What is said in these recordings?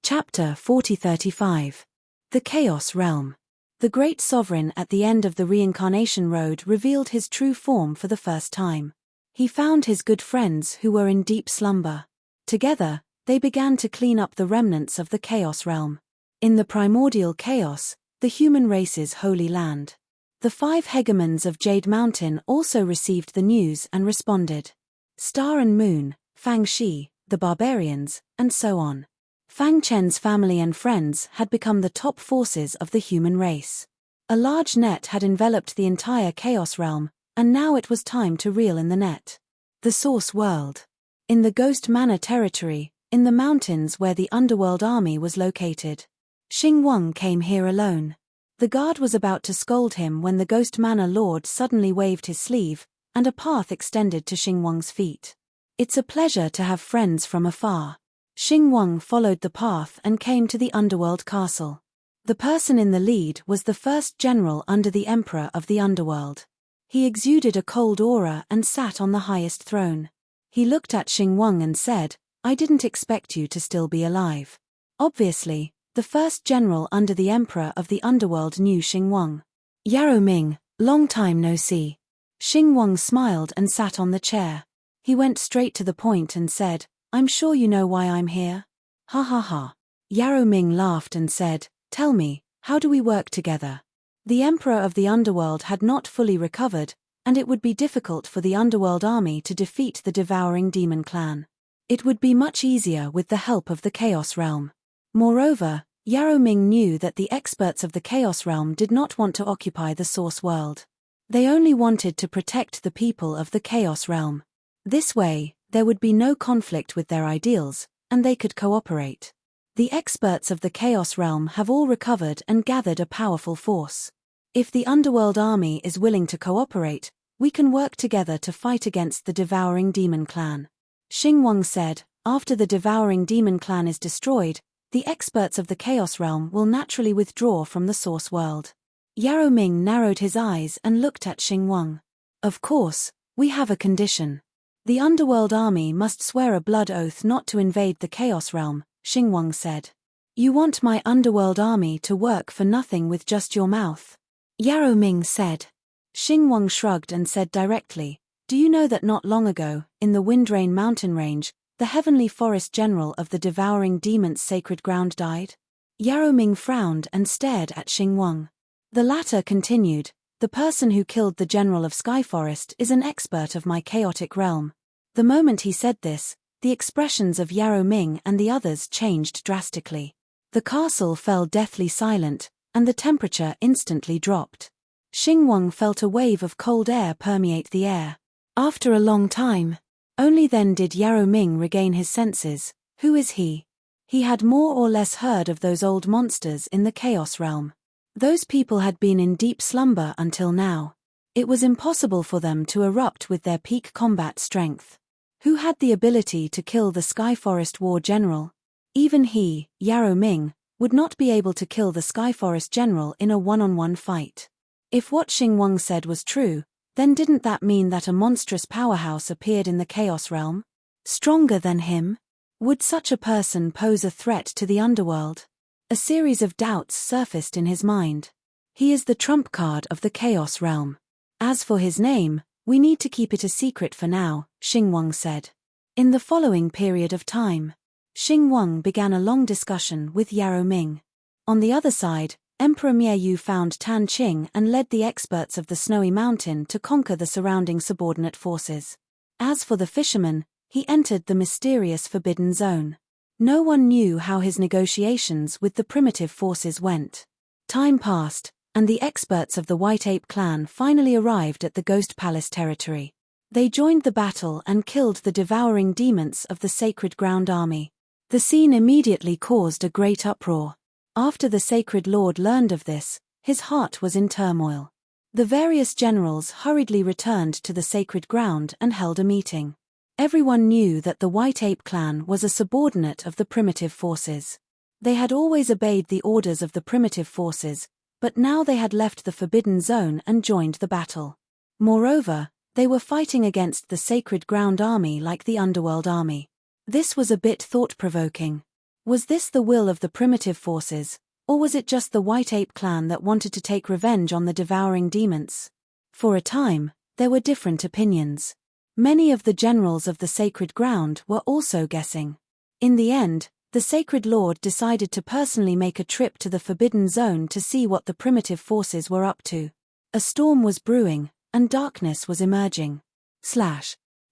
Chapter 40-35. The Chaos Realm. The great sovereign at the end of the reincarnation road revealed his true form for the first time. He found his good friends who were in deep slumber. Together, they began to clean up the remnants of the Chaos Realm. In the primordial chaos, the human race's holy land. The 5 hegemons of Jade Mountain also received the news and responded. Star and Moon, Fang Shi, the barbarians, and so on. Fang Chen's family and friends had become the top forces of the human race. A large net had enveloped the entire Chaos Realm, and now it was time to reel in the net. The Source World. In the Ghost Manor territory, in the mountains where the Underworld army was located. Xing Wang came here alone. The guard was about to scold him when the Ghost Manor Lord suddenly waved his sleeve, and a path extended to Xing Wang's feet. It's a pleasure to have friends from afar. Xing Wang followed the path and came to the Underworld castle. The person in the lead was the first general under the Emperor of the Underworld. He exuded a cold aura and sat on the highest throne. He looked at Xing Wang and said, "I didn't expect you to still be alive." Obviously, the first general under the Emperor of the Underworld knew Xing Wang. "Yarrow Ming, long time no see." Xing Wang smiled and sat on the chair. He went straight to the point and said, "I'm sure you know why I'm here." "Ha ha ha." Yarrow Ming laughed and said, "Tell me, how do we work together?" The Emperor of the Underworld had not fully recovered, and it would be difficult for the Underworld army to defeat the devouring demon clan. It would be much easier with the help of the Chaos Realm. Moreover, Yarrow Ming knew that the experts of the Chaos Realm did not want to occupy the Source World. They only wanted to protect the people of the Chaos Realm. This way, there would be no conflict with their ideals, and they could cooperate. The experts of the Chaos Realm have all recovered and gathered a powerful force. If the Underworld army is willing to cooperate, we can work together to fight against the devouring demon clan. Xing Wang said, "After the devouring demon clan is destroyed, the experts of the Chaos Realm will naturally withdraw from the Source World." Yarrow Ming narrowed his eyes and looked at Xing Wang. "Of course, we have a condition. The Underworld army must swear a blood oath not to invade the Chaos Realm," Xing Wang said. "You want my Underworld army to work for nothing with just your mouth?" Yarrow Ming said. Xing Wang shrugged and said directly, "Do you know that not long ago, in the Windrain mountain range, the Heavenly Forest General of the devouring demon's sacred ground died?" Yarrow Ming frowned and stared at Xing Wang. The latter continued, "The person who killed the General of Sky Forest is an expert of my chaotic realm." The moment he said this, the expressions of Yarrow Ming and the others changed drastically. The castle fell deathly silent, and the temperature instantly dropped. Xing Wang felt a wave of cold air permeate the air. After a long time, only then did Yarrow Ming regain his senses. Who is he? He had more or less heard of those old monsters in the Chaos Realm. Those people had been in deep slumber until now. It was impossible for them to erupt with their peak combat strength. Who had the ability to kill the Sky Forest War General? Even he, Yarrow Ming, would not be able to kill the Sky Forest General in a one-on-one fight. If what Xing Wang said was true, then didn't that mean that a monstrous powerhouse appeared in the Chaos Realm? Stronger than him? Would such a person pose a threat to the Underworld? A series of doubts surfaced in his mind. He is the trump card of the Chaos Realm. As for his name, we need to keep it a secret for now, Xing Wang said. In the following period of time, Xing Wang began a long discussion with Yarrow Ming. On the other side, Emperor Miayu found Tan Qing and led the experts of the Snowy Mountain to conquer the surrounding subordinate forces. As for the fisherman, he entered the mysterious Forbidden Zone. No one knew how his negotiations with the primitive forces went. Time passed, and the experts of the White Ape clan finally arrived at the Ghost Palace territory. They joined the battle and killed the devouring demons of the Sacred Ground army. The scene immediately caused a great uproar. After the Sacred Lord learned of this, his heart was in turmoil. The various generals hurriedly returned to the Sacred Ground and held a meeting. Everyone knew that the White Ape clan was a subordinate of the primitive forces. They had always obeyed the orders of the primitive forces, but now they had left the Forbidden Zone and joined the battle. Moreover, they were fighting against the Sacred Ground army like the Underworld army. This was a bit thought-provoking. Was this the will of the primitive forces, or was it just the White Ape clan that wanted to take revenge on the devouring demons? For a time, there were different opinions. Many of the generals of the sacred ground were also guessing. In the end, the Sacred Lord decided to personally make a trip to the Forbidden Zone to see what the primitive forces were up to. A storm was brewing, and darkness was emerging.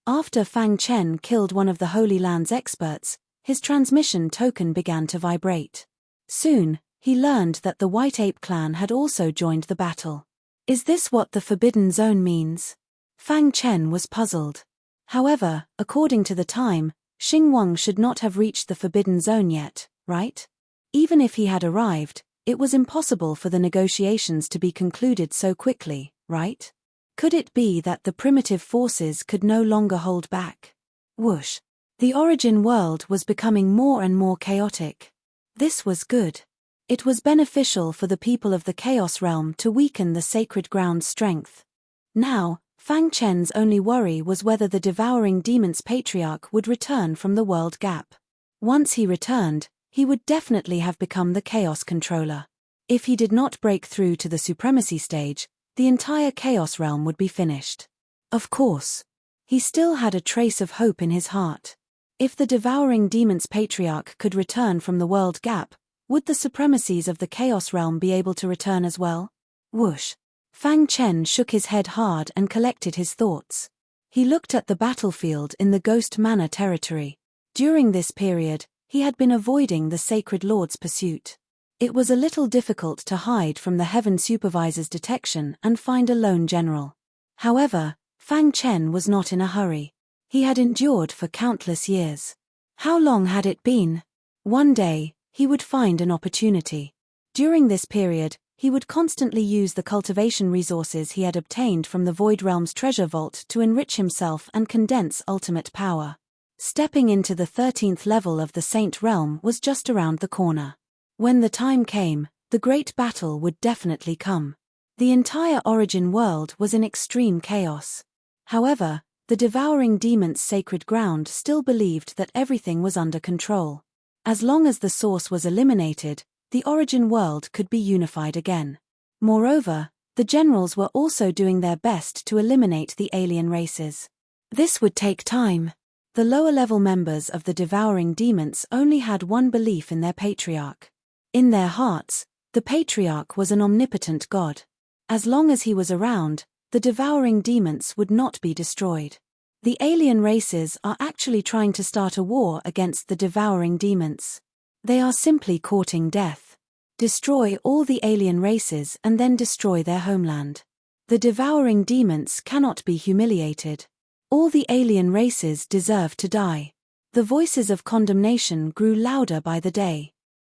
After Fang Chen killed one of the Holy Land's experts, his transmission token began to vibrate. Soon, he learned that the White Ape clan had also joined the battle. Is this what the Forbidden Zone means? Fang Chen was puzzled. However, according to the time, Xing Wang should not have reached the Forbidden Zone yet, right? Even if he had arrived, it was impossible for the negotiations to be concluded so quickly, right? Could it be that the primitive forces could no longer hold back? Whoosh! The origin world was becoming more and more chaotic. This was good. It was beneficial for the people of the Chaos Realm to weaken the sacred ground's strength. Now, Fang Chen's only worry was whether the devouring demon's patriarch would return from the world gap. Once he returned, he would definitely have become the Chaos Controller. If he did not break through to the supremacy stage, the entire Chaos Realm would be finished. Of course. He still had a trace of hope in his heart. If the devouring demon's patriarch could return from the world gap, would the supremacies of the Chaos Realm be able to return as well? Whoosh! Fang Chen shook his head hard and collected his thoughts. He looked at the battlefield in the Ghost Manor territory. During this period, he had been avoiding the Sacred Lord's pursuit. It was a little difficult to hide from the Heaven Supervisor's detection and find a lone general. However, Fang Chen was not in a hurry. He had endured for countless years. How long had it been? One day, he would find an opportunity. During this period, he would constantly use the cultivation resources he had obtained from the Void Realm's treasure vault to enrich himself and condense ultimate power. Stepping into the 13th level of the Saint Realm was just around the corner. When the time came, the great battle would definitely come. The entire origin world was in extreme chaos. However, the devouring demon's sacred ground still believed that everything was under control. As long as the source was eliminated, the origin world could be unified again. Moreover, the generals were also doing their best to eliminate the alien races. This would take time. The lower-level members of the devouring demons only had one belief in their patriarch. In their hearts, the patriarch was an omnipotent god. As long as he was around, the devouring demons would not be destroyed. The alien races are actually trying to start a war against the devouring demons. They are simply courting death. Destroy all the alien races and then destroy their homeland. The devouring demons cannot be humiliated. All the alien races deserve to die. The voices of condemnation grew louder by the day.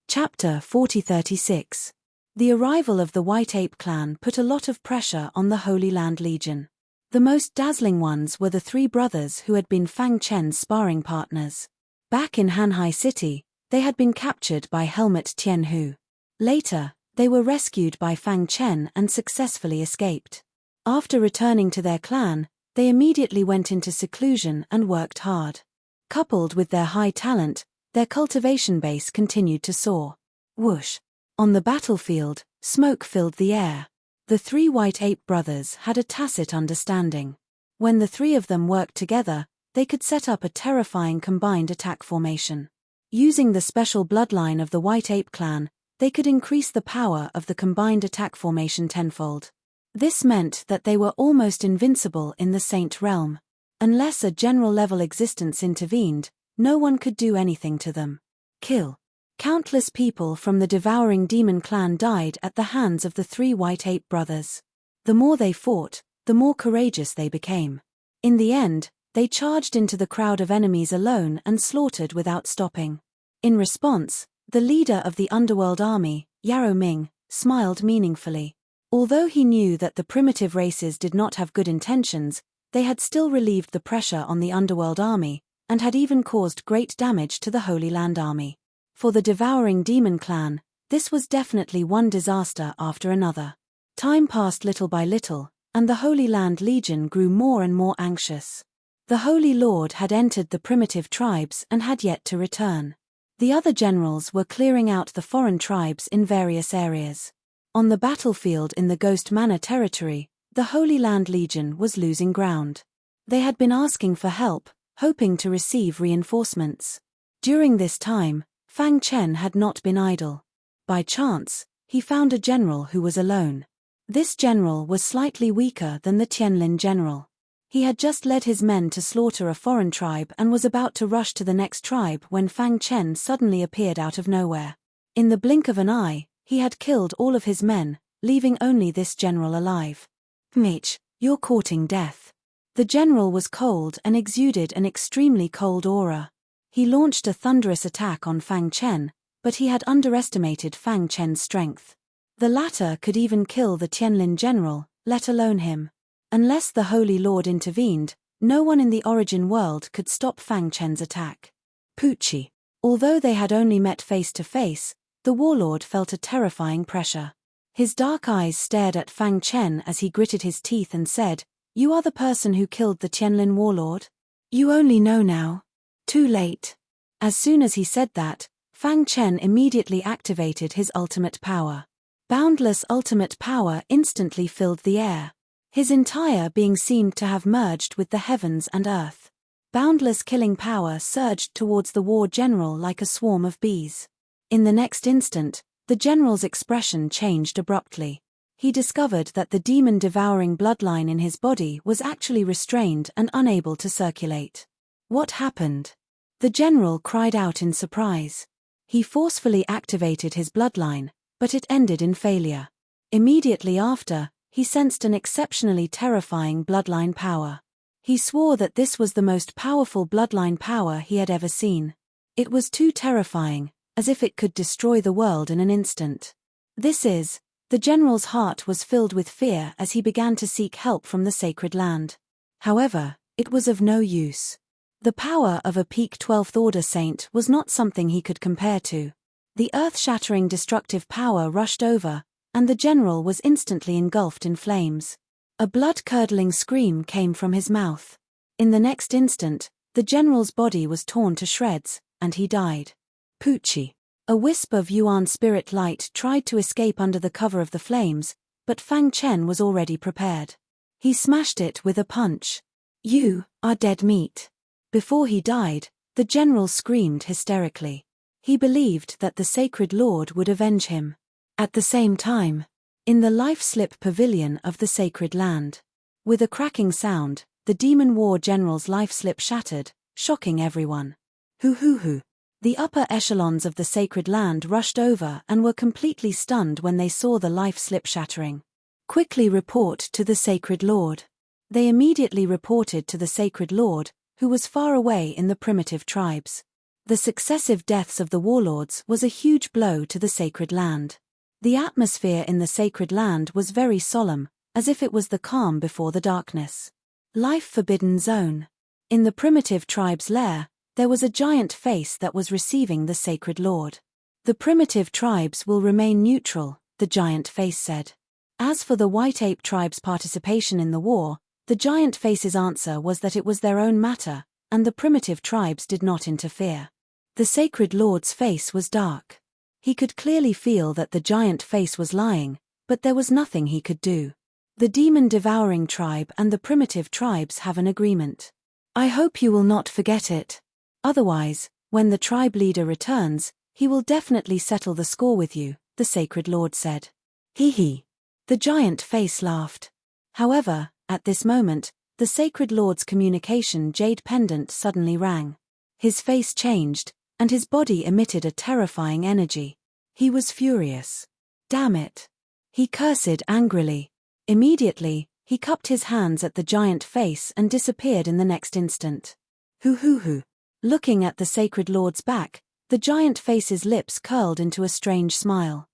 Chapter 4036. The arrival of the White Ape clan put a lot of pressure on the Holy Land Legion. The most dazzling ones were the three brothers who had been Fang Chen's sparring partners. Back in Hanhai City, they had been captured by Helmut Tianhu. Later, they were rescued by Fang Chen and successfully escaped. After returning to their clan, they immediately went into seclusion and worked hard. Coupled with their high talent, their cultivation base continued to soar. Whoosh! On the battlefield, smoke filled the air. The three White Ape brothers had a tacit understanding. When the three of them worked together, they could set up a terrifying combined attack formation. Using the special bloodline of the White Ape clan, they could increase the power of the combined attack formation tenfold. This meant that they were almost invincible in the Saint Realm. Unless a general-level existence intervened, no one could do anything to them. Kill. Countless people from the devouring demon clan died at the hands of the three White Ape brothers. The more they fought, the more courageous they became. In the end, they charged into the crowd of enemies alone and slaughtered without stopping. In response, the leader of the underworld army, Yarrow Ming, smiled meaningfully. Although he knew that the primitive races did not have good intentions, they had still relieved the pressure on the underworld army, and had even caused great damage to the Holy Land army. For the devouring demon clan, this was definitely one disaster after another. Time passed little by little, and the Holy Land Legion grew more and more anxious. The Holy Lord had entered the primitive tribes and had yet to return. The other generals were clearing out the foreign tribes in various areas. On the battlefield in the Ghost Manor territory, the Holy Land Legion was losing ground. They had been asking for help, hoping to receive reinforcements. During this time, Fang Chen had not been idle. By chance, he found a general who was alone. This general was slightly weaker than the Tianlin general. He had just led his men to slaughter a foreign tribe and was about to rush to the next tribe when Fang Chen suddenly appeared out of nowhere. In the blink of an eye, he had killed all of his men, leaving only this general alive. "Mitch, you're courting death." The general was cold and exuded an extremely cold aura. He launched a thunderous attack on Fang Chen, but he had underestimated Fang Chen's strength. The latter could even kill the Tianlin general, let alone him. Unless the Holy Lord intervened, no one in the origin world could stop Fang Chen's attack. Poochie. Although they had only met face to face, the warlord felt a terrifying pressure. His dark eyes stared at Fang Chen as he gritted his teeth and said, "You are the person who killed the Tianlin warlord? You only know now. Too late." As soon as he said that, Fang Chen immediately activated his ultimate power. Boundless ultimate power instantly filled the air. His entire being seemed to have merged with the heavens and earth. Boundless killing power surged towards the war general like a swarm of bees. In the next instant, the general's expression changed abruptly. He discovered that the demon-devouring bloodline in his body was actually restrained and unable to circulate. What happened? The general cried out in surprise. He forcefully activated his bloodline, but it ended in failure. Immediately after, he sensed an exceptionally terrifying bloodline power. He swore that this was the most powerful bloodline power he had ever seen. It was too terrifying, as if it could destroy the world in an instant. The general's heart was filled with fear as he began to seek help from the sacred land. However, it was of no use. The power of a peak 12th Order saint was not something he could compare to. The earth-shattering destructive power rushed over, and the general was instantly engulfed in flames. A blood-curdling scream came from his mouth. In the next instant, the general's body was torn to shreds, and he died. Poochie. A wisp of Yuan spirit light tried to escape under the cover of the flames, but Fang Chen was already prepared. He smashed it with a punch. "You are dead meat." Before he died, the general screamed hysterically. He believed that the sacred lord would avenge him. At the same time, in the life slip pavilion of the sacred land, with a cracking sound, the demon war general's life slip shattered, shocking everyone. Hoo. The upper echelons of the sacred land rushed over and were completely stunned when they saw the life slip shattering. "Quickly report to the sacred lord." They immediately reported to the sacred lord, who was far away in the primitive tribes. The successive deaths of the warlords was a huge blow to the sacred land. The atmosphere in the sacred land was very solemn, as if it was the calm before the darkness. Life forbidden zone. In the primitive tribe's lair, there was a giant face that was receiving the sacred lord. "The primitive tribes will remain neutral," the giant face said. As for the white ape tribe's participation in the war, the giant face's answer was that it was their own matter, and the primitive tribes did not interfere. The sacred lord's face was dark. He could clearly feel that the giant face was lying, but there was nothing he could do. The demon-devouring tribe and the primitive tribes have an agreement. "I hope you will not forget it. Otherwise, when the tribe leader returns, he will definitely settle the score with you," the sacred lord said. Hee. The giant face laughed. However, at this moment, the sacred lord's communication jade pendant suddenly rang. His face changed, and his body emitted a terrifying energy. He was furious. "Damn it!" He cursed angrily. Immediately, he cupped his hands at the giant face and disappeared in the next instant. Hoo. Looking at the sacred lord's back, the giant face's lips curled into a strange smile.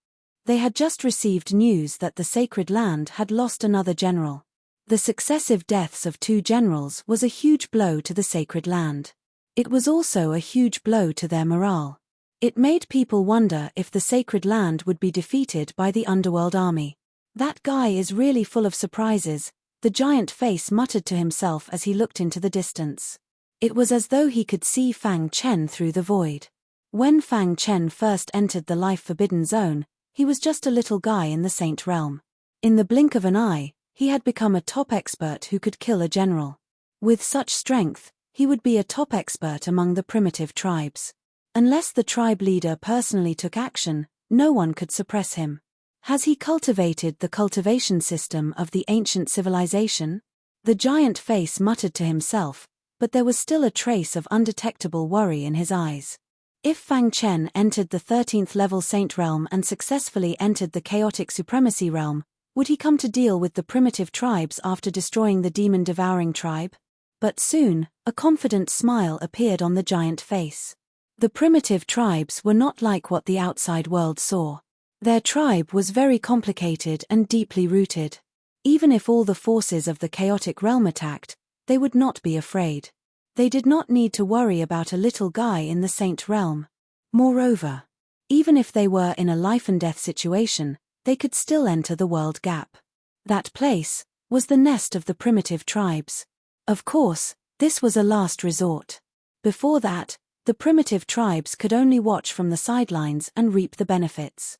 They had just received news that the sacred land had lost another general. The successive deaths of 2 generals was a huge blow to the sacred land. It was also a huge blow to their morale. It made people wonder if the sacred land would be defeated by the underworld army. "That guy is really full of surprises," the giant face muttered to himself as he looked into the distance. It was as though he could see Fang Chen through the void. When Fang Chen first entered the life-forbidden zone, he was just a little guy in the saint realm. In the blink of an eye, he had become a top expert who could kill a general. With such strength, he would be a top expert among the primitive tribes. Unless the tribe leader personally took action, no one could suppress him. Has he cultivated the cultivation system of the ancient civilization? The giant face muttered to himself, but there was still a trace of undetectable worry in his eyes. If Fang Chen entered the 13th level saint realm and successfully entered the chaotic supremacy realm, would he come to deal with the primitive tribes after destroying the demon-devouring tribe? But soon, a confident smile appeared on the giant face. The primitive tribes were not like what the outside world saw. Their tribe was very complicated and deeply rooted. Even if all the forces of the chaotic realm attacked, they would not be afraid. They did not need to worry about a little guy in the saint realm. Moreover, even if they were in a life-and-death situation, they could still enter the world gap. That place was the nest of the primitive tribes. Of course, this was a last resort. Before that, the primitive tribes could only watch from the sidelines and reap the benefits.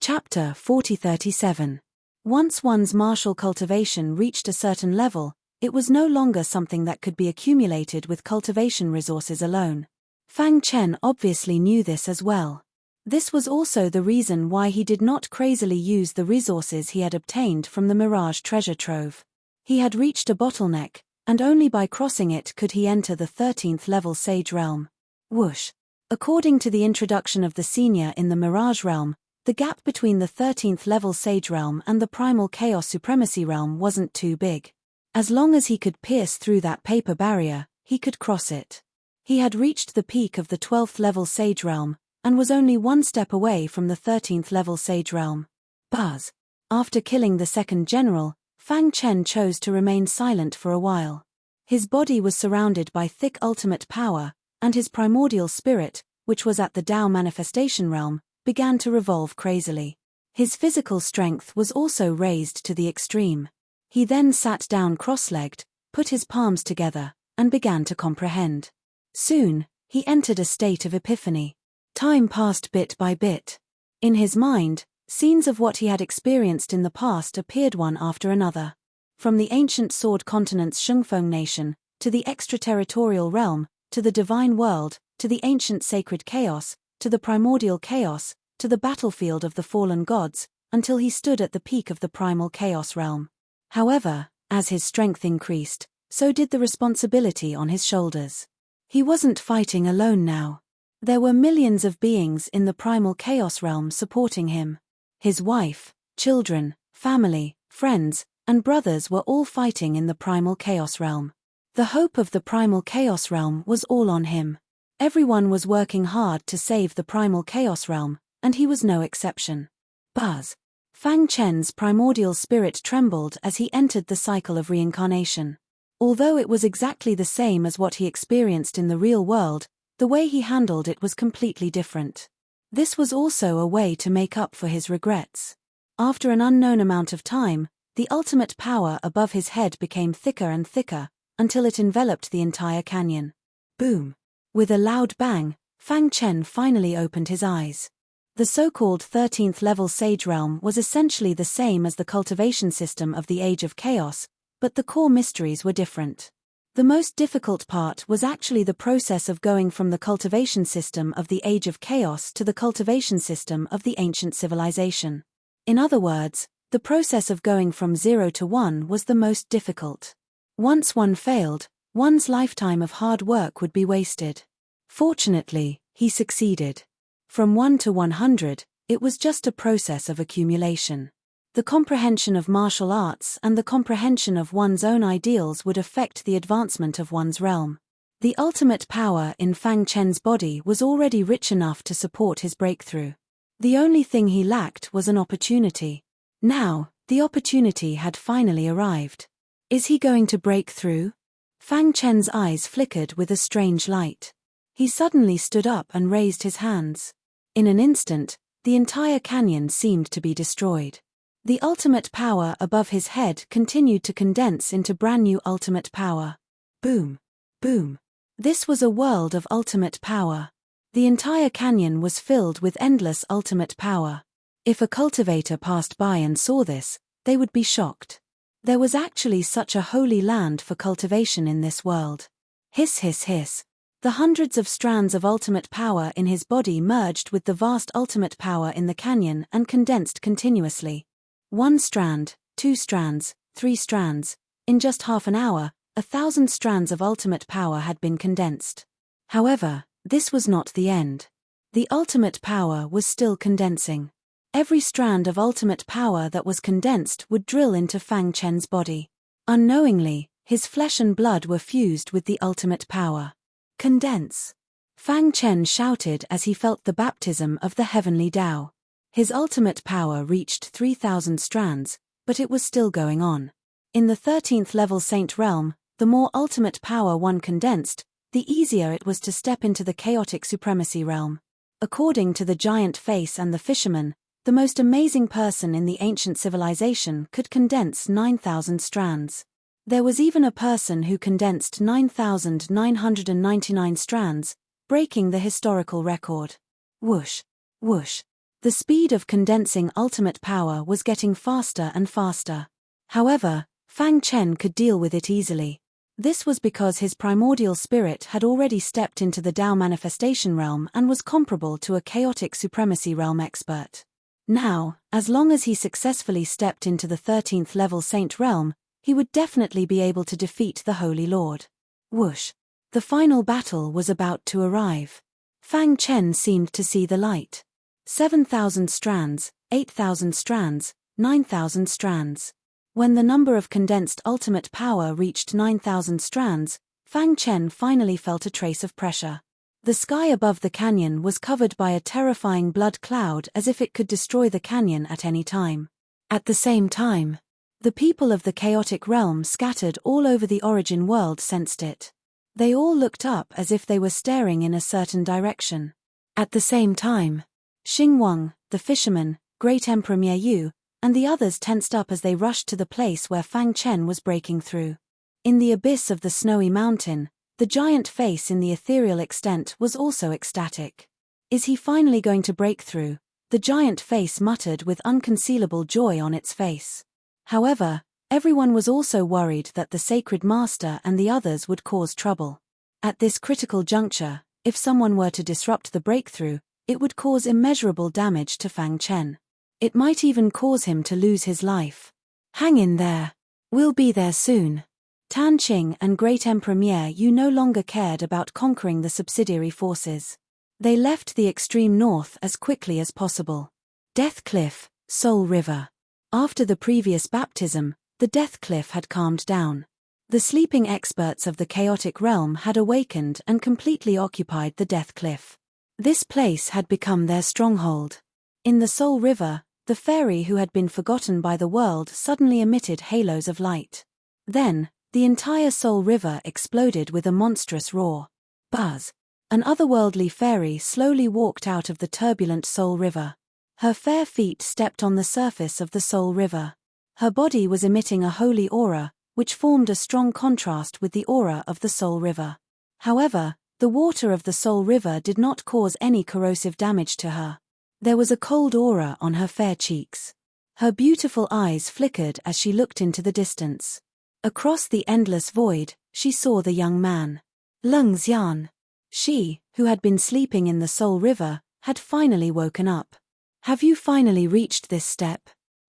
Chapter 4037. Once one's martial cultivation reached a certain level, it was no longer something that could be accumulated with cultivation resources alone. Fang Chen obviously knew this as well. This was also the reason why he did not crazily use the resources he had obtained from the Mirage treasure trove. He had reached a bottleneck, and only by crossing it could he enter the 13th level sage realm. Whoosh! According to the introduction of the senior in the Mirage realm, the gap between the 13th level sage realm and the primal chaos supremacy realm wasn't too big. As long as he could pierce through that paper barrier, he could cross it. He had reached the peak of the 12th level sage realm, and was only one step away from the 13th level sage realm. Buzz! After killing the second general, Fang Chen chose to remain silent for a while. His body was surrounded by thick ultimate power, and his primordial spirit, which was at the Tao manifestation realm, began to revolve crazily. His physical strength was also raised to the extreme. He then sat down cross-legged, put his palms together, and began to comprehend. Soon, he entered a state of epiphany. Time passed bit by bit. In his mind, scenes of what he had experienced in the past appeared one after another. From the ancient sword continent's Shungfeng nation, to the extraterritorial realm, to the divine world, to the ancient sacred chaos, to the primordial chaos, to the battlefield of the fallen gods, until he stood at the peak of the primal chaos realm. However, as his strength increased, so did the responsibility on his shoulders. He wasn't fighting alone now. There were millions of beings in the primal chaos realm supporting him. His wife, children, family, friends, and brothers were all fighting in the primal chaos realm. The hope of the primal chaos realm was all on him. Everyone was working hard to save the primal chaos realm, and he was no exception. Buzz! Fang Chen's primordial spirit trembled as he entered the cycle of reincarnation. Although it was exactly the same as what he experienced in the real world, the way he handled it was completely different. This was also a way to make up for his regrets. After an unknown amount of time, the ultimate power above his head became thicker and thicker, until it enveloped the entire canyon. Boom! With a loud bang, Fang Chen finally opened his eyes. The so-called 13th level sage realm was essentially the same as the cultivation system of the Age of Chaos, but the core mysteries were different. The most difficult part was actually the process of going from the cultivation system of the Age of Chaos to the cultivation system of the ancient civilization. In other words, the process of going from 0 to 1 was the most difficult. Once one failed, one's lifetime of hard work would be wasted. Fortunately, he succeeded. From 1 to 100, it was just a process of accumulation. The comprehension of martial arts and the comprehension of one's own ideals would affect the advancement of one's realm. The ultimate power in Fang Chen's body was already rich enough to support his breakthrough. The only thing he lacked was an opportunity. Now, the opportunity had finally arrived. Is he going to break through? Fang Chen's eyes flickered with a strange light. He suddenly stood up and raised his hands. In an instant, the entire canyon seemed to be destroyed. The ultimate power above his head continued to condense into brand new ultimate power. Boom! Boom! This was a world of ultimate power. The entire canyon was filled with endless ultimate power. If a cultivator passed by and saw this, they would be shocked. There was actually such a holy land for cultivation in this world. Hiss hiss hiss. The hundreds of strands of ultimate power in his body merged with the vast ultimate power in the canyon and condensed continuously. 1 strand, 2 strands, 3 strands. In just half an hour, 1,000 strands of ultimate power had been condensed. However, this was not the end. The ultimate power was still condensing. Every strand of ultimate power that was condensed would drill into Fang Chen's body. Unknowingly, his flesh and blood were fused with the ultimate power. Condense! Fang Chen shouted as he felt the baptism of the heavenly Tao. His ultimate power reached 3,000 strands, but it was still going on. In the 13th level Saint Realm, the more ultimate power one condensed, the easier it was to step into the chaotic supremacy realm. According to the giant face and the fisherman, the most amazing person in the ancient civilization could condense 9,000 strands. There was even a person who condensed 9,999 strands, breaking the historical record. Whoosh, whoosh. The speed of condensing ultimate power was getting faster and faster. However, Fang Chen could deal with it easily. This was because his primordial spirit had already stepped into the Tao manifestation realm and was comparable to a chaotic supremacy realm expert. Now, as long as he successfully stepped into the 13th level Saint Realm, he would definitely be able to defeat the Holy Lord. Whoosh! The final battle was about to arrive. Fang Chen seemed to see the light. 7,000 strands, 8,000 strands, 9,000 strands. When the number of condensed ultimate power reached 9,000 strands, Fang Chen finally felt a trace of pressure. The sky above the canyon was covered by a terrifying blood cloud as if it could destroy the canyon at any time. At the same time, the people of the chaotic realm scattered all over the origin world sensed it. They all looked up as if they were staring in a certain direction. At the same time, Xing Wang, the fisherman, Great Emperor Mie Yu, and the others tensed up as they rushed to the place where Fang Chen was breaking through. In the abyss of the snowy mountain, the giant face in the ethereal extent was also ecstatic. Is he finally going to break through? The giant face muttered with unconcealable joy on its face. However, everyone was also worried that the sacred master and the others would cause trouble. At this critical juncture, if someone were to disrupt the breakthrough, it would cause immeasurable damage to Fang Chen. It might even cause him to lose his life. Hang in there. We'll be there soon. Tan Qing and Great Emperor Mie Yu no longer cared about conquering the subsidiary forces. They left the extreme north as quickly as possible. Death Cliff, Soul River. After the previous baptism, the Death Cliff had calmed down. The sleeping experts of the chaotic realm had awakened and completely occupied the Death Cliff. This place had become their stronghold. In the Soul River, the fairy who had been forgotten by the world suddenly emitted halos of light. Then, the entire Soul River exploded with a monstrous roar. Buzz! An otherworldly fairy slowly walked out of the turbulent Soul River. Her fair feet stepped on the surface of the Soul River. Her body was emitting a holy aura, which formed a strong contrast with the aura of the Soul River. However, the water of the Soul River did not cause any corrosive damage to her. There was a cold aura on her fair cheeks. Her beautiful eyes flickered as she looked into the distance. Across the endless void, she saw the young man. Leng Xian. She, who had been sleeping in the Soul River, had finally woken up. Have you finally reached this step?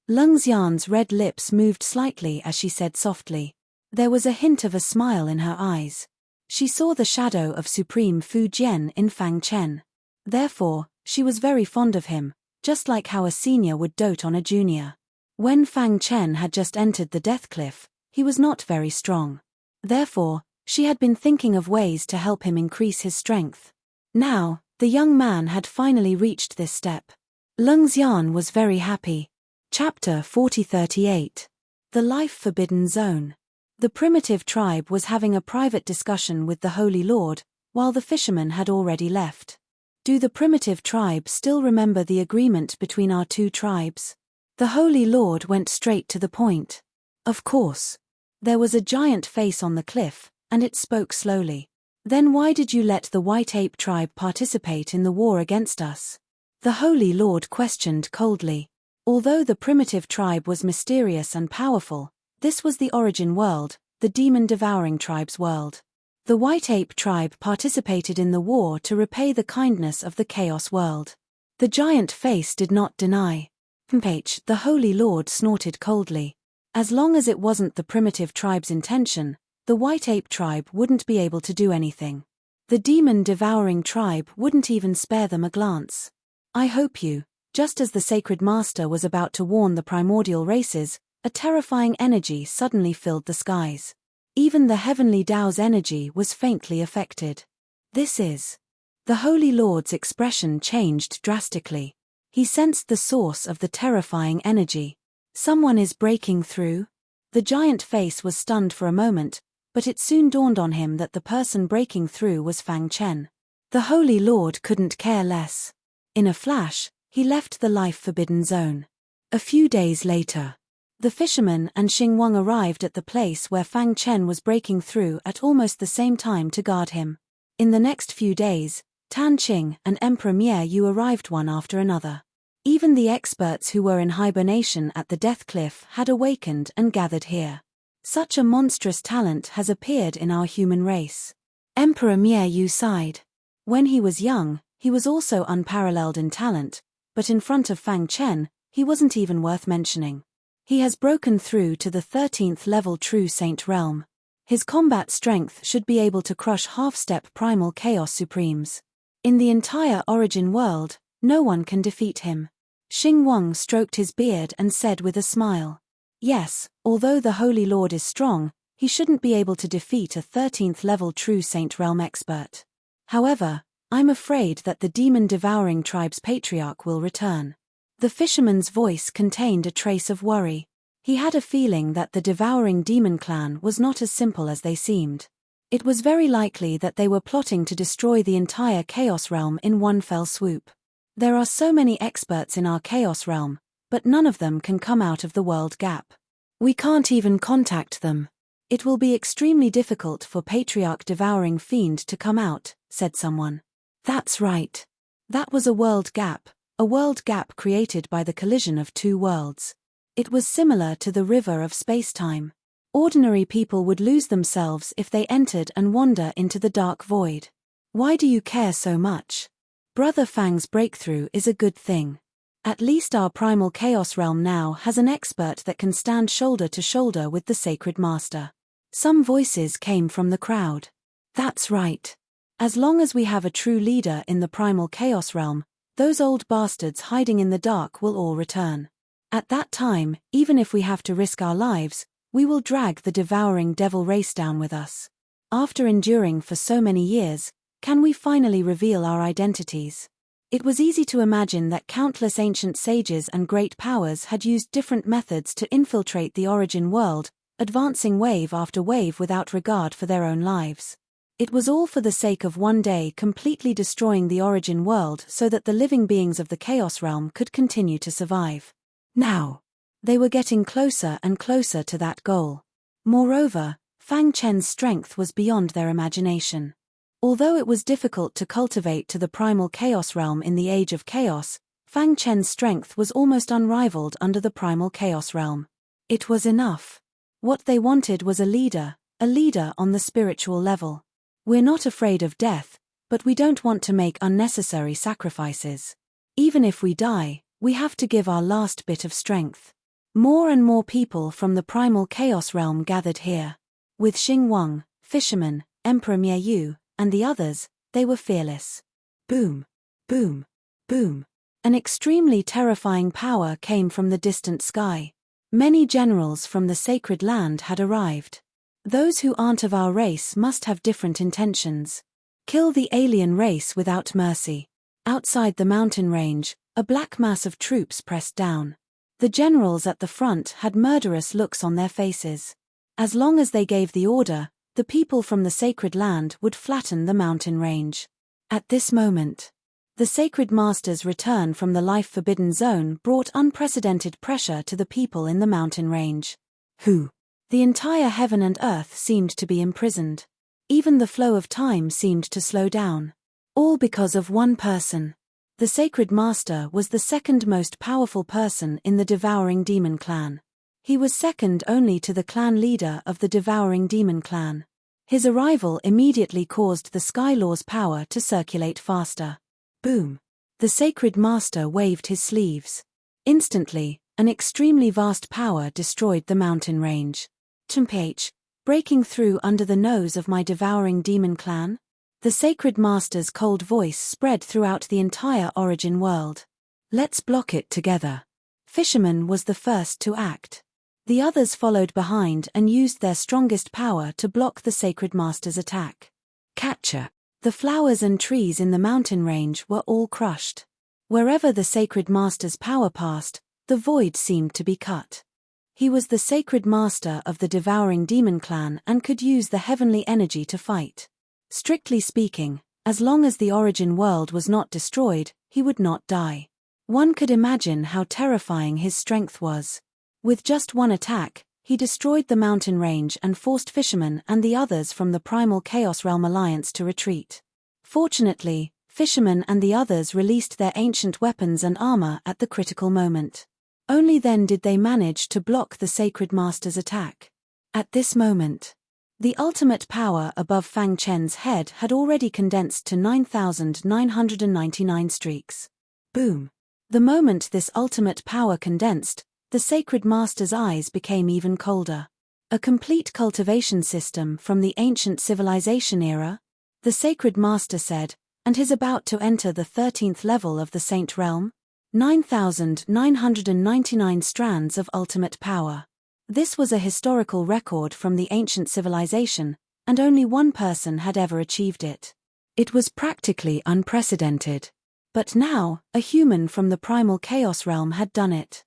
Leng Xian's red lips moved slightly as she said softly. There was a hint of a smile in her eyes. She saw the shadow of Supreme Fu Jian in Fang Chen. Therefore, she was very fond of him, just like how a senior would dote on a junior. When Fang Chen had just entered the Death Cliff, he was not very strong. Therefore, she had been thinking of ways to help him increase his strength. Now, the young man had finally reached this step. Leng Xian was very happy. Chapter 4038. The Life Forbidden Zone. The primitive tribe was having a private discussion with the Holy Lord, while the fisherman had already left. Do the primitive tribe still remember the agreement between our two tribes? The Holy Lord went straight to the point. Of course. There was a giant face on the cliff, and it spoke slowly. Then why did you let the White Ape tribe participate in the war against us? The Holy Lord questioned coldly. Although the primitive tribe was mysterious and powerful, this was the origin world, the demon-devouring tribe's world. The White Ape tribe participated in the war to repay the kindness of the Chaos world. The giant face did not deny. The Holy Lord snorted coldly. As long as it wasn't the primitive tribe's intention, the White Ape tribe wouldn't be able to do anything. The demon-devouring tribe wouldn't even spare them a glance. I hope you. Just as the Sacred Master was about to warn the primordial races, a terrifying energy suddenly filled the skies. Even the heavenly Tao's energy was faintly affected. This is. The Holy Lord's expression changed drastically. He sensed the source of the terrifying energy. Someone is breaking through? The giant face was stunned for a moment, but it soon dawned on him that the person breaking through was Fang Chen. The Holy Lord couldn't care less. In a flash, he left the life-forbidden zone. A few days later, the fisherman and Xing Wang arrived at the place where Fang Chen was breaking through at almost the same time to guard him. In the next few days, Tan Qing and Emperor Mie Yu arrived one after another. Even the experts who were in hibernation at the Death Cliff had awakened and gathered here. Such a monstrous talent has appeared in our human race. Emperor Mie Yu sighed. When he was young, he was also unparalleled in talent, but in front of Fang Chen, he wasn't even worth mentioning. He has broken through to the 13th level True Saint realm. His combat strength should be able to crush half-step primal chaos supremes. In the entire origin world, no one can defeat him. Xing Wang stroked his beard and said with a smile. Yes, although the Holy Lord is strong, he shouldn't be able to defeat a 13th level True Saint realm expert. However, I'm afraid that the demon-devouring tribe's patriarch will return. The fisherman's voice contained a trace of worry. He had a feeling that the devouring demon clan was not as simple as they seemed. It was very likely that they were plotting to destroy the entire Chaos realm in one fell swoop. There are so many experts in our Chaos realm, but none of them can come out of the world gap. We can't even contact them. It will be extremely difficult for Patriarch Devouring Fiend to come out, said someone. That's right. That was a world gap created by the collision of two worlds. It was similar to the river of space-time. Ordinary people would lose themselves if they entered and wander into the dark void. Why do you care so much? Brother Fang's breakthrough is a good thing. At least our primal chaos realm now has an expert that can stand shoulder to shoulder with the Sacred Master. Some voices came from the crowd. That's right. As long as we have a true leader in the primal chaos realm, those old bastards hiding in the dark will all return. At that time, even if we have to risk our lives, we will drag the devouring devil race down with us. After enduring for so many years, can we finally reveal our identities? It was easy to imagine that countless ancient sages and great powers had used different methods to infiltrate the origin world, advancing wave after wave without regard for their own lives. It was all for the sake of one day completely destroying the origin world so that the living beings of the Chaos realm could continue to survive. Now, they were getting closer and closer to that goal. Moreover, Fang Chen's strength was beyond their imagination. Although it was difficult to cultivate to the primal Chaos realm in the Age of Chaos, Fang Chen's strength was almost unrivaled under the primal Chaos realm. It was enough. What they wanted was a leader on the spiritual level. We're not afraid of death, but we don't want to make unnecessary sacrifices. Even if we die, we have to give our last bit of strength. More and more people from the primal chaos realm gathered here. With Xing Wang, fisherman, Emperor Mie Yu, and the others, they were fearless. Boom, boom, boom. An extremely terrifying power came from the distant sky. Many generals from the sacred land had arrived. Those who aren't of our race must have different intentions. Kill the alien race without mercy. Outside the mountain range, a black mass of troops pressed down. The generals at the front had murderous looks on their faces. As long as they gave the order, the people from the sacred land would flatten the mountain range. At this moment, the Sacred Master's return from the life-forbidden zone brought unprecedented pressure to the people in the mountain range. The entire heaven and earth seemed to be imprisoned. Even the flow of time seemed to slow down. All because of one person. The Sacred Master was the second most powerful person in the Devouring Demon clan. He was second only to the clan leader of the Devouring Demon clan. His arrival immediately caused the Sky Law's power to circulate faster. Boom! The Sacred Master waved his sleeves. Instantly, an extremely vast power destroyed the mountain range. Chumph, breaking through under the nose of my Devouring Demon clan? The Sacred Master's cold voice spread throughout the entire origin world. Let's block it together. Fisherman was the first to act. The others followed behind and used their strongest power to block the Sacred Master's attack. Catcher. The flowers and trees in the mountain range were all crushed. Wherever the Sacred Master's power passed, the void seemed to be cut. He was the Sacred Master of the Devouring Demon clan and could use the heavenly energy to fight. Strictly speaking, as long as the origin world was not destroyed, he would not die. One could imagine how terrifying his strength was. With just one attack, he destroyed the mountain range and forced Fisherman and the others from the Primal Chaos Realm Alliance to retreat. Fortunately, Fisherman and the others released their ancient weapons and armor at the critical moment. Only then did they manage to block the Sacred Master's attack. At this moment, the ultimate power above Fang Chen's head had already condensed to 9,999 streaks. Boom! The moment this ultimate power condensed, the Sacred Master's eyes became even colder. A complete cultivation system from the ancient civilization era? The Sacred Master said, and is about to enter the 13th level of the Saint Realm? 9,999 strands of ultimate power. This was a historical record from the ancient civilization, and only one person had ever achieved it. It was practically unprecedented. But now, a human from the Primal Chaos Realm had done it.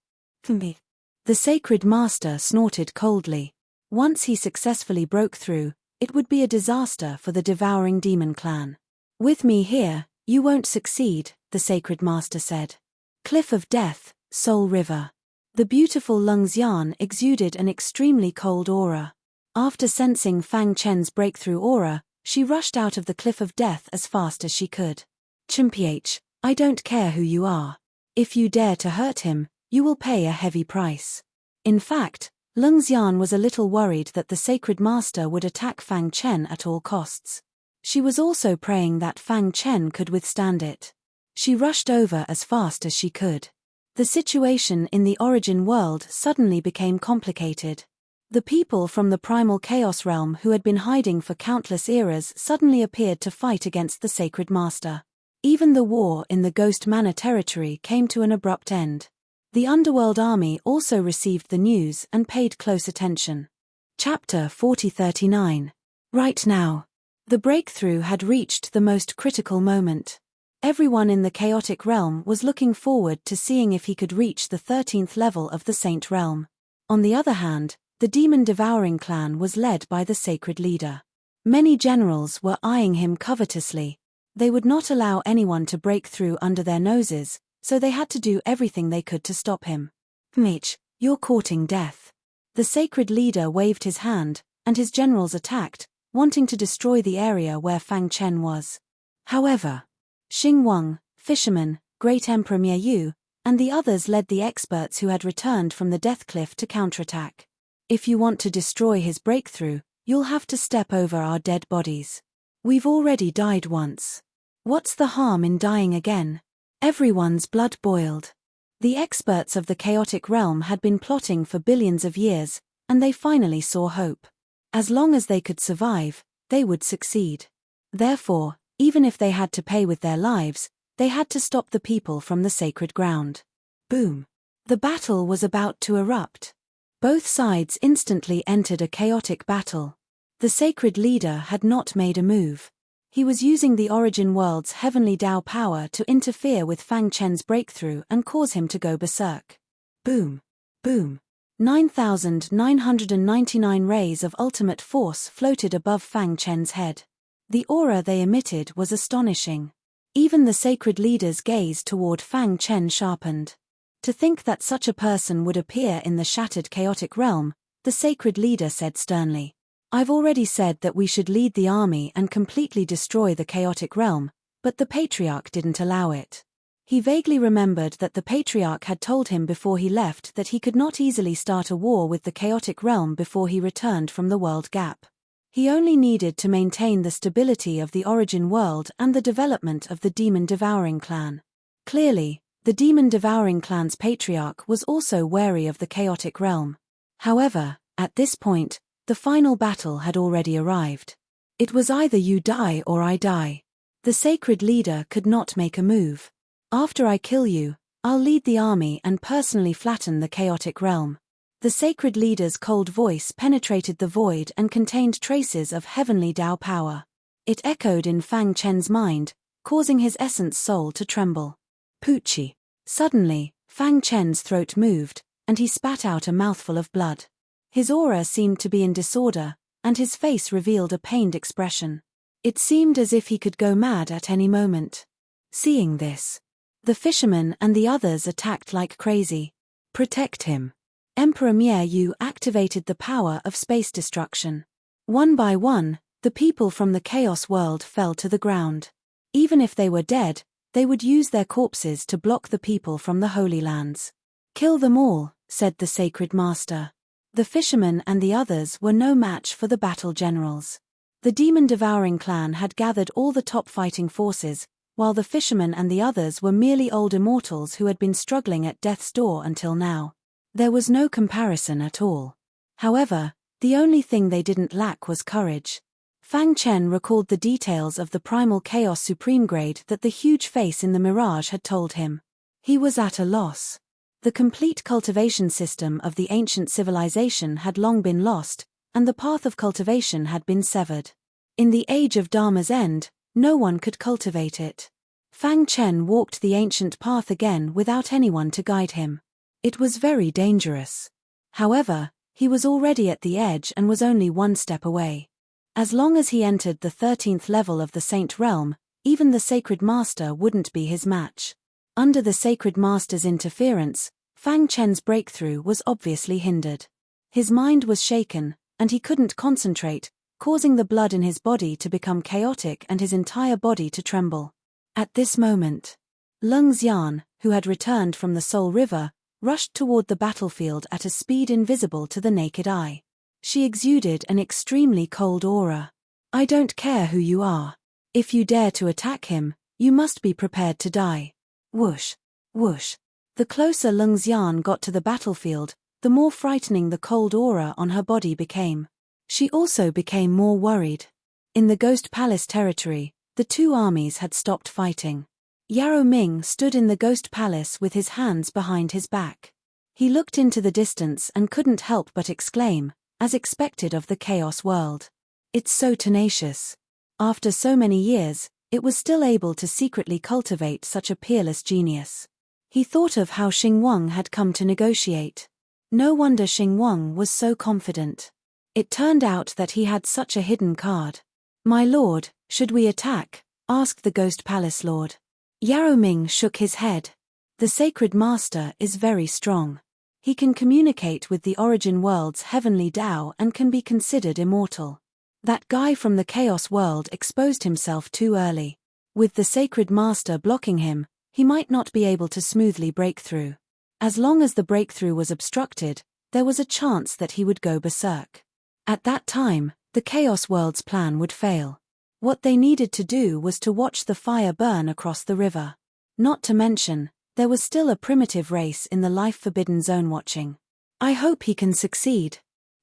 The Sacred Master snorted coldly. Once he successfully broke through, it would be a disaster for the Devouring Demon clan. With me here, you won't succeed, the Sacred Master said. Cliff of Death, Soul River. The beautiful Lung Xian exuded an extremely cold aura. After sensing Fang Chen's breakthrough aura, she rushed out of the Cliff of Death as fast as she could. Chumph, I don't care who you are. If you dare to hurt him, you will pay a heavy price. In fact, Lung Xian was a little worried that the Sacred Master would attack Fang Chen at all costs. She was also praying that Fang Chen could withstand it. She rushed over as fast as she could. The situation in the origin world suddenly became complicated. The people from the Primal Chaos Realm who had been hiding for countless eras suddenly appeared to fight against the Sacred Master. Even the war in the Ghost Manor territory came to an abrupt end. The Underworld Army also received the news and paid close attention. Chapter 4039. Right now. The breakthrough had reached the most critical moment. Everyone in the chaotic realm was looking forward to seeing if he could reach the 13th level of the Saint Realm. On the other hand, the Demon Devouring clan was led by the Sacred Leader. Many generals were eyeing him covetously. They would not allow anyone to break through under their noses, so they had to do everything they could to stop him. Mitch, you're courting death. The Sacred Leader waved his hand, and his generals attacked, wanting to destroy the area where Fang Chen was. However, Xing Wang, Fisherman, Great Emperor Mie Yu, and the others led the experts who had returned from the Death Cliff to counterattack. If you want to destroy his breakthrough, you'll have to step over our dead bodies. We've already died once. What's the harm in dying again? Everyone's blood boiled. The experts of the chaotic realm had been plotting for billions of years, and they finally saw hope. As long as they could survive, they would succeed. Therefore, even if they had to pay with their lives, they had to stop the people from the sacred ground. Boom! The battle was about to erupt. Both sides instantly entered a chaotic battle. The Sacred Leader had not made a move. He was using the Origin World's heavenly Tao power to interfere with Fang Chen's breakthrough and cause him to go berserk. Boom! Boom! 9,999 rays of ultimate force floated above Fang Chen's head. The aura they emitted was astonishing. Even the Sacred Leader's gaze toward Fang Chen sharpened. To think that such a person would appear in the shattered chaotic realm, the Sacred Leader said sternly. I've already said that we should lead the army and completely destroy the chaotic realm, but the Patriarch didn't allow it. He vaguely remembered that the Patriarch had told him before he left that he could not easily start a war with the chaotic realm before he returned from the world gap. He only needed to maintain the stability of the origin world and the development of the demon-devouring clan. Clearly, the demon-devouring clan's Patriarch was also wary of the chaotic realm. However, at this point, the final battle had already arrived. It was either you die or I die. The sacred leader could not make a move. After I kill you, I'll lead the army and personally flatten the chaotic realm. The sacred leader's cold voice penetrated the void and contained traces of heavenly Tao power. It echoed in Fang Chen's mind, causing his essence soul to tremble. Poochie. Suddenly, Fang Chen's throat moved, and he spat out a mouthful of blood. His aura seemed to be in disorder, and his face revealed a pained expression. It seemed as if he could go mad at any moment. Seeing this, the fisherman and the others attacked like crazy. Protect him. Emperor Mier Yu activated the power of space destruction. One by one, the people from the Chaos world fell to the ground. Even if they were dead, they would use their corpses to block the people from the Holy Lands. Kill them all, said the Sacred Master. The fishermen and the others were no match for the battle generals. The demon-devouring clan had gathered all the top fighting forces, while the fishermen and the others were merely old immortals who had been struggling at death's door until now. There was no comparison at all. However, the only thing they didn't lack was courage. Fang Chen recalled the details of the primal chaos supreme grade that the huge face in the mirage had told him. He was at a loss. The complete cultivation system of the ancient civilization had long been lost, and the path of cultivation had been severed. In the age of Dharma's end, no one could cultivate it. Fang Chen walked the ancient path again without anyone to guide him. It was very dangerous. However, he was already at the edge and was only one step away. As long as he entered the 13th level of the Saint Realm, even the Sacred Master wouldn't be his match. Under the Sacred Master's interference, Fang Chen's breakthrough was obviously hindered. His mind was shaken, and he couldn't concentrate, causing the blood in his body to become chaotic and his entire body to tremble. At this moment, Lung Xian, who had returned from the Soul River, rushed toward the battlefield at a speed invisible to the naked eye. She exuded an extremely cold aura. I don't care who you are. If you dare to attack him, you must be prepared to die. Whoosh, whoosh. The closer Lung Xian got to the battlefield, the more frightening the cold aura on her body became. She also became more worried. In the Ghost Palace territory, the two armies had stopped fighting. Yarrow Ming stood in the Ghost Palace with his hands behind his back. He looked into the distance and couldn't help but exclaim, as expected of the Chaos world. It's so tenacious. After so many years, it was still able to secretly cultivate such a peerless genius. He thought of how Xing Wang had come to negotiate. No wonder Xing Wang was so confident. It turned out that he had such a hidden card. My lord, should we attack? Asked the Ghost Palace Lord. Yarrow Ming shook his head. The Sacred Master is very strong. He can communicate with the origin world's heavenly Tao and can be considered immortal. That guy from the Chaos world exposed himself too early. With the Sacred Master blocking him, he might not be able to smoothly break through. As long as the breakthrough was obstructed, there was a chance that he would go berserk. At that time, the Chaos world's plan would fail. What they needed to do was to watch the fire burn across the river. Not to mention, there was still a primitive race in the life-forbidden zone watching. I hope he can succeed.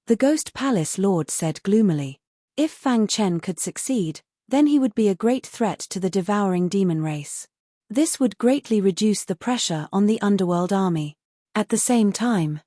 The Ghost Palace Lord said gloomily. If Fang Chen could succeed, then he would be a great threat to the devouring demon race. This would greatly reduce the pressure on the underworld army. At the same time,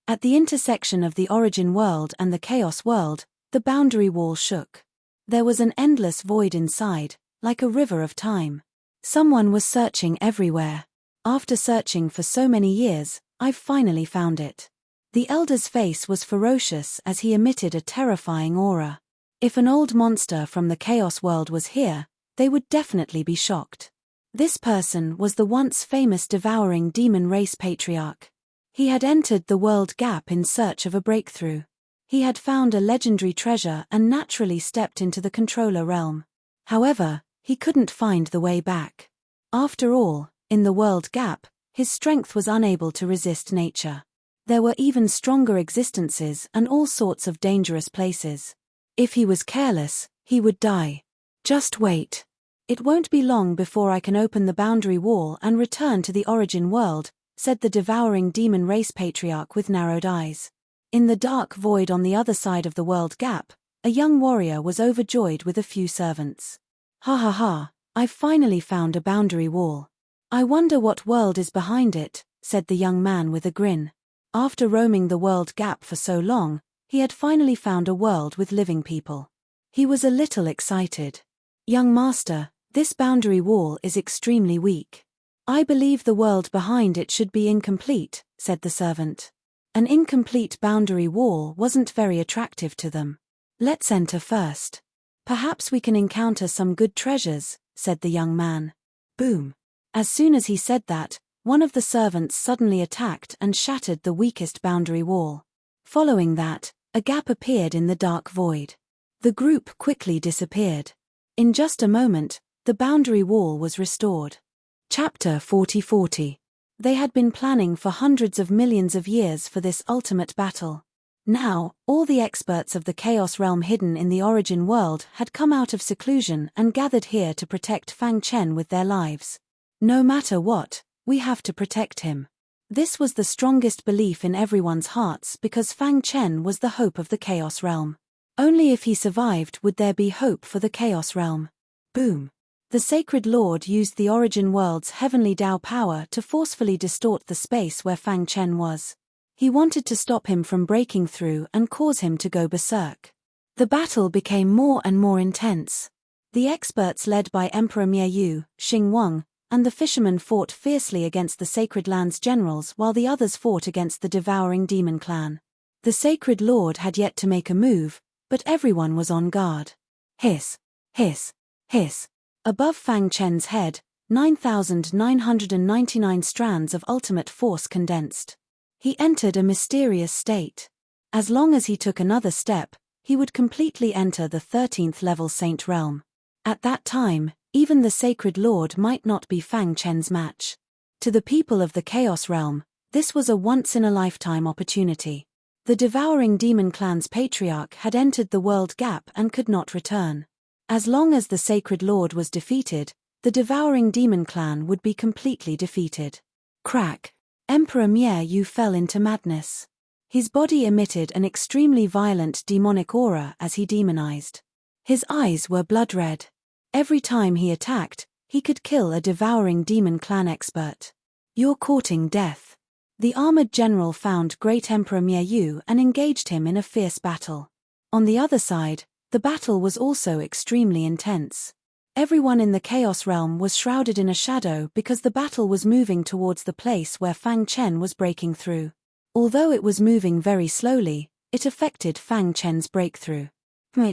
at the intersection of the origin world and the Chaos world, the boundary wall shook. There was an endless void inside, like a river of time. Someone was searching everywhere. After searching for so many years, I've finally found it. The elder's face was ferocious as he emitted a terrifying aura. If an old monster from the Chaos world was here, they would definitely be shocked. This person was the once famous devouring demon race patriarch. He had entered the world gap in search of a breakthrough. He had found a legendary treasure and naturally stepped into the controller realm. However, he couldn't find the way back. After all, in the world gap, his strength was unable to resist nature. There were even stronger existences and all sorts of dangerous places. If he was careless, he would die. Just wait. It won't be long before I can open the boundary wall and return to the origin world, said the devouring demon race patriarch with narrowed eyes. In the dark void on the other side of the world gap, a young warrior was overjoyed with a few servants. Ha ha ha, I've finally found a boundary wall. I wonder what world is behind it, said the young man with a grin. After roaming the world gap for so long, he had finally found a world with living people. He was a little excited. Young master, this boundary wall is extremely weak. I believe the world behind it should be incomplete, said the servant. An incomplete boundary wall wasn't very attractive to them. Let's enter first. Perhaps we can encounter some good treasures, said the young man. Boom. As soon as he said that, one of the servants suddenly attacked and shattered the weakest boundary wall. Following that, a gap appeared in the dark void. The group quickly disappeared. In just a moment, the boundary wall was restored. Chapter 40. They had been planning for hundreds of millions of years for this ultimate battle. Now, all the experts of the Chaos Realm hidden in the origin world had come out of seclusion and gathered here to protect Fang Chen with their lives. No matter what, we have to protect him. This was the strongest belief in everyone's hearts because Fang Chen was the hope of the Chaos Realm. Only if he survived would there be hope for the Chaos Realm. Boom. The Sacred Lord used the origin world's heavenly Tao power to forcefully distort the space where Fang Chen was. He wanted to stop him from breaking through and cause him to go berserk. The battle became more and more intense. The experts led by Emperor Miayu, Xing Wang, and the fishermen fought fiercely against the Sacred Land's generals while the others fought against the devouring demon clan. The Sacred Lord had yet to make a move, but everyone was on guard. Hiss, hiss, hiss. Above Fang Chen's head, 9,999 strands of ultimate force condensed. He entered a mysterious state. As long as he took another step, he would completely enter the 13th level Saint Realm. At that time, even the Sacred Lord might not be Fang Chen's match. To the people of the Chaos Realm, this was a once-in-a-lifetime opportunity. The devouring demon clan's patriarch had entered the world gap and could not return. As long as the Sacred Lord was defeated, the devouring demon clan would be completely defeated. Crack! Emperor Miayu fell into madness. His body emitted an extremely violent demonic aura as he demonized. His eyes were blood red. Every time he attacked, he could kill a devouring demon clan expert. You're courting death. The armored general found Great Emperor Miayu and engaged him in a fierce battle. On the other side, the battle was also extremely intense. Everyone in the Chaos Realm was shrouded in a shadow because the battle was moving towards the place where Fang Chen was breaking through. Although it was moving very slowly, it affected Fang Chen's breakthrough.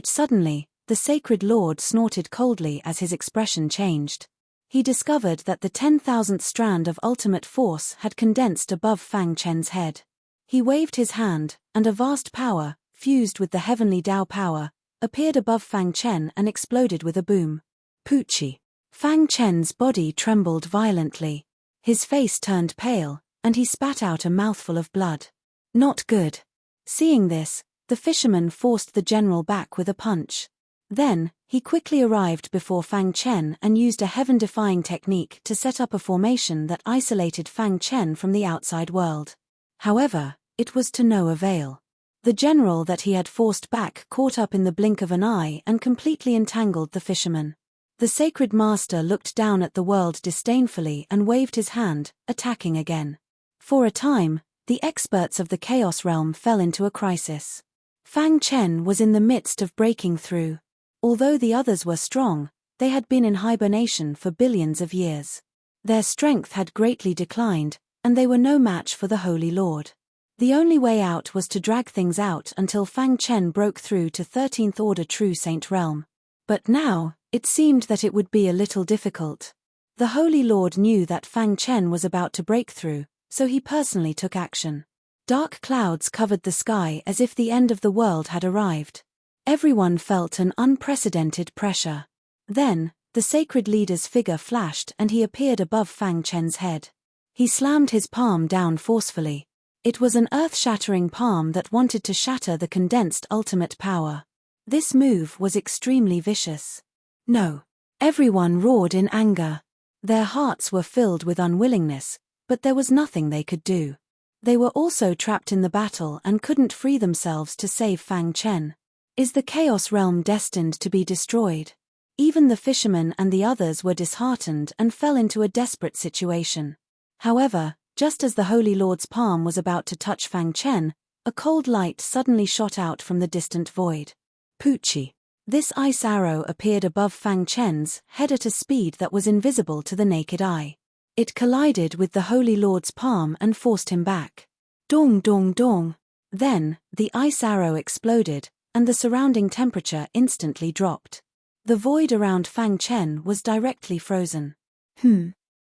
Suddenly, the Sacred Lord snorted coldly as his expression changed. He discovered that the 10,000th strand of ultimate force had condensed above Fang Chen's head. He waved his hand, and a vast power, fused with the heavenly Tao power, appeared above Fang Chen and exploded with a boom. Poochie. Fang Chen's body trembled violently. His face turned pale, and he spat out a mouthful of blood. Not good. Seeing this, the fisherman forced the general back with a punch. Then, he quickly arrived before Fang Chen and used a heaven-defying technique to set up a formation that isolated Fang Chen from the outside world. However, it was to no avail. The general that he had forced back caught up in the blink of an eye and completely entangled the fisherman. The Sacred Master looked down at the world disdainfully and waved his hand, attacking again. For a time, the experts of the Chaos Realm fell into a crisis. Fang Chen was in the midst of breaking through. Although the others were strong, they had been in hibernation for billions of years. Their strength had greatly declined, and they were no match for the Holy Lord. The only way out was to drag things out until Fang Chen broke through to 13th Order True Saint Realm. But now, it seemed that it would be a little difficult. The Holy Lord knew that Fang Chen was about to break through, so he personally took action. Dark clouds covered the sky as if the end of the world had arrived. Everyone felt an unprecedented pressure. Then, the sacred leader's figure flashed and he appeared above Fang Chen's head. He slammed his palm down forcefully. It was an earth-shattering palm that wanted to shatter the condensed ultimate power. This move was extremely vicious. No! Everyone roared in anger. Their hearts were filled with unwillingness, but there was nothing they could do. They were also trapped in the battle and couldn't free themselves to save Fang Chen. Is the Chaos Realm destined to be destroyed? Even the fishermen and the others were disheartened and fell into a desperate situation. However, just as the Holy Lord's palm was about to touch Fang Chen, a cold light suddenly shot out from the distant void. Poochie. This ice arrow appeared above Fang Chen's head at a speed that was invisible to the naked eye. It collided with the Holy Lord's palm and forced him back. Dong dong dong. Then, the ice arrow exploded, and the surrounding temperature instantly dropped. The void around Fang Chen was directly frozen.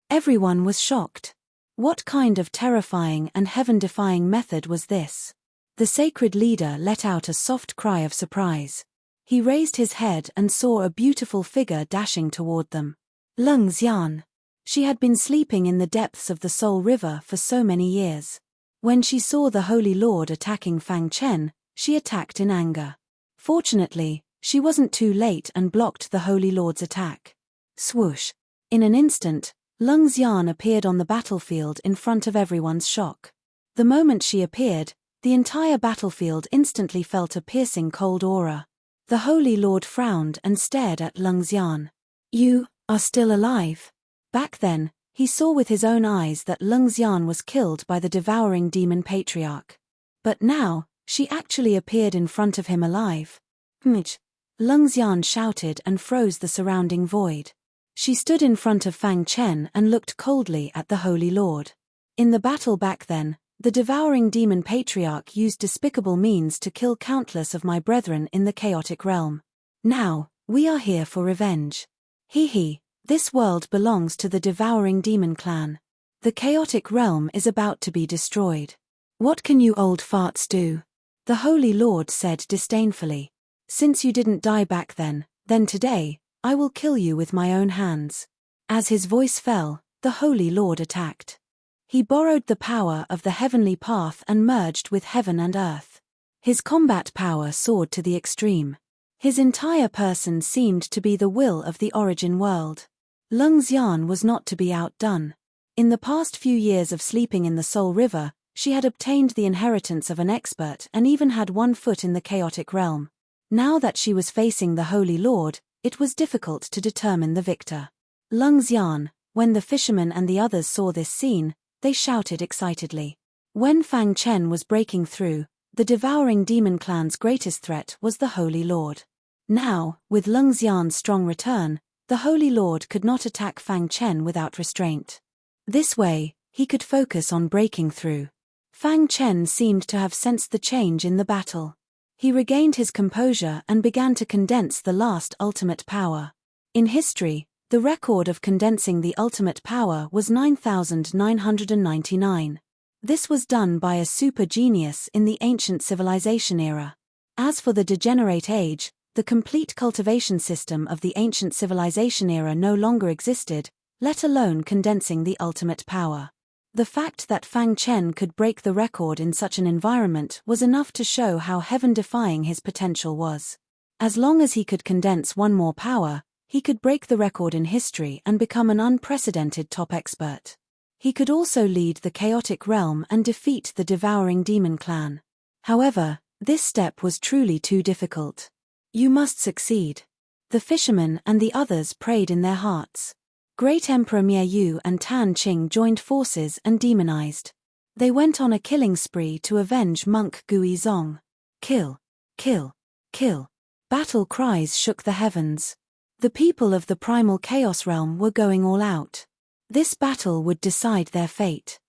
Everyone was shocked. What kind of terrifying and heaven-defying method was this? The sacred leader let out a soft cry of surprise. He raised his head and saw a beautiful figure dashing toward them. Leng Xian. She had been sleeping in the depths of the Soul River for so many years. When she saw the Holy Lord attacking Fang Chen, she attacked in anger. Fortunately, she wasn't too late and blocked the Holy Lord's attack. Swoosh! In an instant, Leng Xian appeared on the battlefield in front of everyone's shock. The moment she appeared, the entire battlefield instantly felt a piercing cold aura. The Holy Lord frowned and stared at Leng Xian. You are still alive? Back then, he saw with his own eyes that Leng Xian was killed by the devouring demon patriarch. But now, she actually appeared in front of him alive. Leng Xian shouted and froze the surrounding void. She stood in front of Fang Chen and looked coldly at the Holy Lord. In the battle back then, the devouring demon patriarch used despicable means to kill countless of my brethren in the chaotic realm. Now, we are here for revenge. This world belongs to the devouring demon clan. The chaotic realm is about to be destroyed. What can you old farts do? The Holy Lord said disdainfully. Since you didn't die back then today, I will kill you with my own hands. As his voice fell, the Holy Lord attacked. He borrowed the power of the heavenly path and merged with heaven and earth. His combat power soared to the extreme. His entire person seemed to be the will of the origin world. Leng Xian was not to be outdone. In the past few years of sleeping in the Soul River, she had obtained the inheritance of an expert and even had one foot in the chaotic realm. Now that she was facing the Holy Lord, it was difficult to determine the victor. Leng Xian, when the fishermen and the others saw this scene, they shouted excitedly. When Fang Chen was breaking through, the devouring demon clan's greatest threat was the Holy Lord. Now, with Leng Xian's strong return, the Holy Lord could not attack Fang Chen without restraint. This way, he could focus on breaking through. Fang Chen seemed to have sensed the change in the battle. He regained his composure and began to condense the last ultimate power. In history, the record of condensing the ultimate power was 9,999. This was done by a super genius in the ancient civilization era. As for the degenerate age, the complete cultivation system of the ancient civilization era no longer existed, let alone condensing the ultimate power. The fact that Fang Chen could break the record in such an environment was enough to show how heaven-defying his potential was. As long as he could condense one more power, he could break the record in history and become an unprecedented top expert. He could also lead the chaotic realm and defeat the devouring demon clan. However, this step was truly too difficult. You must succeed. The fishermen and the others prayed in their hearts. Great Emperor Mie Yu and Tan Qing joined forces and demonized. They went on a killing spree to avenge monk Gui Zong. Kill, kill, kill. Battle cries shook the heavens. The people of the primal chaos realm were going all out. This battle would decide their fate.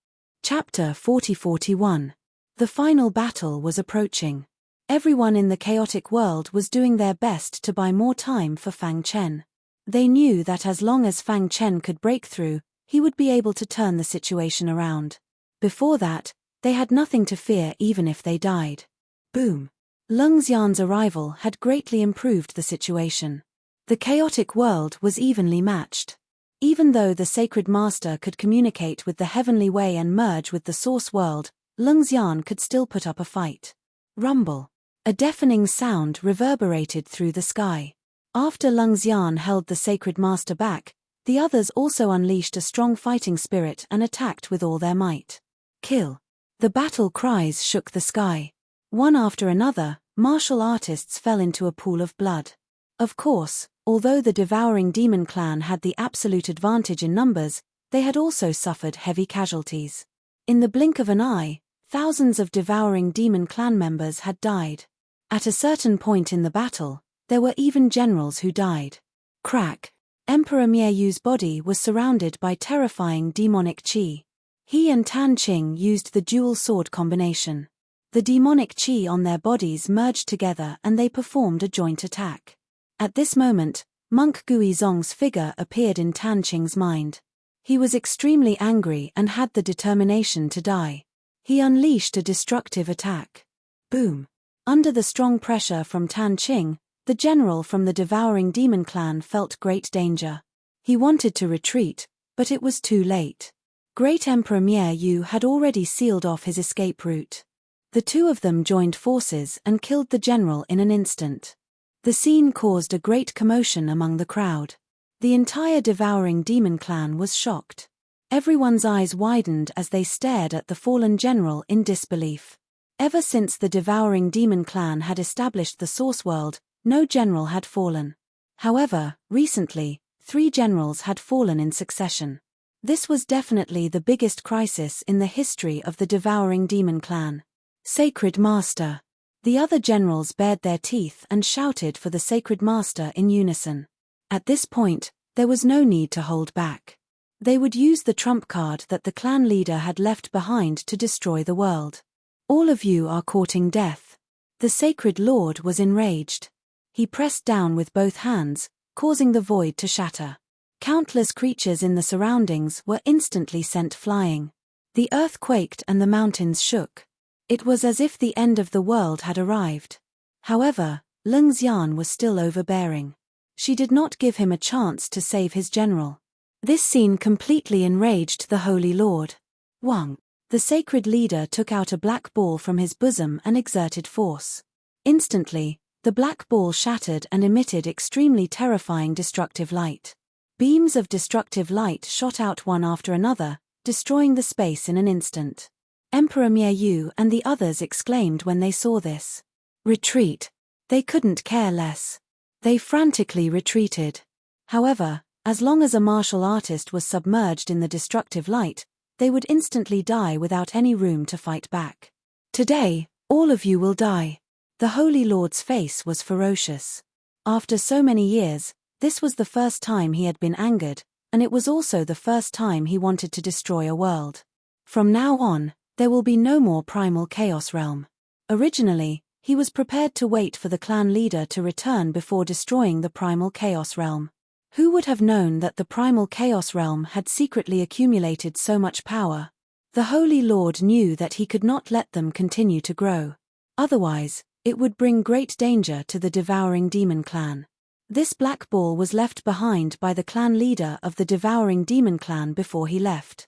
Chapter 40-41. The final battle was approaching. Everyone in the chaotic world was doing their best to buy more time for Fang Chen. They knew that as long as Fang Chen could break through, he would be able to turn the situation around. Before that, They had nothing to fear even if they died. Boom. Leng Xian's arrival had greatly improved the situation. The chaotic world was evenly matched. Even though the sacred master could communicate with the heavenly way and merge with the source world, Leng Xian could still put up a fight. Rumble. A deafening sound reverberated through the sky. After Leng Xian held the sacred master back, the others also unleashed a strong fighting spirit and attacked with all their might. Kill. The battle cries shook the sky. One after another, martial artists fell into a pool of blood. Of course, although the devouring demon clan had the absolute advantage in numbers, they had also suffered heavy casualties. In the blink of an eye, thousands of devouring demon clan members had died. At a certain point in the battle, there were even generals who died. Crack. Emperor Mieyu's body was surrounded by terrifying demonic qi. He and Tan Qing used the dual sword combination. The demonic qi on their bodies merged together and they performed a joint attack. At this moment, Monk Gui Zong's figure appeared in Tan Qing's mind. He was extremely angry and had the determination to die. He unleashed a destructive attack. Boom. Under the strong pressure from Tan Qing, the general from the devouring demon clan felt great danger. He wanted to retreat, but it was too late. Great Emperor Mieyu had already sealed off his escape route. The two of them joined forces and killed the general in an instant. The scene caused a great commotion among the crowd. The entire devouring demon clan was shocked. Everyone's eyes widened as they stared at the fallen general in disbelief. Ever since the devouring demon clan had established the source world, no general had fallen. However, recently, 3 generals had fallen in succession. This was definitely the biggest crisis in the history of the devouring demon clan. Sacred Master. The other generals bared their teeth and shouted for the Sacred Master in unison. At this point, there was no need to hold back. They would use the trump card that the clan leader had left behind to destroy the world. All of you are courting death. The Sacred Lord was enraged. He pressed down with both hands, causing the void to shatter. Countless creatures in the surroundings were instantly sent flying. The earth quaked and the mountains shook. It was as if the end of the world had arrived. However, Leng Xian was still overbearing. She did not give him a chance to save his general. This scene completely enraged the Holy Lord. Wang. The sacred leader took out a black ball from his bosom and exerted force. Instantly, the black ball shattered and emitted extremely terrifying destructive light. Beams of destructive light shot out one after another, destroying the space in an instant. Emperor Mieyu and the others exclaimed when they saw this. Retreat. They couldn't care less. They frantically retreated. However, as long as a martial artist was submerged in the destructive light, they would instantly die without any room to fight back. Today, all of you will die. The Holy Lord's face was ferocious. After so many years, this was the first time he had been angered, and it was also the first time he wanted to destroy a world. From now on, there will be no more primal chaos realm. Originally, he was prepared to wait for the clan leader to return before destroying the primal chaos realm. Who would have known that the primal chaos realm had secretly accumulated so much power? The Holy Lord knew that he could not let them continue to grow. Otherwise, it would bring great danger to the devouring demon clan. This black ball was left behind by the clan leader of the devouring demon clan before he left.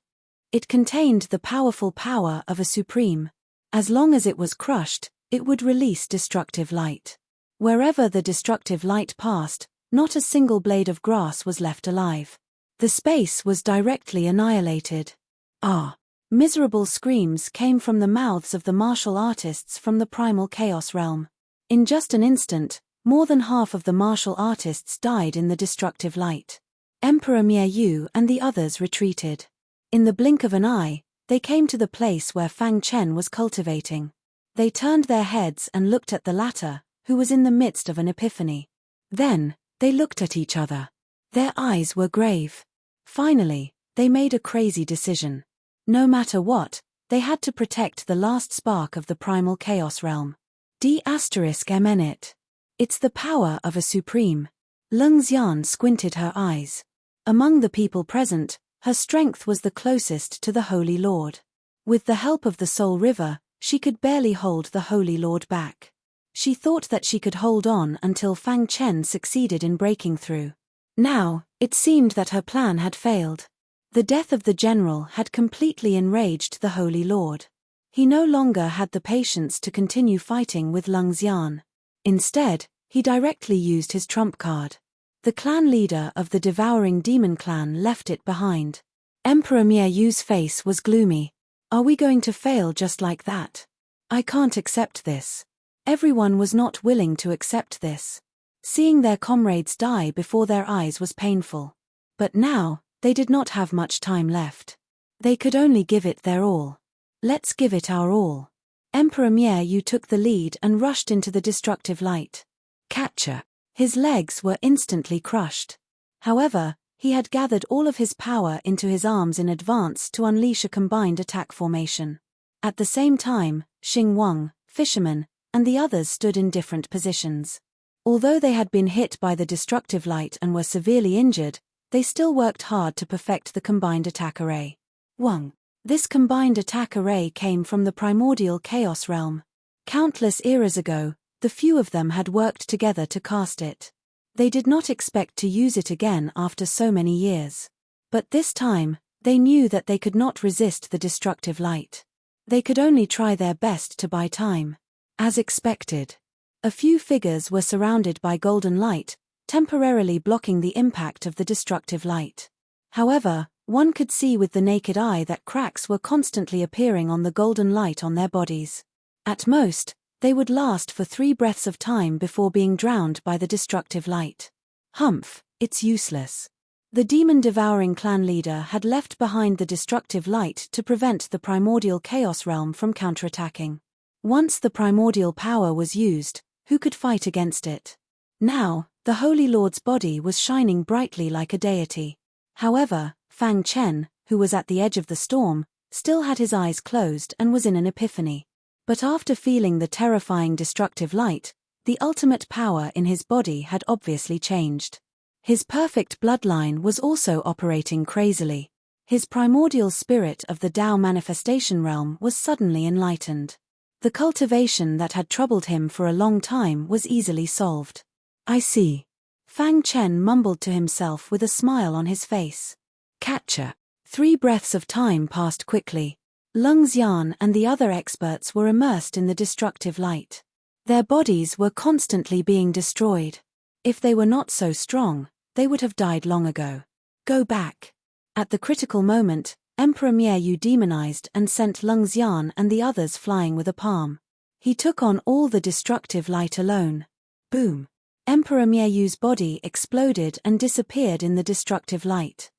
It contained the powerful power of a supreme. As long as it was crushed, it would release destructive light. Wherever the destructive light passed, not a single blade of grass was left alive. The space was directly annihilated. Ah! Miserable screams came from the mouths of the martial artists from the primal chaos realm. In just an instant, more than half of the martial artists died in the destructive light. Emperor Mieyu and the others retreated. In the blink of an eye, they came to the place where Fang Chen was cultivating. They turned their heads and looked at the latter, who was in the midst of an epiphany. Then, they looked at each other. Their eyes were grave. Finally, they made a crazy decision. No matter what, they had to protect the last spark of the primal chaos realm. D**MN. It's the power of a supreme. Leng Xian squinted her eyes. Among the people present, her strength was the closest to the Holy Lord. With the help of the Soul River, she could barely hold the Holy Lord back. She thought that she could hold on until Fang Chen succeeded in breaking through. Now, it seemed that her plan had failed. The death of the general had completely enraged the Holy Lord. He no longer had the patience to continue fighting with Lung Xian. Instead, he directly used his trump card. The clan leader of the devouring demon clan left it behind. Emperor Mieyu's face was gloomy. Are we going to fail just like that? I can't accept this. Everyone was not willing to accept this. Seeing their comrades die before their eyes was painful. But now, they did not have much time left. They could only give it their all. Let's give it our all. Emperor Mieyu took the lead and rushed into the destructive light. Catcher. His legs were instantly crushed. However, he had gathered all of his power into his arms in advance to unleash a combined attack formation. At the same time, Xing Wang, fisherman, and the others stood in different positions. Although they had been hit by the destructive light and were severely injured, they still worked hard to perfect the combined attack array. Wang. This combined attack array came from the primordial chaos realm. Countless eras ago, the few of them had worked together to cast it. They did not expect to use it again after so many years. But this time, they knew that they could not resist the destructive light. They could only try their best to buy time. As expected, a few figures were surrounded by golden light, temporarily blocking the impact of the destructive light. However, one could see with the naked eye that cracks were constantly appearing on the golden light on their bodies. At most, they would last for 3 breaths of time before being drowned by the destructive light. Humph, it's useless. The demon-devouring clan leader had left behind the destructive light to prevent the primordial chaos realm from counterattacking. Once the primordial power was used, who could fight against it? Now, the Holy Lord's body was shining brightly like a deity. However, Fang Chen, who was at the edge of the storm, still had his eyes closed and was in an epiphany. But after feeling the terrifying destructive light, the ultimate power in his body had obviously changed. His perfect bloodline was also operating crazily. His primordial spirit of the Tao manifestation realm was suddenly enlightened. The cultivation that had troubled him for a long time was easily solved. I see. Fang Chen mumbled to himself with a smile on his face. Catcher. 3 breaths of time passed quickly. Lung Xian and the other experts were immersed in the destructive light. Their bodies were constantly being destroyed. If they were not so strong, they would have died long ago. Go back. At the critical moment, Emperor Mieyu demonized and sent Lung Xian and the others flying with a palm. He took on all the destructive light alone. Boom. Emperor Mieyu's body exploded and disappeared in the destructive light.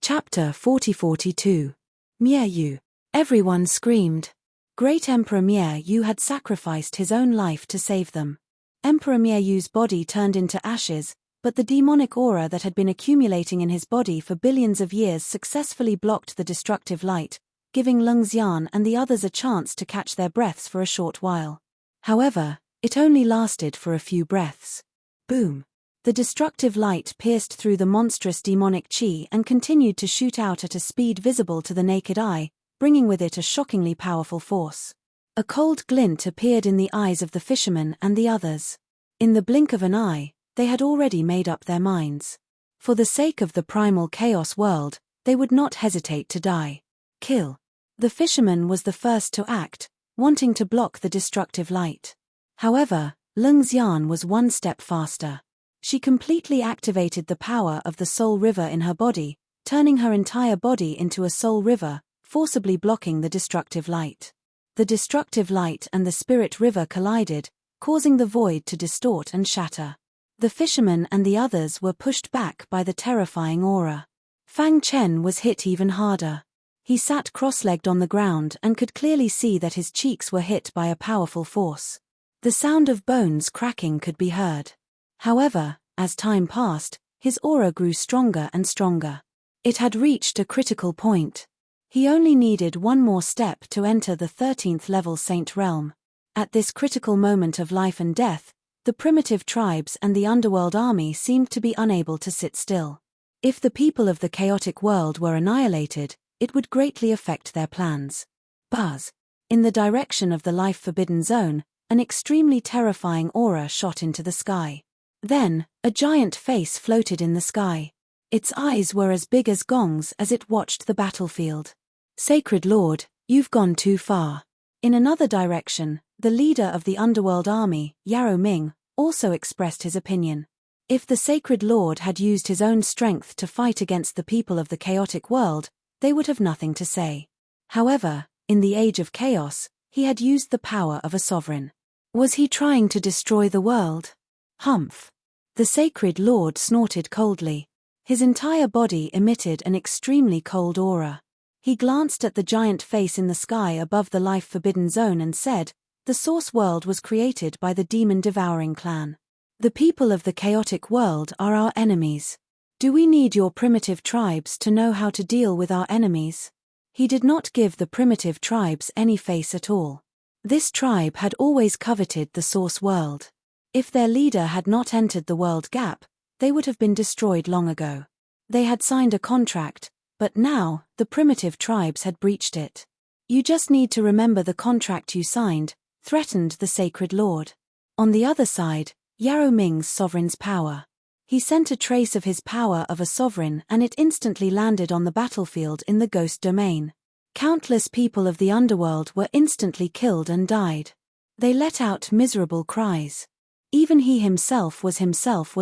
Chapter 40-42. Mieyu. Everyone screamed. Great Emperor Mieyu had sacrificed his own life to save them. Emperor Mieyu's body turned into ashes, but the demonic aura that had been accumulating in his body for billions of years successfully blocked the destructive light, giving Lung Xian and the others a chance to catch their breaths for a short while. However, it only lasted for a few breaths. Boom. The destructive light pierced through the monstrous demonic chi and continued to shoot out at a speed visible to the naked eye, bringing with it a shockingly powerful force. A cold glint appeared in the eyes of the fisherman and the others. In the blink of an eye, they had already made up their minds. For the sake of the primal chaos world, they would not hesitate to die. Kill. The fisherman was the first to act, wanting to block the destructive light. However, Lung Xian was one step faster. She completely activated the power of the soul river in her body, turning her entire body into a soul river, forcibly blocking the destructive light. The destructive light and the spirit river collided, causing the void to distort and shatter. The fisherman and the others were pushed back by the terrifying aura. Fang Chen was hit even harder. He sat cross-legged on the ground and could clearly see that his cheeks were hit by a powerful force. The sound of bones cracking could be heard. However, as time passed, his aura grew stronger and stronger. It had reached a critical point. He only needed one more step to enter the 13th level Saint Realm. At this critical moment of life and death, the primitive tribes and the underworld army seemed to be unable to sit still. If the people of the chaotic world were annihilated, it would greatly affect their plans. Buzz. In the direction of the life-forbidden zone, an extremely terrifying aura shot into the sky. Then, a giant face floated in the sky. Its eyes were as big as gongs as it watched the battlefield. Sacred Lord, you've gone too far. In another direction, the leader of the underworld army, Yarrow Ming, also expressed his opinion. If the Sacred Lord had used his own strength to fight against the people of the chaotic world, they would have nothing to say. However, in the age of chaos, he had used the power of a sovereign. Was he trying to destroy the world? Humph. The Sacred Lord snorted coldly. His entire body emitted an extremely cold aura. He glanced at the giant face in the sky above the life-forbidden zone and said, "The source world was created by the demon-devouring clan. The people of the chaotic world are our enemies. Do we need your primitive tribes to know how to deal with our enemies?" He did not give the primitive tribes any face at all. This tribe had always coveted the source world. If their leader had not entered the world gap, they would have been destroyed long ago. They had signed a contract, but now, the primitive tribes had breached it. "You just need to remember the contract you signed," threatened the Sacred Lord. On the other side, Yarrow Ming's sovereign's power. He sent a trace of his power of a sovereign and it instantly landed on the battlefield in the ghost domain. Countless people of the underworld were instantly killed and died. They let out miserable cries. Even he himself was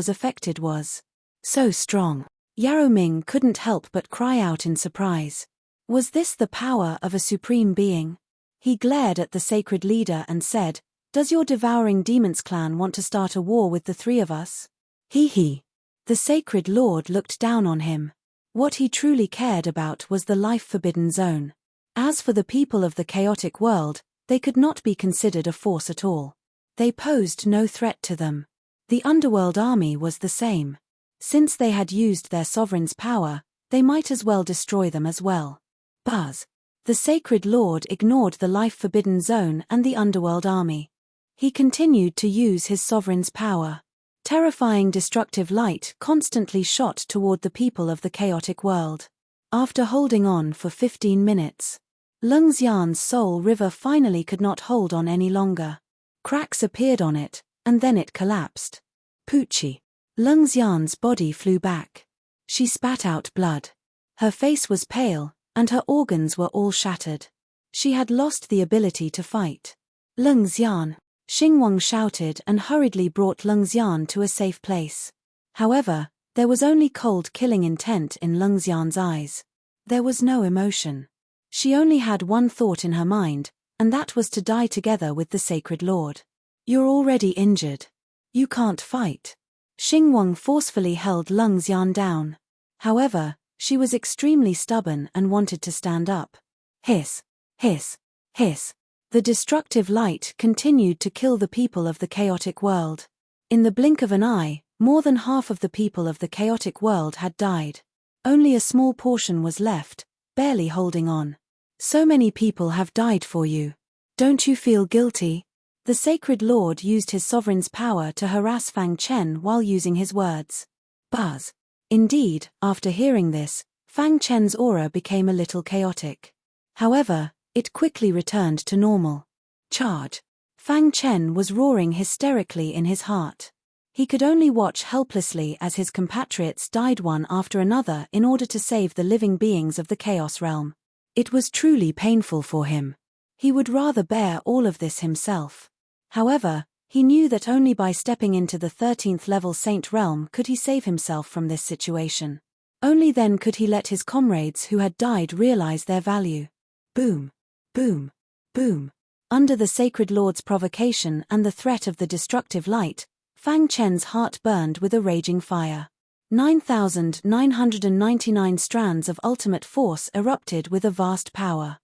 affected was so strong. Yarrow Ming couldn't help but cry out in surprise. Was this the power of a supreme being? He glared at the sacred leader and said, "Does your devouring demons clan want to start a war with the three of us?" He. The Sacred Lord looked down on him. What he truly cared about was the life-forbidden zone. As for the people of the chaotic world, they could not be considered a force at all. They posed no threat to them. The underworld army was the same. Since they had used their sovereign's power, they might as well destroy them as well. Buzz. The Sacred Lord ignored the life-forbidden zone and the underworld army. He continued to use his sovereign's power. Terrifying destructive light constantly shot toward the people of the chaotic world. After holding on for 15 minutes, Lungxian's soul river finally could not hold on any longer. Cracks appeared on it, and then it collapsed. Poochie. Lungxian's body flew back. She spat out blood. Her face was pale, and her organs were all shattered. She had lost the ability to fight. "Lungxian!" Xingwang shouted and hurriedly brought Lungxian to a safe place. However, there was only cold killing intent in Lungxian's eyes. There was no emotion. She only had one thought in her mind, and that was to die together with the Sacred Lord. "You're already injured. You can't fight." Xingwang forcefully held Lungxian down. However, she was extremely stubborn and wanted to stand up. Hiss, hiss, hiss. The destructive light continued to kill the people of the chaotic world. In the blink of an eye, more than half of the people of the chaotic world had died. Only a small portion was left, barely holding on. "So many people have died for you. Don't you feel guilty?" The Sacred Lord used his sovereign's power to harass Fang Chen while using his words. Buzz. Indeed, after hearing this, Fang Chen's aura became a little chaotic. However, it quickly returned to normal. Charge. Fang Chen was roaring hysterically in his heart. He could only watch helplessly as his compatriots died one after another in order to save the living beings of the Chaos Realm. It was truly painful for him. He would rather bear all of this himself. However, he knew that only by stepping into the 13th level Saint Realm could he save himself from this situation. Only then could he let his comrades who had died realize their value. Boom. Boom. Boom. Under the Sacred Lord's provocation and the threat of the destructive light, Fang Chen's heart burned with a raging fire. 9,999 strands of ultimate force erupted with a vast power.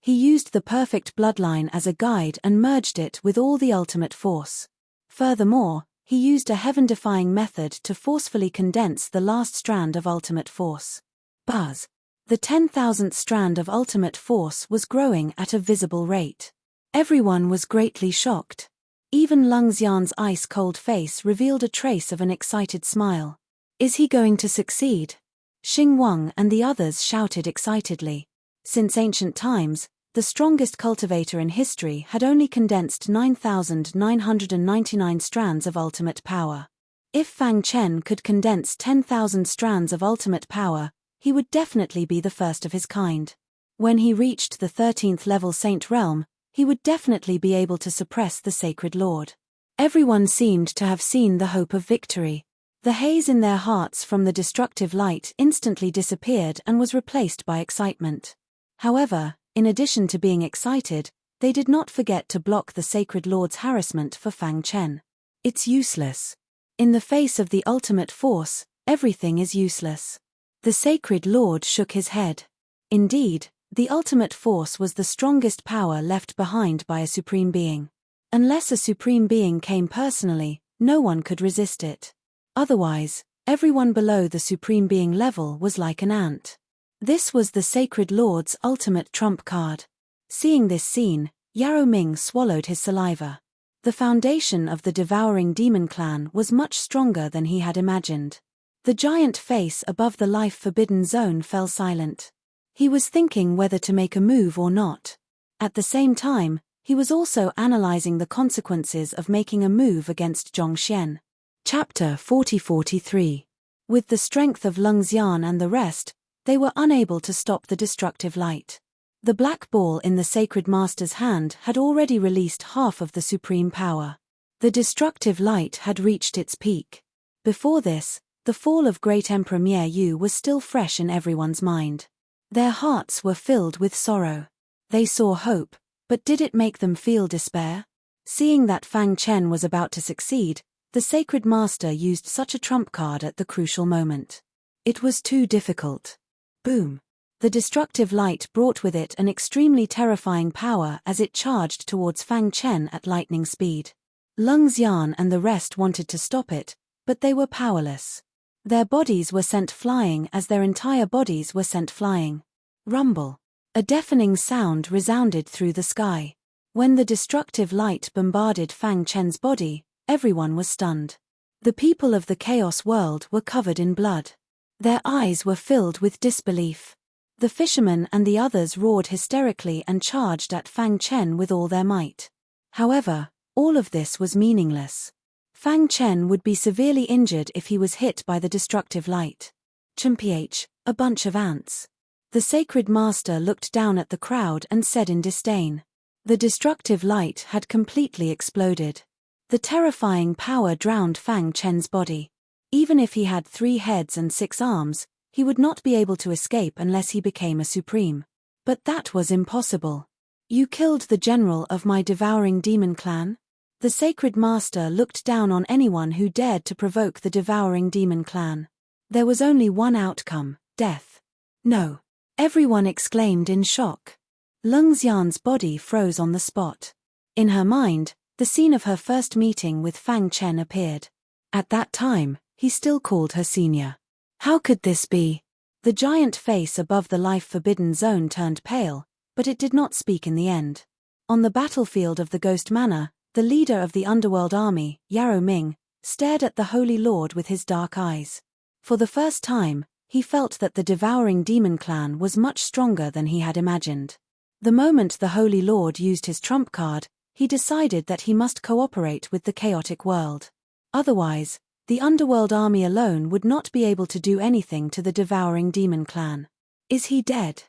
He used the perfect bloodline as a guide and merged it with all the ultimate force. Furthermore, he used a heaven-defying method to forcefully condense the last strand of ultimate force. Buzz. The 10,000th strand of ultimate force was growing at a visible rate. Everyone was greatly shocked. Even Lungxian's ice-cold face revealed a trace of an excited smile. Is he going to succeed? Xingwang and the others shouted excitedly. Since ancient times, the strongest cultivator in history had only condensed 9,999 strands of ultimate power. If Fang Chen could condense 10,000 strands of ultimate power, he would definitely be the first of his kind. When he reached the 13th level Saint Realm, he would definitely be able to suppress the Sacred Lord. Everyone seemed to have seen the hope of victory. The haze in their hearts from the destructive light instantly disappeared and was replaced by excitement. However, in addition to being excited, they did not forget to block the Sacred Lord's harassment for Fang Chen. It's useless. In the face of the ultimate force, everything is useless. The Sacred Lord shook his head. Indeed, the ultimate force was the strongest power left behind by a supreme being. Unless a supreme being came personally, no one could resist it. Otherwise, everyone below the supreme being level was like an ant. This was the Sacred Lord's ultimate trump card. Seeing this scene, Yarrow Ming swallowed his saliva. The foundation of the devouring demon clan was much stronger than he had imagined. The giant face above the life-forbidden zone fell silent. He was thinking whether to make a move or not. At the same time, he was also analyzing the consequences of making a move against Zhongxian. Chapter 40-43. With the strength of Lung Xian and the rest, they were unable to stop the destructive light. The black ball in the Sacred Master's hand had already released half of the supreme power. The destructive light had reached its peak. Before this, the fall of Great Emperor Mie Yu was still fresh in everyone's mind. Their hearts were filled with sorrow. They saw hope, but did it make them feel despair? Seeing that Fang Chen was about to succeed, the Sacred Master used such a trump card at the crucial moment. It was too difficult. Boom! The destructive light brought with it an extremely terrifying power as it charged towards Fang Chen at lightning speed. Lung Xian and the rest wanted to stop it, but they were powerless. Their bodies were sent flying as their entire bodies were sent flying. Rumble! A deafening sound resounded through the sky. When the destructive light bombarded Fang Chen's body, everyone was stunned. The people of the Chaos World were covered in blood. Their eyes were filled with disbelief. The fishermen and the others roared hysterically and charged at Fang Chen with all their might. However, all of this was meaningless. Fang Chen would be severely injured if he was hit by the destructive light. Chumph, a bunch of ants. The Sacred Master looked down at the crowd and said in disdain. The destructive light had completely exploded. The terrifying power drowned Fang Chen's body. Even if he had 3 heads and 6 arms, he would not be able to escape unless he became a supreme. But that was impossible. You killed the general of my devouring demon clan? The Sacred Master looked down on anyone who dared to provoke the devouring demon clan. There was only one outcome, death. No. Everyone exclaimed in shock. Lung Xian's body froze on the spot. In her mind, the scene of her first meeting with Fang Chen appeared. At that time, he still called her senior. How could this be? The giant face above the life-forbidden zone turned pale, but it did not speak in the end. On the battlefield of the Ghost Manor, the leader of the underworld army, Yarrow Ming, stared at the Holy Lord with his dark eyes. For the first time, he felt that the devouring demon clan was much stronger than he had imagined. The moment the Holy Lord used his trump card, he decided that he must cooperate with the chaotic world. Otherwise, the underworld army alone would not be able to do anything to the devouring demon clan. Is he dead?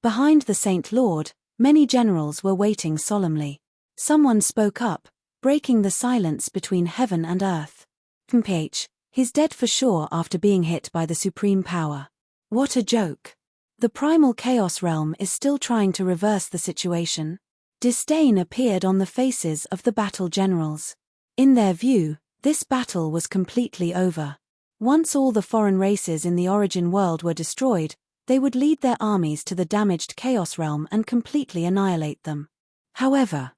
Behind the Saint Lord, many generals were waiting solemnly. Someone spoke up, breaking the silence between heaven and earth. He's dead for sure after being hit by the supreme power. What a joke. The primal chaos realm is still trying to reverse the situation. Disdain appeared on the faces of the battle generals. In their view, this battle was completely over. Once all the foreign races in the origin world were destroyed, they would lead their armies to the damaged Chaos Realm and completely annihilate them. However,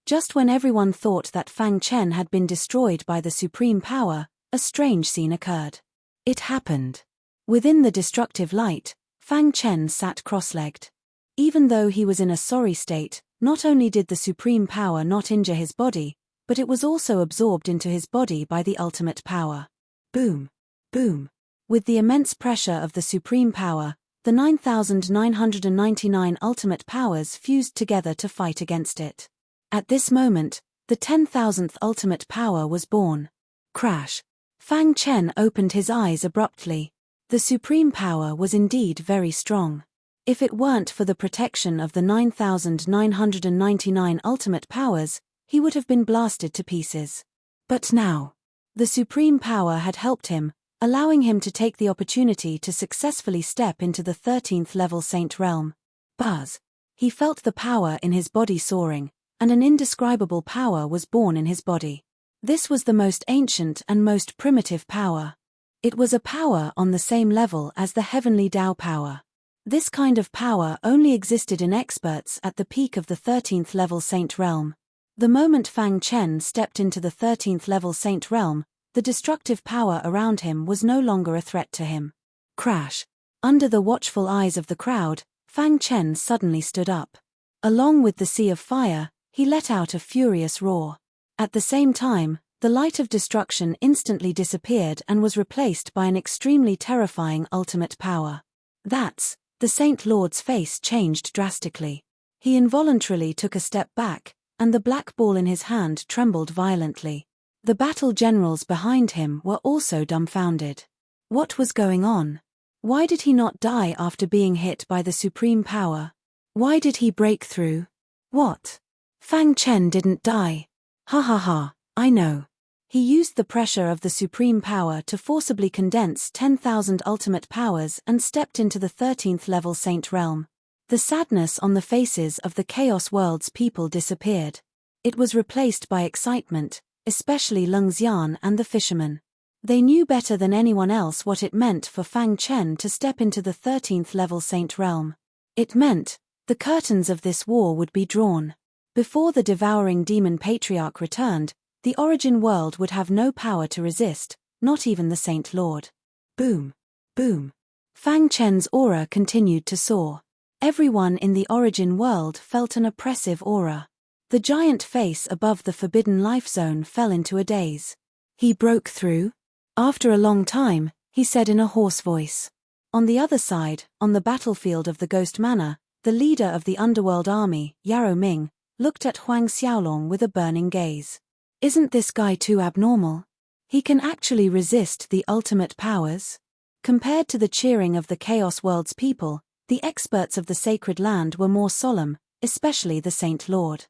just when everyone thought that Fang Chen had been destroyed by the supreme power, a strange scene occurred. It happened. Within the destructive light, Fang Chen sat cross-legged. Even though he was in a sorry state, not only did the supreme power not injure his body, but it was also absorbed into his body by the ultimate power. Boom! Boom! With the immense pressure of the supreme power, the 9,999 ultimate powers fused together to fight against it. At this moment, the 10,000th ultimate power was born. Crash! Fang Chen opened his eyes abruptly. The supreme power was indeed very strong. If it weren't for the protection of the 9,999 ultimate powers, he would have been blasted to pieces. But now, the supreme power had helped him, allowing him to take the opportunity to successfully step into the 13th level Saint realm. Buzz! He felt the power in his body soaring, and an indescribable power was born in his body. This was the most ancient and most primitive power. It was a power on the same level as the heavenly Tao power. This kind of power only existed in experts at the peak of the 13th level Saint realm. The moment Fang Chen stepped into the 13th level Saint realm, the destructive power around him was no longer a threat to him. Crash! Under the watchful eyes of the crowd, Fang Chen suddenly stood up. Along with the sea of fire, he let out a furious roar. At the same time, the light of destruction instantly disappeared and was replaced by an extremely terrifying ultimate power. The Saint Lord's face changed drastically. He involuntarily took a step back, and the black ball in his hand trembled violently. The battle generals behind him were also dumbfounded. What was going on? Why did he not die after being hit by the supreme power? Why did he break through? What? Fang Chen didn't die. Ha ha ha, I know. He used the pressure of the supreme power to forcibly condense 10,000 ultimate powers and stepped into the 13th level Saint realm. The sadness on the faces of the Chaos World's people disappeared. It was replaced by excitement, especially Lung Xian and the fishermen. They knew better than anyone else what it meant for Fang Chen to step into the 13th level Saint realm. It meant the curtains of this war would be drawn. Before the devouring demon patriarch returned, the origin world would have no power to resist, not even the Saint Lord. Boom! Boom! Fang Chen's aura continued to soar. Everyone in the origin world felt an oppressive aura. The giant face above the forbidden life zone fell into a daze. He broke through? After a long time, he said in a hoarse voice. On the other side, on the battlefield of the Ghost Manor, the leader of the underworld army, Yarrow Ming, looked at Huang Xiaolong with a burning gaze. Isn't this guy too abnormal? He can actually resist the ultimate powers? Compared to the cheering of the Chaos World's people, the experts of the sacred land were more solemn, especially the Saint Lord.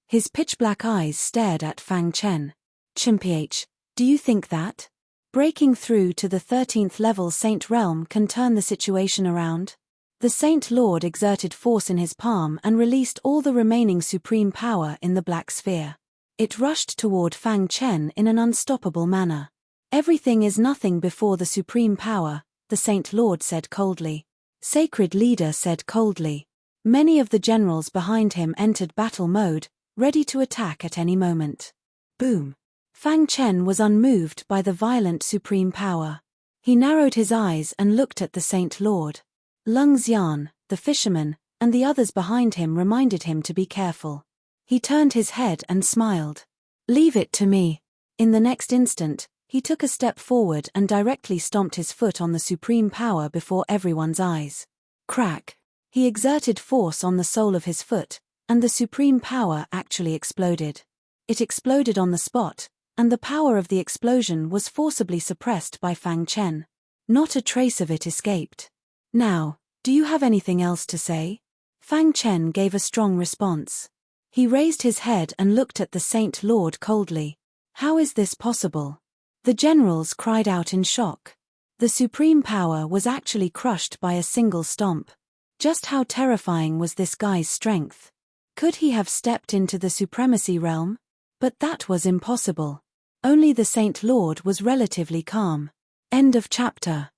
His pitch-black eyes stared at Fang Chen. Chimph, do you think that breaking through to the 13th level Saint realm can turn the situation around? The Saint Lord exerted force in his palm and released all the remaining supreme power in the black sphere. It rushed toward Fang Chen in an unstoppable manner. Everything is nothing before the supreme power, the Saint Lord said coldly. Sacred Leader said coldly. Many of the generals behind him entered battle mode, ready to attack at any moment. Boom! Fang Chen was unmoved by the violent supreme power. He narrowed his eyes and looked at the Saint Lord. Lung Xian, the fisherman, and the others behind him reminded him to be careful. He turned his head and smiled. Leave it to me. In the next instant, he took a step forward and directly stomped his foot on the supreme power before everyone's eyes. Crack! He exerted force on the sole of his foot, and the supreme power actually exploded. It exploded on the spot, and the power of the explosion was forcibly suppressed by Fang Chen. Not a trace of it escaped. Now, do you have anything else to say? Fang Chen gave a strong response. He raised his head and looked at the Saint Lord coldly. How is this possible? The generals cried out in shock. The supreme power was actually crushed by a single stomp. Just how terrifying was this guy's strength? Could he have stepped into the supremacy realm? But that was impossible. Only the Saint Lord was relatively calm. End of chapter.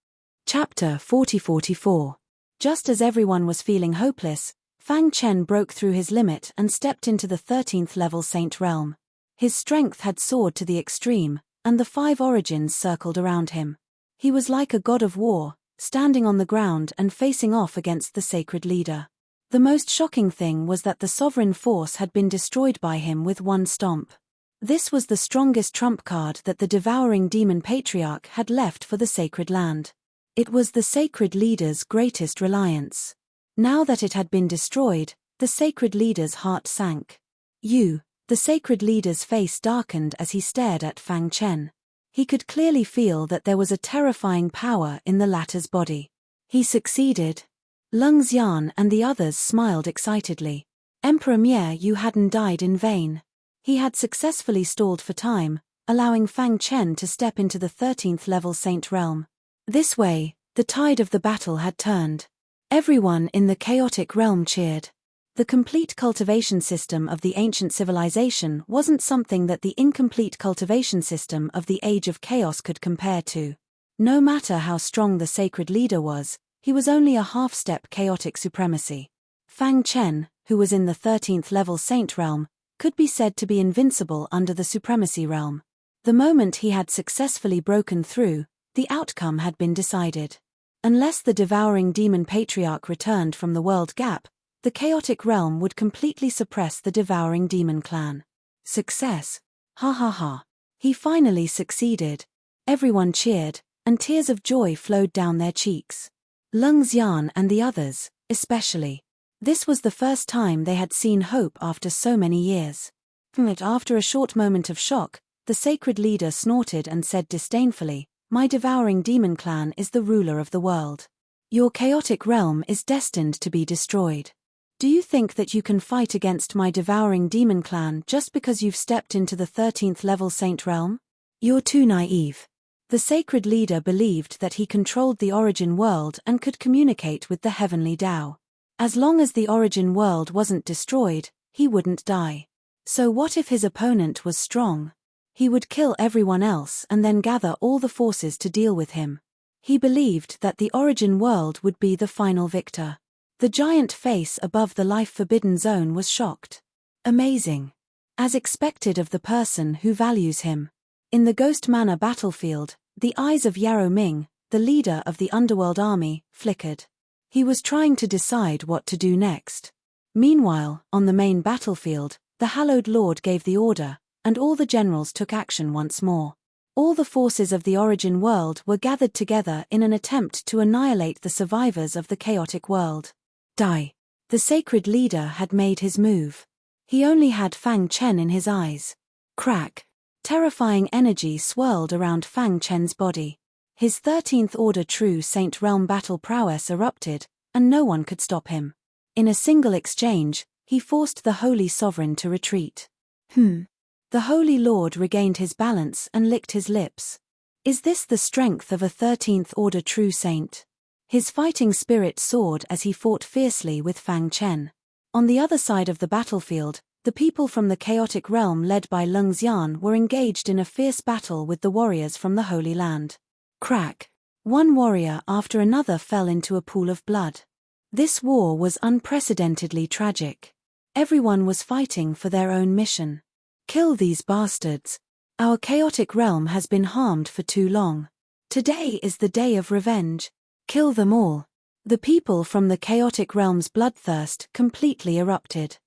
Chapter 40-44. Just as everyone was feeling hopeless, Fang Chen broke through his limit and stepped into the 13th level Saint realm. His strength had soared to the extreme, and the 5 origins circled around him. He was like a god of war, standing on the ground and facing off against the sacred leader. The most shocking thing was that the sovereign force had been destroyed by him with one stomp. This was the strongest trump card that the devouring demon patriarch had left for the sacred land. It was the sacred leader's greatest reliance. Now that it had been destroyed, the sacred leader's heart sank. The sacred leader's face darkened as he stared at Fang Chen. He could clearly feel that there was a terrifying power in the latter's body. He succeeded. Leng Xian and the others smiled excitedly. Emperor Mie Yu hadn't died in vain. He had successfully stalled for time, allowing Fang Chen to step into the 13th level Saint realm. This way, the tide of the battle had turned. Everyone in the chaotic realm cheered. The complete cultivation system of the ancient civilization wasn't something that the incomplete cultivation system of the Age of Chaos could compare to. No matter how strong the sacred leader was, he was only a half-step chaotic supremacy. Fang Chen, who was in the 13th level Saint realm, could be said to be invincible under the supremacy realm. The moment he had successfully broken through, the outcome had been decided. Unless the devouring demon patriarch returned from the world gap, the chaotic realm would completely suppress the devouring demon clan. Success! Ha ha ha! He finally succeeded. Everyone cheered, and tears of joy flowed down their cheeks. Leng Xian and the others, especially. This was the first time they had seen hope after so many years. After a short moment of shock, the sacred leader snorted and said disdainfully, "My devouring demon clan is the ruler of the world. Your chaotic realm is destined to be destroyed. Do you think that you can fight against my devouring demon clan just because you've stepped into the 13th level Saint realm? You're too naive." The sacred leader believed that he controlled the origin world and could communicate with the heavenly Tao. As long as the origin world wasn't destroyed, he wouldn't die. So what if his opponent was strong? He would kill everyone else and then gather all the forces to deal with him. He believed that the origin world would be the final victor. The giant face above the life-forbidden zone was shocked. Amazing. As expected of the person who values him. In the Ghost Manor battlefield, the eyes of Yarrow Ming, the leader of the underworld army, flickered. He was trying to decide what to do next. Meanwhile, on the main battlefield, the Hallowed Lord gave the order, and all the generals took action once more. All the forces of the origin world were gathered together in an attempt to annihilate the survivors of the chaotic world. Die. The sacred leader had made his move. He only had Fang Chen in his eyes. Crack. Terrifying energy swirled around Fang Chen's body. His 13th Order True Saint Realm battle prowess erupted, and no one could stop him. In a single exchange, he forced the Holy Sovereign to retreat. The Holy Lord regained his balance and licked his lips. Is this the strength of a 13th Order True Saint? His fighting spirit soared as he fought fiercely with Fang Chen. On the other side of the battlefield, the people from the chaotic realm led by Leng Xian were engaged in a fierce battle with the warriors from the Holy Land. Crack. One warrior after another fell into a pool of blood. This war was unprecedentedly tragic. Everyone was fighting for their own mission. Kill these bastards. Our chaotic realm has been harmed for too long. Today is the day of revenge. Kill them all. The people from the chaotic realm's bloodthirst completely erupted.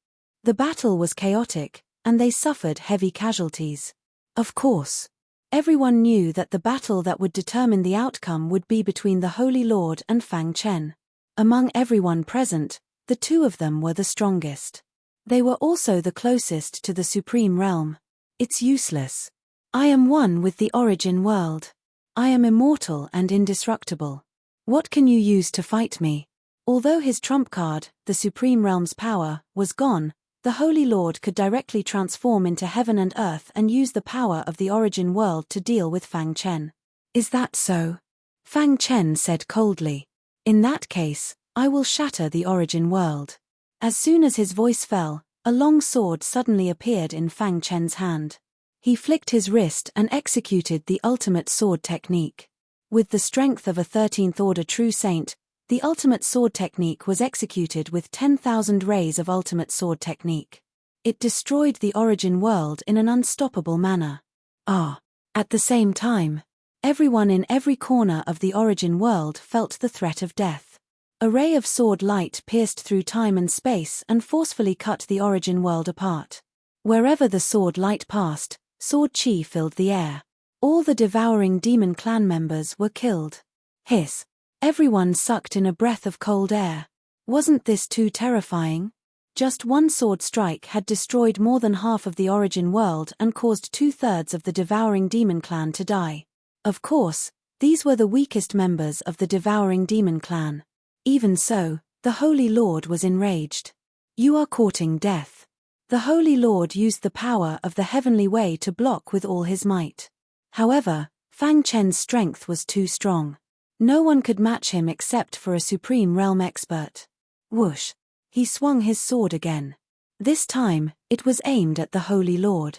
The battle was chaotic, and they suffered heavy casualties. Of course. Everyone knew that the battle that would determine the outcome would be between the Holy Lord and Fang Chen. Among everyone present, the two of them were the strongest. They were also the closest to the Supreme Realm. It's useless. I am one with the origin world. I am immortal and indestructible. What can you use to fight me? Although his trump card, the Supreme Realm's power, was gone, the Holy Lord could directly transform into heaven and earth and use the power of the origin world to deal with Fang Chen. Is that so? Fang Chen said coldly. In that case, I will shatter the origin world. As soon as his voice fell, a long sword suddenly appeared in Fang Chen's hand. He flicked his wrist and executed the ultimate sword technique. With the strength of a 13th Order True Saint, the ultimate sword technique was executed with 10,000 rays of ultimate sword technique. It destroyed the origin world in an unstoppable manner. At the same time, everyone in every corner of the origin world felt the threat of death. A ray of sword light pierced through time and space and forcefully cut the origin world apart. Wherever the sword light passed, sword chi filled the air. All the devouring demon clan members were killed. Hiss. Everyone sucked in a breath of cold air. Wasn't this too terrifying? Just one sword strike had destroyed more than half of the origin world and caused 2/3 of the devouring demon clan to die. Of course, these were the weakest members of the devouring demon clan. Even so, the Holy Lord was enraged. You are courting death. The Holy Lord used the power of the heavenly way to block with all his might. However, Fang Chen's strength was too strong. No one could match him except for a supreme realm expert. Whoosh! He swung his sword again. This time, it was aimed at the Holy Lord.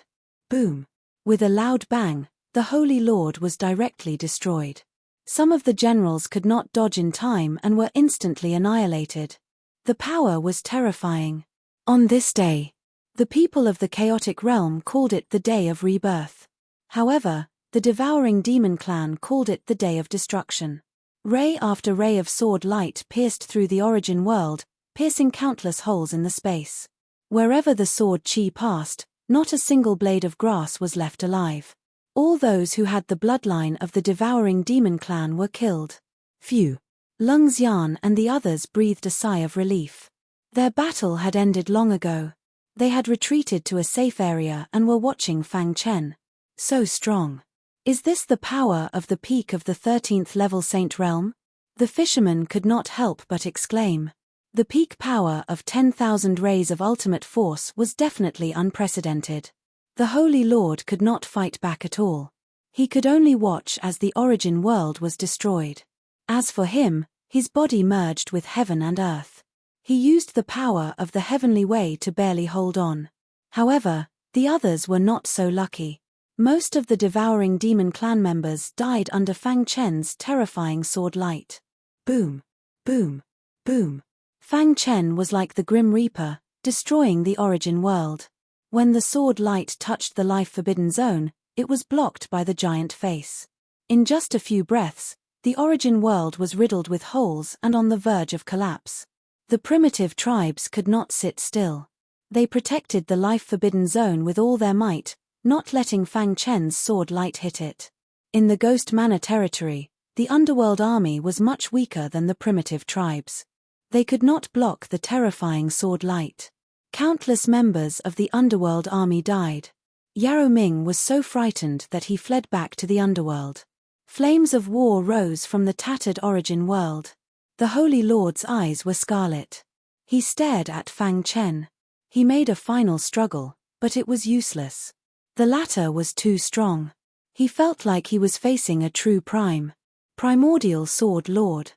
Boom! With a loud bang, the Holy Lord was directly destroyed. Some of the generals could not dodge in time and were instantly annihilated. The power was terrifying. On this day, the people of the chaotic realm called it the Day of Rebirth. However, the devouring demon clan called it the Day of Destruction. Ray after ray of sword light pierced through the origin world, piercing countless holes in the space. Wherever the sword chi passed, not a single blade of grass was left alive. All those who had the bloodline of the devouring demon clan were killed. Phew! Lung Xian and the others breathed a sigh of relief. Their battle had ended long ago. They had retreated to a safe area and were watching Fang Chen. So strong. Is this the power of the peak of the 13th level Saint Realm? The fisherman could not help but exclaim. The peak power of 10,000 rays of ultimate force was definitely unprecedented. The Holy Lord could not fight back at all. He could only watch as the origin world was destroyed. As for him, his body merged with heaven and earth. He used the power of the heavenly way to barely hold on. However, the others were not so lucky. Most of the devouring demon clan members died under Fang Chen's terrifying sword light. Boom! Boom! Boom! Fang Chen was like the Grim Reaper, destroying the origin world. When the sword light touched the life-forbidden zone, it was blocked by the giant face. In just a few breaths, the origin world was riddled with holes and on the verge of collapse. The primitive tribes could not sit still. They protected the life-forbidden zone with all their might, not letting Fang Chen's sword light hit it. In the Ghost Manor territory, the underworld army was much weaker than the primitive tribes. They could not block the terrifying sword light. Countless members of the underworld army died. Yarrow Ming was so frightened that he fled back to the underworld. Flames of war rose from the tattered origin world. The Holy Lord's eyes were scarlet. He stared at Fang Chen. He made a final struggle, but it was useless. The latter was too strong. He felt like he was facing a true primordial sword lord.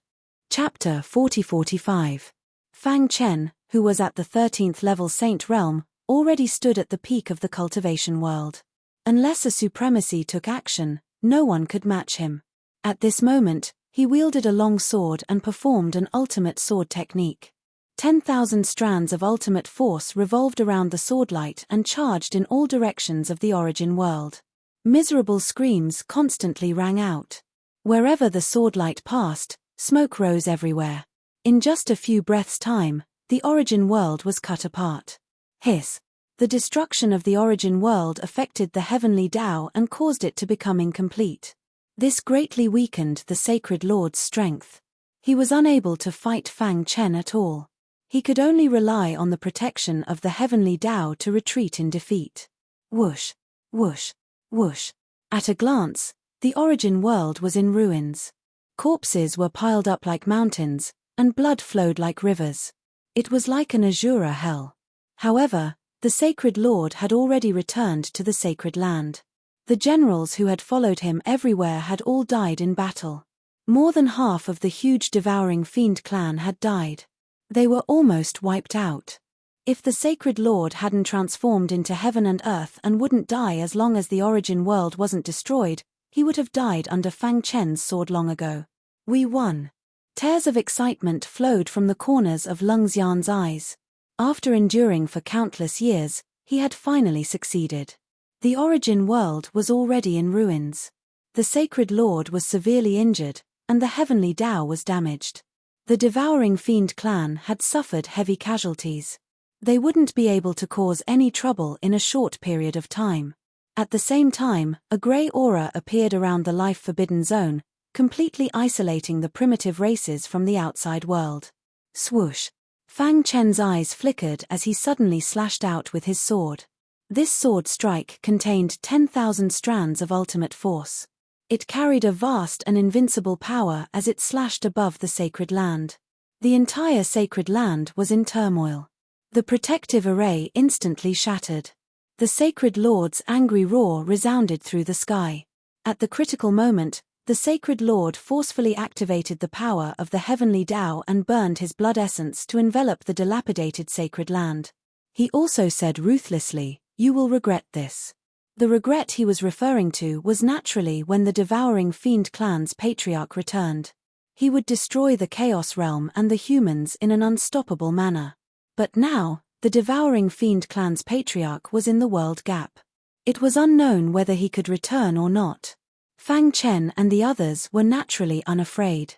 Chapter 40-45. Fang Chen, who was at the 13th level Saint Realm, already stood at the peak of the cultivation world. Unless a supremacy took action, no one could match him. At this moment, he wielded a long sword and performed an ultimate sword technique. 10,000 strands of ultimate force revolved around the swordlight and charged in all directions of the origin world. Miserable screams constantly rang out. Wherever the swordlight passed, smoke rose everywhere. In just a few breaths' time, the origin world was cut apart. Hiss! The destruction of the origin world affected the heavenly Tao and caused it to become incomplete. This greatly weakened the Sacred Lord's strength. He was unable to fight Fang Chen at all. He could only rely on the protection of the heavenly Tao to retreat in defeat. Whoosh! Whoosh! Whoosh! At a glance, the origin world was in ruins. Corpses were piled up like mountains, and blood flowed like rivers. It was like an Azura hell. However, the Sacred Lord had already returned to the sacred land. The generals who had followed him everywhere had all died in battle. More than half of the huge devouring fiend clan had died. They were almost wiped out. If the Sacred Lord hadn't transformed into heaven and earth and wouldn't die as long as the origin world wasn't destroyed, he would have died under Fang Chen's sword long ago. We won. Tears of excitement flowed from the corners of Lung Xian's eyes. After enduring for countless years, he had finally succeeded. The origin world was already in ruins. The Sacred Lord was severely injured, and the heavenly Tao was damaged. The devouring fiend clan had suffered heavy casualties. They wouldn't be able to cause any trouble in a short period of time. At the same time, a grey aura appeared around the life-forbidden zone, completely isolating the primitive races from the outside world. Swoosh! Fang Chen's eyes flickered as he suddenly slashed out with his sword. This sword strike contained 10,000 strands of ultimate force. It carried a vast and invincible power as it slashed above the sacred land. The entire sacred land was in turmoil. The protective array instantly shattered. The sacred lord's angry roar resounded through the sky. At the critical moment, the sacred lord forcefully activated the power of the heavenly Tao and burned his blood essence to envelop the dilapidated sacred land. He also said ruthlessly, "You will regret this." The regret he was referring to was naturally when the devouring fiend clan's patriarch returned. He would destroy the Chaos Realm and the humans in an unstoppable manner. But now, the devouring fiend clan's patriarch was in the world gap. It was unknown whether he could return or not. Fang Chen and the others were naturally unafraid.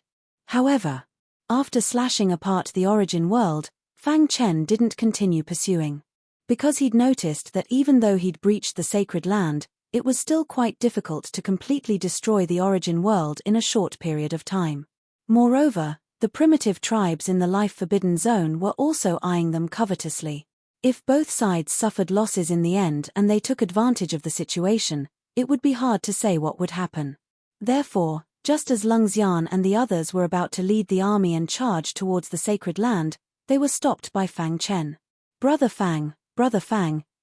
However, after slashing apart the origin world, Fang Chen didn't continue pursuing. Because he'd noticed that even though he'd breached the sacred land, it was still quite difficult to completely destroy the origin world in a short period of time. Moreover, the primitive tribes in the life-forbidden zone were also eyeing them covetously. If both sides suffered losses in the end and they took advantage of the situation, it would be hard to say what would happen. Therefore, just as Lung Xian and the others were about to lead the army and charge towards the sacred land, they were stopped by Fang Chen. Brother Fang,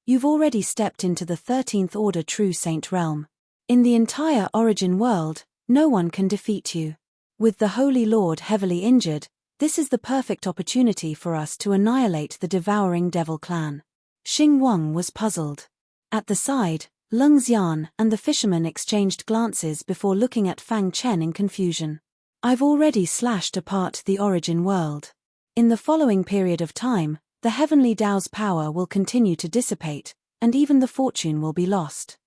you've already stepped into the 13th Order True Saint realm. In the entire origin world, no one can defeat you. With the Holy Lord heavily injured, this is the perfect opportunity for us to annihilate the devouring devil clan. Xing Wang was puzzled. At the side, Lung Xian and the fisherman exchanged glances before looking at Fang Chen in confusion. I've already slashed apart the origin world. In the following period of time, the heavenly Tao's power will continue to dissipate, and even the fortune will be lost.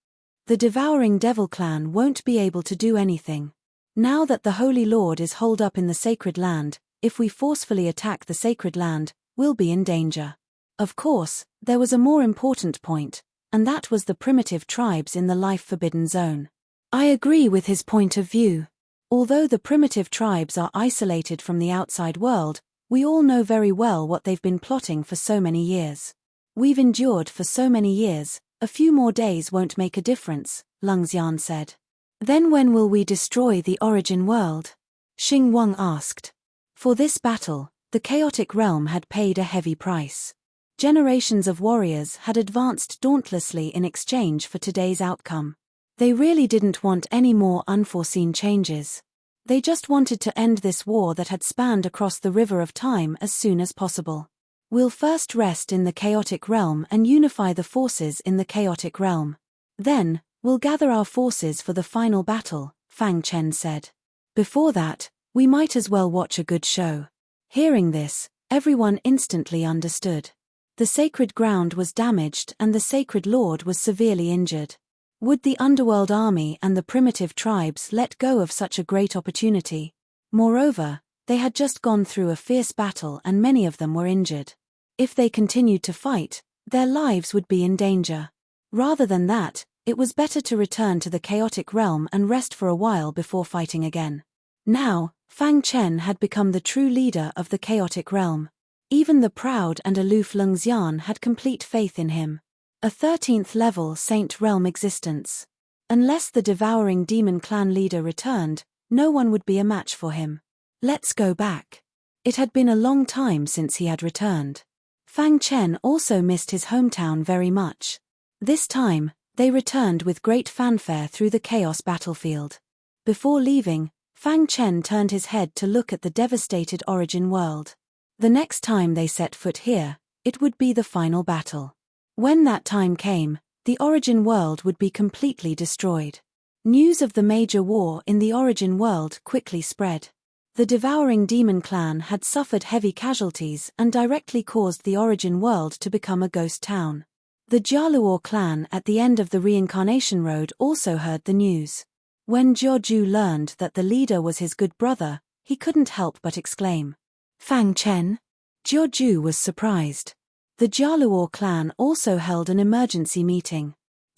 The devouring devil clan won't be able to do anything. Now that the Holy Lord is holed up in the sacred land, if we forcefully attack the sacred land, we'll be in danger. Of course, there was a more important point, and that was the primitive tribes in the life-forbidden zone. I agree with his point of view. Although the primitive tribes are isolated from the outside world, we all know very well what they've been plotting for so many years. We've endured for so many years, a few more days won't make a difference, Lung Xian said. Then when will we destroy the origin world? Xing Wang asked. For this battle, the chaotic realm had paid a heavy price. Generations of warriors had advanced dauntlessly in exchange for today's outcome. They really didn't want any more unforeseen changes. They just wanted to end this war that had spanned across the river of time as soon as possible. We'll first rest in the chaotic realm and unify the forces in the chaotic realm. Then, we'll gather our forces for the final battle, Fang Chen said. Before that, we might as well watch a good show. Hearing this, everyone instantly understood. The sacred ground was damaged and the sacred lord was severely injured. Would the underworld army and the primitive tribes let go of such a great opportunity? Moreover, they had just gone through a fierce battle and many of them were injured. If they continued to fight, their lives would be in danger. Rather than that, it was better to return to the chaotic realm and rest for a while before fighting again. Now, Fang Chen had become the true leader of the chaotic realm. Even the proud and aloof Lung Xian had complete faith in him. A 13th level saint realm existence. Unless the devouring demon clan leader returned, no one would be a match for him. Let's go back. It had been a long time since he had returned. Fang Chen also missed his hometown very much. This time, they returned with great fanfare through the chaos battlefield. Before leaving, Fang Chen turned his head to look at the devastated origin world. The next time they set foot here, it would be the final battle. When that time came, the origin world would be completely destroyed. News of the major war in the origin world quickly spread. The devouring demon clan had suffered heavy casualties and directly caused the origin world to become a ghost town. The Jialuo clan at the end of the reincarnation road also heard the news. When Jiaoju learned that the leader was his good brother, he couldn't help but exclaim, "Fang Chen?" Jiaoju was surprised. The Jialuo clan also held an emergency meeting.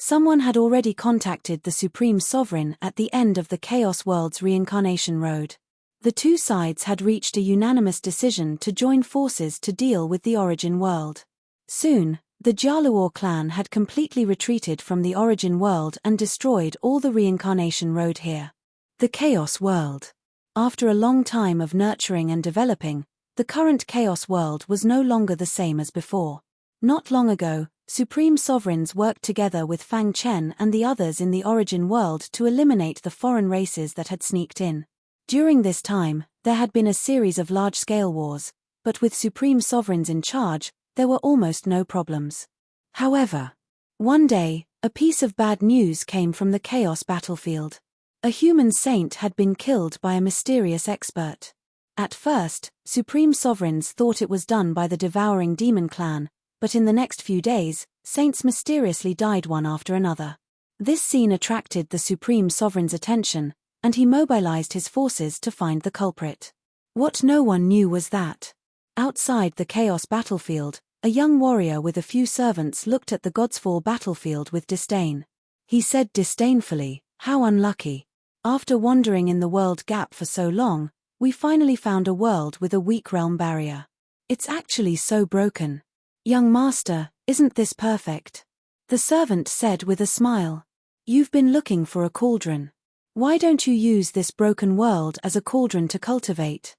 Someone had already contacted the Supreme Sovereign at the end of the Chaos World's reincarnation road. The two sides had reached a unanimous decision to join forces to deal with the Origin World. Soon, the Jaluor clan had completely retreated from the Origin World and destroyed all the reincarnation road here. The Chaos World. After a long time of nurturing and developing, the current Chaos World was no longer the same as before. Not long ago, Supreme Sovereigns worked together with Fang Chen and the others in the Origin World to eliminate the foreign races that had sneaked in. During this time, there had been a series of large-scale wars, but with Supreme Sovereigns in charge, there were almost no problems. However, one day, a piece of bad news came from the Chaos battlefield. A human saint had been killed by a mysterious expert. At first, Supreme Sovereigns thought it was done by the devouring demon clan, but in the next few days, saints mysteriously died one after another. This scene attracted the Supreme Sovereign's attention, and he mobilized his forces to find the culprit. What no one knew was that, outside the Chaos battlefield, a young warrior with a few servants looked at the Godsfall battlefield with disdain. He said disdainfully, "How unlucky. After wandering in the world gap for so long, we finally found a world with a weak realm barrier. It's actually so broken. Young master, isn't this perfect?" The servant said with a smile. "You've been looking for a cauldron. Why don't you use this broken world as a cauldron to cultivate?"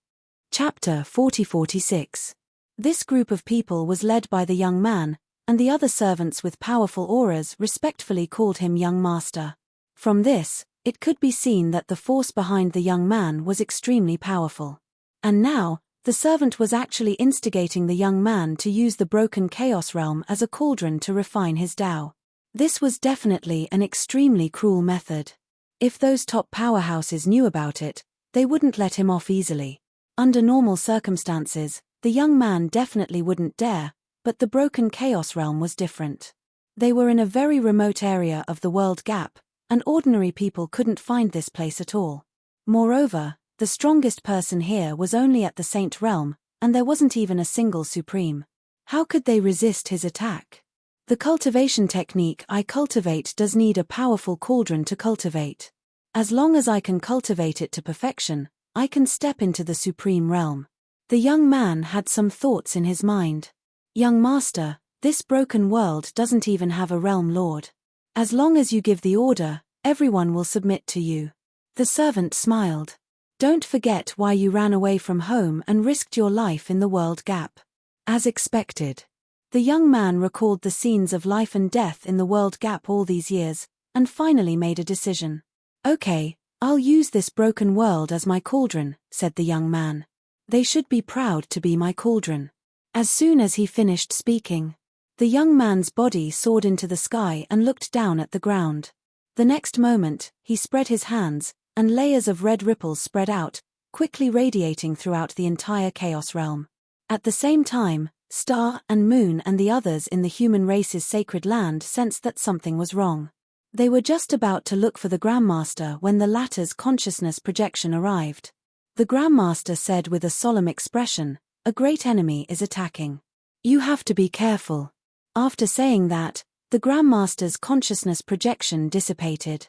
Chapter 40-46. This group of people was led by the young man, and the other servants with powerful auras respectfully called him young master. From this, it could be seen that the force behind the young man was extremely powerful. And now, the servant was actually instigating the young man to use the broken chaos realm as a cauldron to refine his Tao. This was definitely an extremely cruel method. If those top powerhouses knew about it, they wouldn't let him off easily. Under normal circumstances, the young man definitely wouldn't dare, but the broken chaos realm was different. They were in a very remote area of the world gap, and ordinary people couldn't find this place at all. Moreover, the strongest person here was only at the Saint realm, and there wasn't even a single supreme. How could they resist his attack? The cultivation technique I cultivate does need a powerful cauldron to cultivate. As long as I can cultivate it to perfection, I can step into the supreme realm. The young man had some thoughts in his mind. Young master, this broken world doesn't even have a realm lord. As long as you give the order, everyone will submit to you. The servant smiled. Don't forget why you ran away from home and risked your life in the world gap. As expected. The young man recalled the scenes of life and death in the world gap all these years, and finally made a decision. "Okay, I'll use this broken world as my cauldron," said the young man. "They should be proud to be my cauldron." As soon as he finished speaking, the young man's body soared into the sky and looked down at the ground. The next moment, he spread his hands, and layers of red ripples spread out, quickly radiating throughout the entire chaos realm. At the same time, Star and Moon and the others in the human race's sacred land sensed that something was wrong. They were just about to look for the Grandmaster when the latter's consciousness projection arrived. The Grandmaster said with a solemn expression, "A great enemy is attacking. You have to be careful." After saying that, the Grandmaster's consciousness projection dissipated.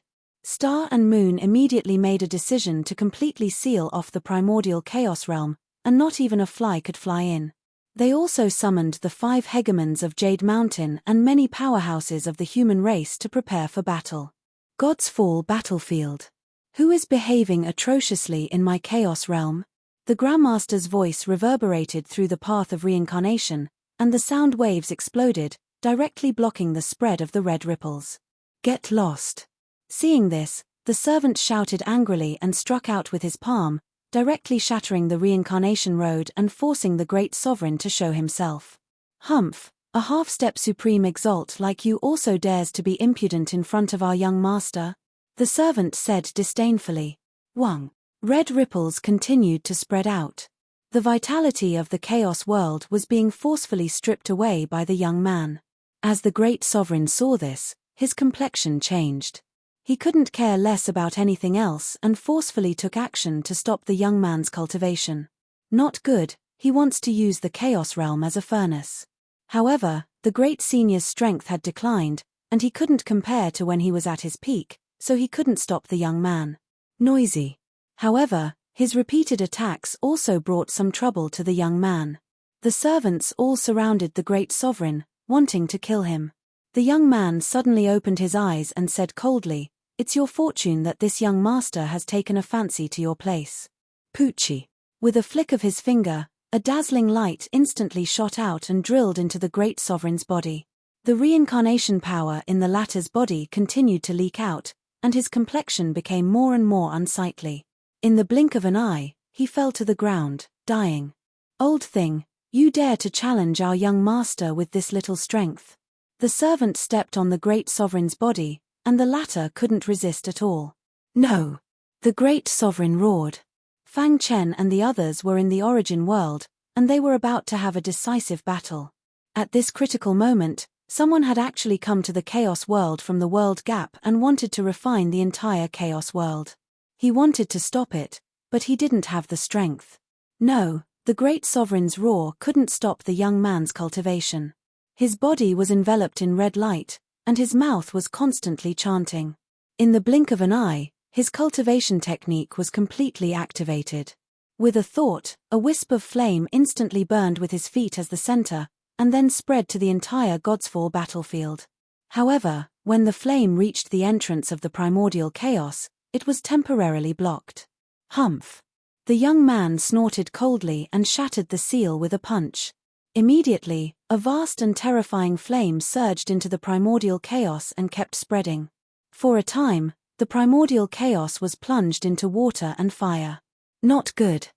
Star and Moon immediately made a decision to completely seal off the primordial chaos realm, and not even a fly could fly in. They also summoned the 5 hegemons of Jade Mountain and many powerhouses of the human race to prepare for battle. God's Fall battlefield. Who is behaving atrociously in my chaos realm? The Grandmaster's voice reverberated through the path of reincarnation, and the sound waves exploded, directly blocking the spread of the red ripples. Get lost. Seeing this, the servant shouted angrily and struck out with his palm, directly shattering the reincarnation road and forcing the great sovereign to show himself. "Humph, a half-step supreme exalt like you also dares to be impudent in front of our young master?" The servant said disdainfully. Wang. Red ripples continued to spread out. The vitality of the chaos world was being forcefully stripped away by the young man. As the great sovereign saw this, his complexion changed. He couldn't care less about anything else and forcefully took action to stop the young man's cultivation. Not good, he wants to use the chaos realm as a furnace. However, the great senior's strength had declined, and he couldn't compare to when he was at his peak, so he couldn't stop the young man. Noisy. However, his repeated attacks also brought some trouble to the young man. The servants all surrounded the great sovereign, wanting to kill him. The young man suddenly opened his eyes and said coldly, "It's your fortune that this young master has taken a fancy to your place." Poochie. With a flick of his finger, a dazzling light instantly shot out and drilled into the great sovereign's body. The reincarnation power in the latter's body continued to leak out, and his complexion became more and more unsightly. In the blink of an eye, he fell to the ground, dying. "Old thing, you dare to challenge our young master with this little strength?" The servant stepped on the great sovereign's body, and the latter couldn't resist at all. "No!" the great sovereign roared. Fang Chen and the others were in the origin world, and they were about to have a decisive battle. At this critical moment, someone had actually come to the Chaos World from the World Gap and wanted to refine the entire Chaos World. He wanted to stop it, but he didn't have the strength. No, the great sovereign's roar couldn't stop the young man's cultivation. His body was enveloped in red light, and his mouth was constantly chanting. In the blink of an eye, his cultivation technique was completely activated. With a thought, a wisp of flame instantly burned with his feet as the center, and then spread to the entire Godsfall battlefield. However, when the flame reached the entrance of the primordial chaos, it was temporarily blocked. Humph! The young man snorted coldly and shattered the seal with a punch. Immediately, a vast and terrifying flame surged into the primordial chaos and kept spreading. For a time, the primordial chaos was plunged into water and fire. Not good.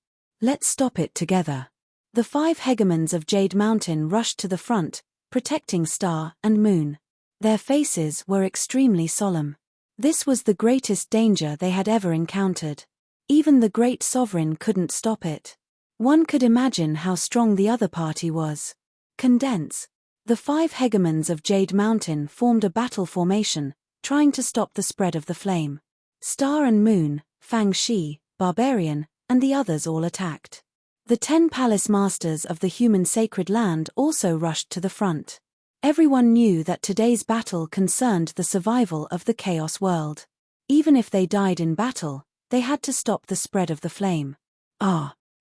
Let's stop it together. The 5 hegemons of Jade Mountain rushed to the front, protecting Star and Moon. Their faces were extremely solemn. This was the greatest danger they had ever encountered. Even the great sovereign couldn't stop it. One could imagine how strong the other party was. Condense. The 5 hegemons of Jade Mountain formed a battle formation, trying to stop the spread of the flame. Star and Moon, Fang Shi, Barbarian, and the others all attacked. The 10 palace masters of the human sacred land also rushed to the front. Everyone knew that today's battle concerned the survival of the Chaos World. Even if they died in battle, they had to stop the spread of the flame.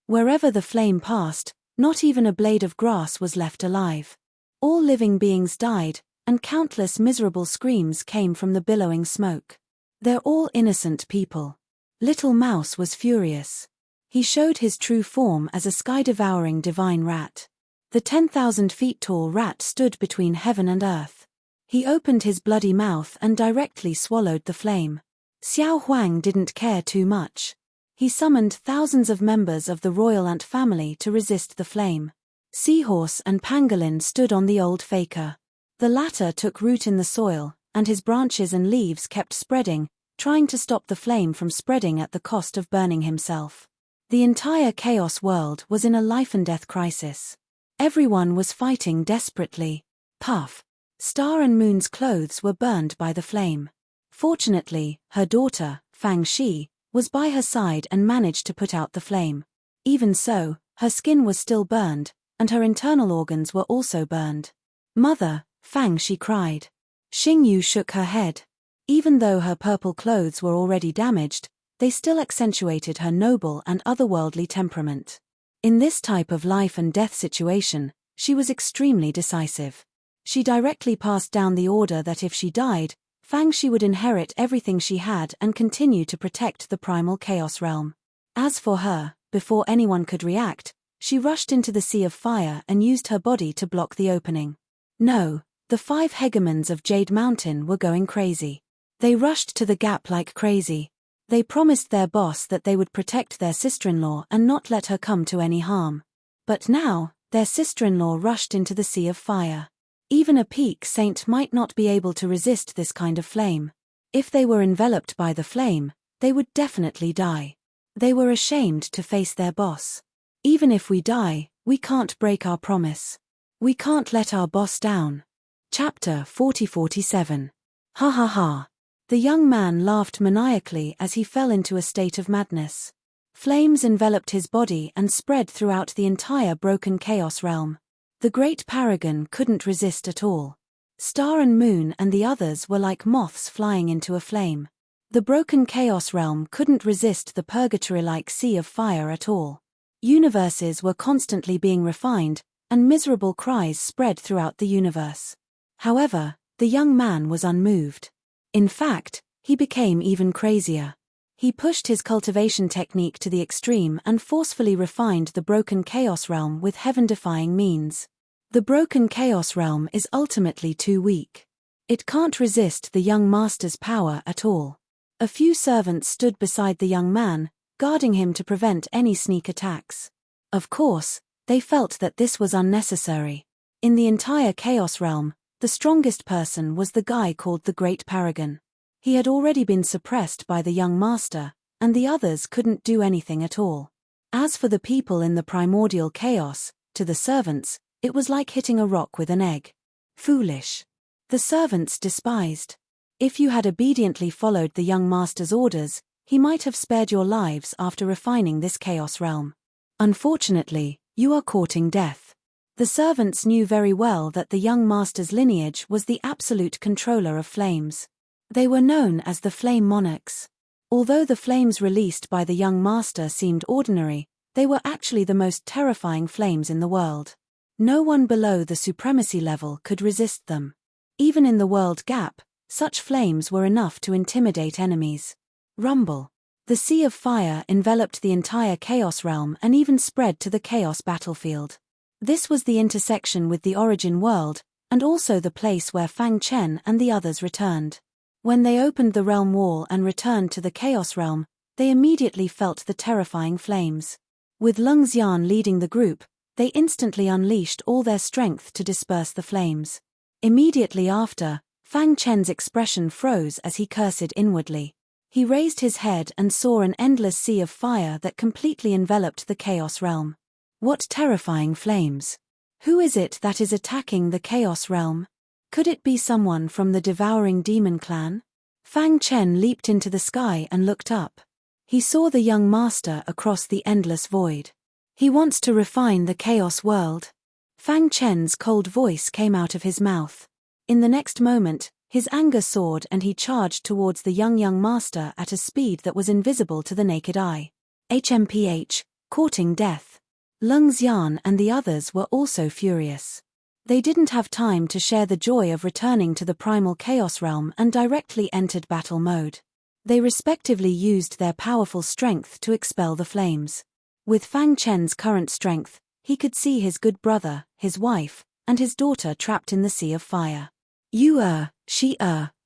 Wherever the flame passed, not even a blade of grass was left alive. All living beings died, and countless miserable screams came from the billowing smoke. "They're all innocent people." Little Mouse was furious. He showed his true form as a sky-devouring divine rat. The 10,000 feet tall rat stood between heaven and earth. He opened his bloody mouth and directly swallowed the flame. Xiao Huang didn't care too much. He summoned thousands of members of the royal ant family to resist the flame. Seahorse and Pangolin stood on the old faker. The latter took root in the soil, and his branches and leaves kept spreading, trying to stop the flame from spreading at the cost of burning himself. The entire Chaos World was in a life-and-death crisis. Everyone was fighting desperately. Puff! Star and Moon's clothes were burned by the flame. Fortunately, her daughter, Fang Shi, was by her side and managed to put out the flame. Even so, her skin was still burned, and her internal organs were also burned. "Mother," Fang Shi cried. Xingyu shook her head. Even though her purple clothes were already damaged, they still accentuated her noble and otherworldly temperament. In this type of life and death situation, she was extremely decisive. She directly passed down the order that if she died, Fang Shi would inherit everything she had and continue to protect the primal chaos realm. As for her, before anyone could react, she rushed into the sea of fire and used her body to block the opening. No, the 5 hegemons of Jade Mountain were going crazy. They rushed to the gap like crazy. They promised their boss that they would protect their sister-in-law and not let her come to any harm. But now, their sister-in-law rushed into the sea of fire. Even a peak saint might not be able to resist this kind of flame. If they were enveloped by the flame, they would definitely die. They were ashamed to face their boss. "Even if we die, we can't break our promise. We can't let our boss down." Chapter 40-47. Ha ha ha. The young man laughed maniacally as he fell into a state of madness. Flames enveloped his body and spread throughout the entire broken chaos realm. The great paragon couldn't resist at all. Star and Moon and the others were like moths flying into a flame. The broken Chaos Realm couldn't resist the purgatory-like sea of fire at all. Universes were constantly being refined, and miserable cries spread throughout the universe. However, the young man was unmoved. In fact, he became even crazier. He pushed his cultivation technique to the extreme and forcefully refined the broken Chaos Realm with heaven-defying means. The broken Chaos Realm is ultimately too weak. It can't resist the young master's power at all. A few servants stood beside the young man, guarding him to prevent any sneak attacks. Of course, they felt that this was unnecessary. In the entire Chaos Realm, the strongest person was the guy called the Great Paragon. He had already been suppressed by the young master, and the others couldn't do anything at all. As for the people in the primordial chaos, to the servants, it was like hitting a rock with an egg. Foolish. The servants despised. If you had obediently followed the young master's orders, he might have spared your lives after refining this Chaos Realm. Unfortunately, you are courting death. The servants knew very well that the young master's lineage was the absolute controller of flames. They were known as the Flame Monarchs. Although the flames released by the young master seemed ordinary, they were actually the most terrifying flames in the world. No one below the supremacy level could resist them. Even in the world gap, such flames were enough to intimidate enemies. Rumble. The sea of fire enveloped the entire Chaos Realm and even spread to the Chaos battlefield. This was the intersection with the origin world, and also the place where Fang Chen and the others returned. When they opened the realm wall and returned to the Chaos Realm, they immediately felt the terrifying flames. With Lung Xian leading the group, they instantly unleashed all their strength to disperse the flames. Immediately after, Fang Chen's expression froze as he cursed inwardly. He raised his head and saw an endless sea of fire that completely enveloped the Chaos Realm. What terrifying flames! Who is it that is attacking the Chaos Realm? Could it be someone from the devouring demon clan? Fang Chen leaped into the sky and looked up. He saw the young master across the endless void. He wants to refine the chaos world. Fang Chen's cold voice came out of his mouth. In the next moment, his anger soared and he charged towards the young master at a speed that was invisible to the naked eye. HMPH, courting death. Lung Xian and the others were also furious. They didn't have time to share the joy of returning to the primal Chaos Realm and directly entered battle mode. They respectively used their powerful strength to expel the flames. With Fang Chen's current strength, he could see his good brother, his wife, and his daughter trapped in the sea of fire.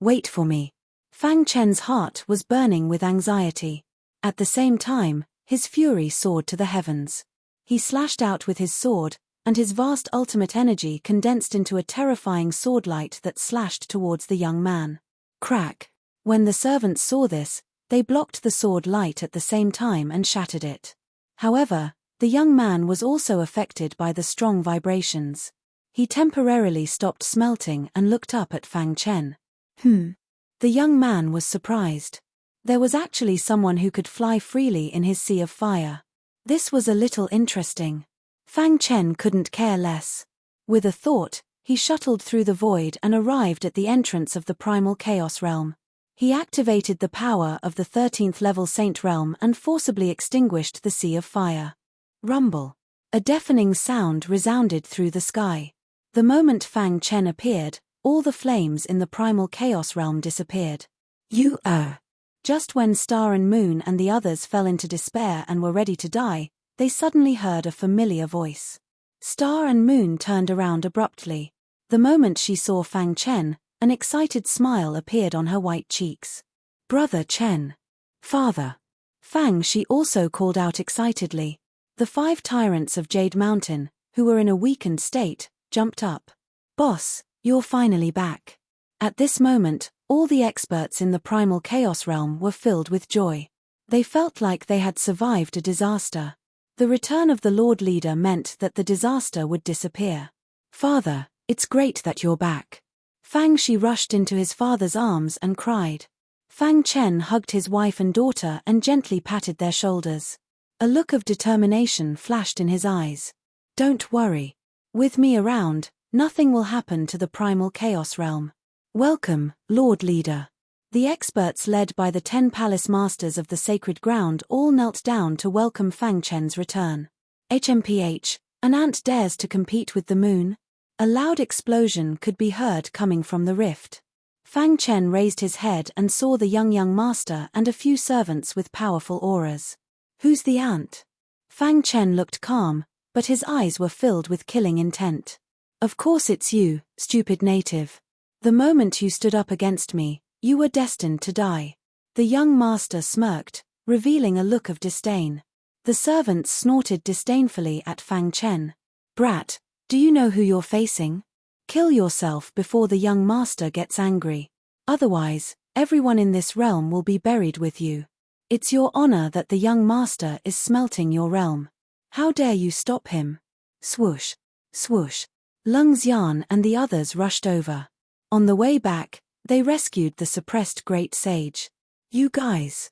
Wait for me. Fang Chen's heart was burning with anxiety. At the same time, his fury soared to the heavens. He slashed out with his sword, and his vast ultimate energy condensed into a terrifying sword light that slashed towards the young man. Crack! When the servants saw this, they blocked the sword light at the same time and shattered it. However, the young man was also affected by the strong vibrations. He temporarily stopped smelting and looked up at Fang Chen. The young man was surprised. There was actually someone who could fly freely in his sea of fire. This was a little interesting. Fang Chen couldn't care less. With a thought, he shuttled through the void and arrived at the entrance of the primal Chaos Realm. He activated the power of the 13th level Saint Realm and forcibly extinguished the sea of fire. Rumble. A deafening sound resounded through the sky. The moment Fang Chen appeared, all the flames in the primal Chaos Realm disappeared. Just when Star and Moon and the others fell into despair and were ready to die, they suddenly heard a familiar voice. Star and Moon turned around abruptly. The moment she saw Fang Chen, an excited smile appeared on her white cheeks. Brother Chen. Father. Fang, she also called out excitedly. The 5 tyrants of Jade Mountain, who were in a weakened state, jumped up. Boss, you're finally back. At this moment, all the experts in the primal Chaos Realm were filled with joy. They felt like they had survived a disaster. The return of the Lord Leader meant that the disaster would disappear. Father, it's great that you're back. Fang Shi rushed into his father's arms and cried. Fang Chen hugged his wife and daughter and gently patted their shoulders. A look of determination flashed in his eyes. Don't worry. With me around, Nothing will happen to the primal chaos realm. Welcome, Lord Leader. The experts led by the 10 palace masters of the sacred ground all knelt down to welcome Fang Chen's return. HMPH, an ant dares to compete with the moon? A loud explosion could be heard coming from the rift. Fang Chen raised his head and saw the young master and a few servants with powerful auras. Who's the ant? Fang Chen looked calm, but his eyes were filled with killing intent. Of course it's you, stupid native. The moment you stood up against me, you were destined to die. The young master smirked, revealing a look of disdain. The servants snorted disdainfully at Fang Chen. Brat, do you know who you're facing? Kill yourself before the young master gets angry. Otherwise, everyone in this realm will be buried with you. It's your honor that the young master is smelting your realm. How dare you stop him? Swoosh. Swoosh. Lung Xian and the others rushed over. On the way back, they rescued the suppressed great sage. You guys.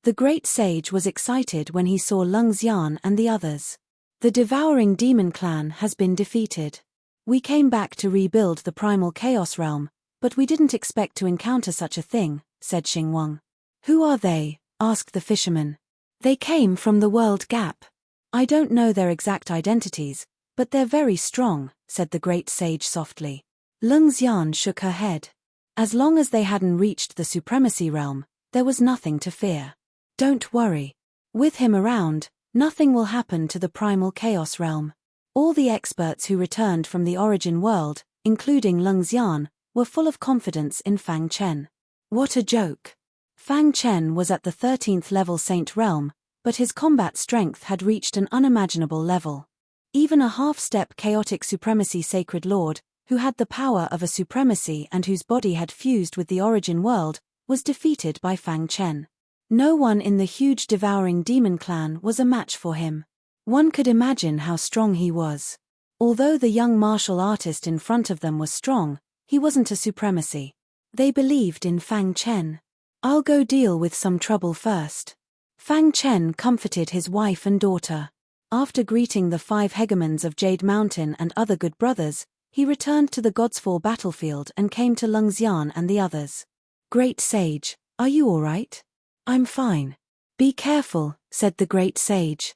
The great sage was excited when he saw Lung Xian and the others. The devouring demon clan has been defeated. We came back to rebuild the primal chaos realm, but we didn't expect to encounter such a thing, said Xingwang. Who are they? Asked the fisherman. They came from the world gap. I don't know their exact identities, but they're very strong, said the great sage softly. Lung Xian shook her head. As long as they hadn't reached the supremacy realm, there was nothing to fear. Don't worry. With him around, nothing will happen to the primal chaos realm. All the experts who returned from the origin world, including Lung Xian, were full of confidence in Fang Chen. What a joke. Fang Chen was at the 13th level Saint realm, but his combat strength had reached an unimaginable level. Even a half-step chaotic supremacy sacred lord, who had the power of a supremacy and whose body had fused with the origin world, was defeated by Fang Chen. No one in the huge devouring demon clan was a match for him. One could imagine how strong he was. Although the young martial artist in front of them was strong, he wasn't a supremacy. They believed in Fang Chen. I'll go deal with some trouble first. Fang Chen comforted his wife and daughter. After greeting the 5 hegemons of Jade Mountain and other good brothers, he returned to the Godsfall battlefield and came to Lung Xian and the others. Great sage, are you all right? I'm fine. Be careful, said the great sage.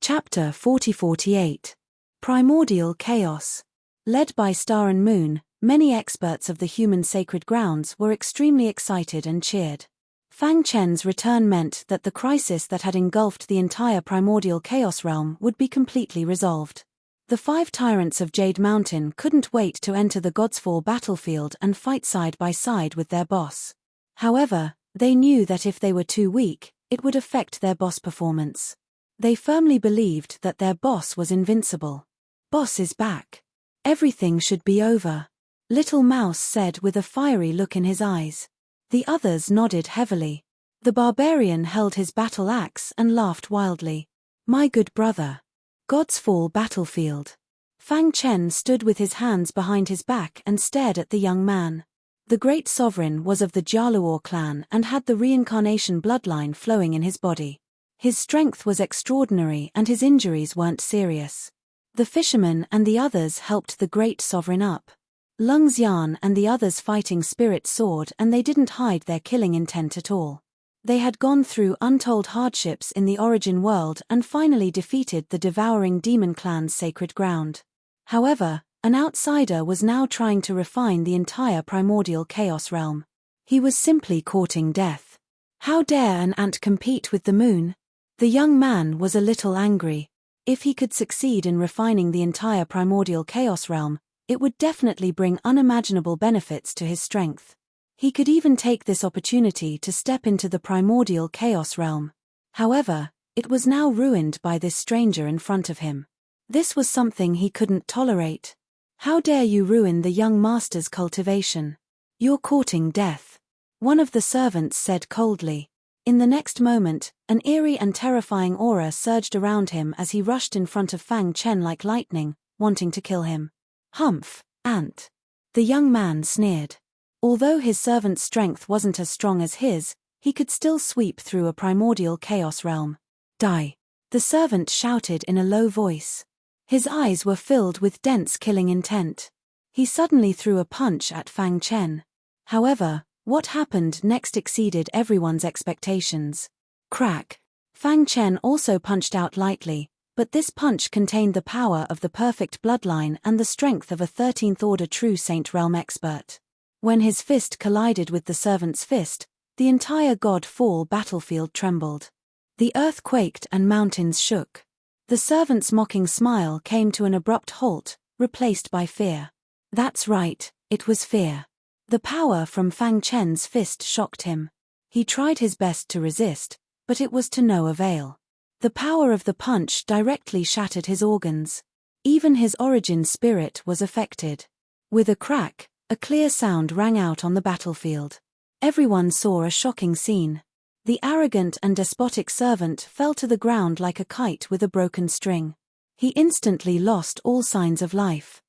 Chapter 40-48. Primordial Chaos. Led by Star and Moon, many experts of the human sacred grounds were extremely excited and cheered. Fang Chen's return meant that the crisis that had engulfed the entire primordial chaos realm would be completely resolved. The 5 tyrants of Jade Mountain couldn't wait to enter the Godsfall battlefield and fight side by side with their boss. However, they knew that if they were too weak, it would affect their boss performance. They firmly believed that their boss was invincible. Boss is back. Everything should be over. Little Mouse said with a fiery look in his eyes. The others nodded heavily. The barbarian held his battle axe and laughed wildly. My good brother. Godsfall battlefield. Fang Chen stood with his hands behind his back and stared at the young man. The great sovereign was of the Jialuo clan and had the reincarnation bloodline flowing in his body. His strength was extraordinary and his injuries weren't serious. The fisherman and the others helped the great sovereign up. Lung Xian and the others fighting spirit soared and they didn't hide their killing intent at all. They had gone through untold hardships in the origin world and finally defeated the devouring demon clan's sacred ground. However, an outsider was now trying to refine the entire primordial chaos realm. He was simply courting death. How dare an ant compete with the moon? The young man was a little angry. If he could succeed in refining the entire primordial chaos realm, it would definitely bring unimaginable benefits to his strength. He could even take this opportunity to step into the primordial chaos realm. However, it was now ruined by this stranger in front of him. This was something he couldn't tolerate. How dare you ruin the young master's cultivation? You're courting death. One of the servants said coldly. In the next moment, an eerie and terrifying aura surged around him as he rushed in front of Fang Chen like lightning, wanting to kill him. Humph, ant. The young man sneered. Although his servant's strength wasn't as strong as his, he could still sweep through a primordial chaos realm. Die. The servant shouted in a low voice. His eyes were filled with dense killing intent. He suddenly threw a punch at Fang Chen. However, what happened next exceeded everyone's expectations. Crack! Fang Chen also punched out lightly, but this punch contained the power of the perfect bloodline and the strength of a 13th order true Saint Realm expert. When his fist collided with the servant's fist, the entire God Fall battlefield trembled. The earth quaked and mountains shook. The servant's mocking smile came to an abrupt halt, replaced by fear. That's right, it was fear. The power from Fang Chen's fist shocked him. He tried his best to resist, but it was to no avail. The power of the punch directly shattered his organs. Even his origin spirit was affected. With a crack, a clear sound rang out on the battlefield. Everyone saw a shocking scene. The arrogant and despotic servant fell to the ground like a kite with a broken string. He instantly lost all signs of life.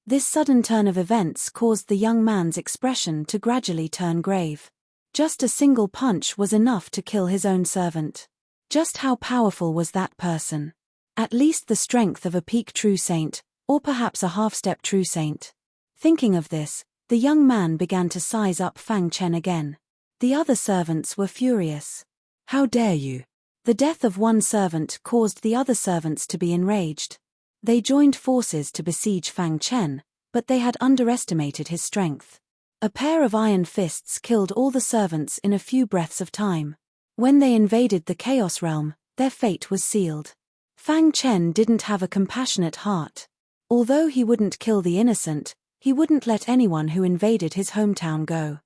This sudden turn of events caused the young man's expression to gradually turn grave. Just a single punch was enough to kill his own servant. Just how powerful was that person? At least the strength of a peak true saint, or perhaps a half-step true saint. Thinking of this, the young man began to size up Fang Chen again. The other servants were furious. How dare you? The death of one servant caused the other servants to be enraged. They joined forces to besiege Fang Chen, but they had underestimated his strength. A pair of iron fists killed all the servants in a few breaths of time. When they invaded the Chaos Realm, their fate was sealed. Fang Chen didn't have a compassionate heart. Although he wouldn't kill the innocent, he wouldn't let anyone who invaded his hometown go.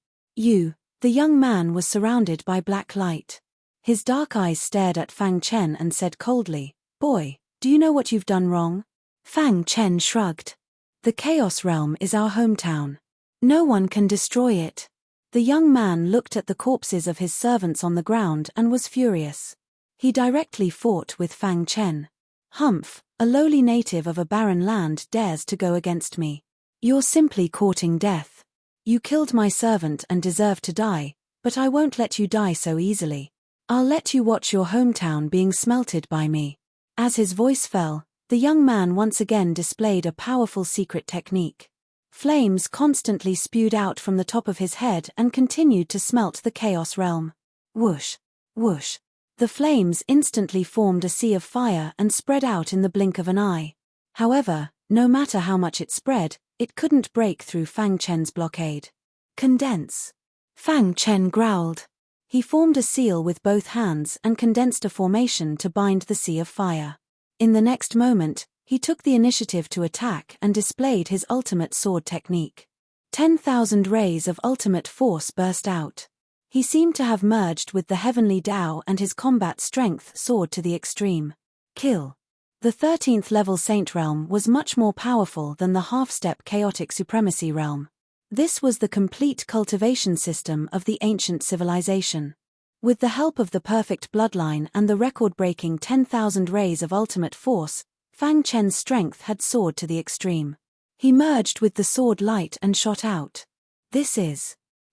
The young man was surrounded by black light. His dark eyes stared at Fang Chen and said coldly, "Boy, do you know what you've done wrong?" Fang Chen shrugged. "The Chaos Realm is our hometown. No one can destroy it." The young man looked at the corpses of his servants on the ground and was furious. He directly fought with Fang Chen. "Humph, a lowly native of a barren land dares to go against me. You're simply courting death. You killed my servant and deserve to die, but I won't let you die so easily. I'll let you watch your hometown being smelted by me." As his voice fell, the young man once again displayed a powerful secret technique. Flames constantly spewed out from the top of his head and continued to smelt the Chaos Realm. Whoosh! Whoosh! The flames instantly formed a sea of fire and spread out in the blink of an eye. However, no matter how much it spread, it couldn't break through Fang Chen's blockade. "Condense!" Fang Chen growled. He formed a seal with both hands and condensed a formation to bind the sea of fire. In the next moment, he took the initiative to attack and displayed his ultimate sword technique. 10,000 rays of ultimate force burst out. He seemed to have merged with the heavenly Tao and his combat strength soared to the extreme. Kill. The 13th level Saint Realm was much more powerful than the half-step Chaotic Supremacy Realm. This was the complete cultivation system of the ancient civilization. With the help of the perfect bloodline and the record-breaking 10,000 rays of ultimate force, Fang Chen's strength had soared to the extreme. He merged with the sword light and shot out.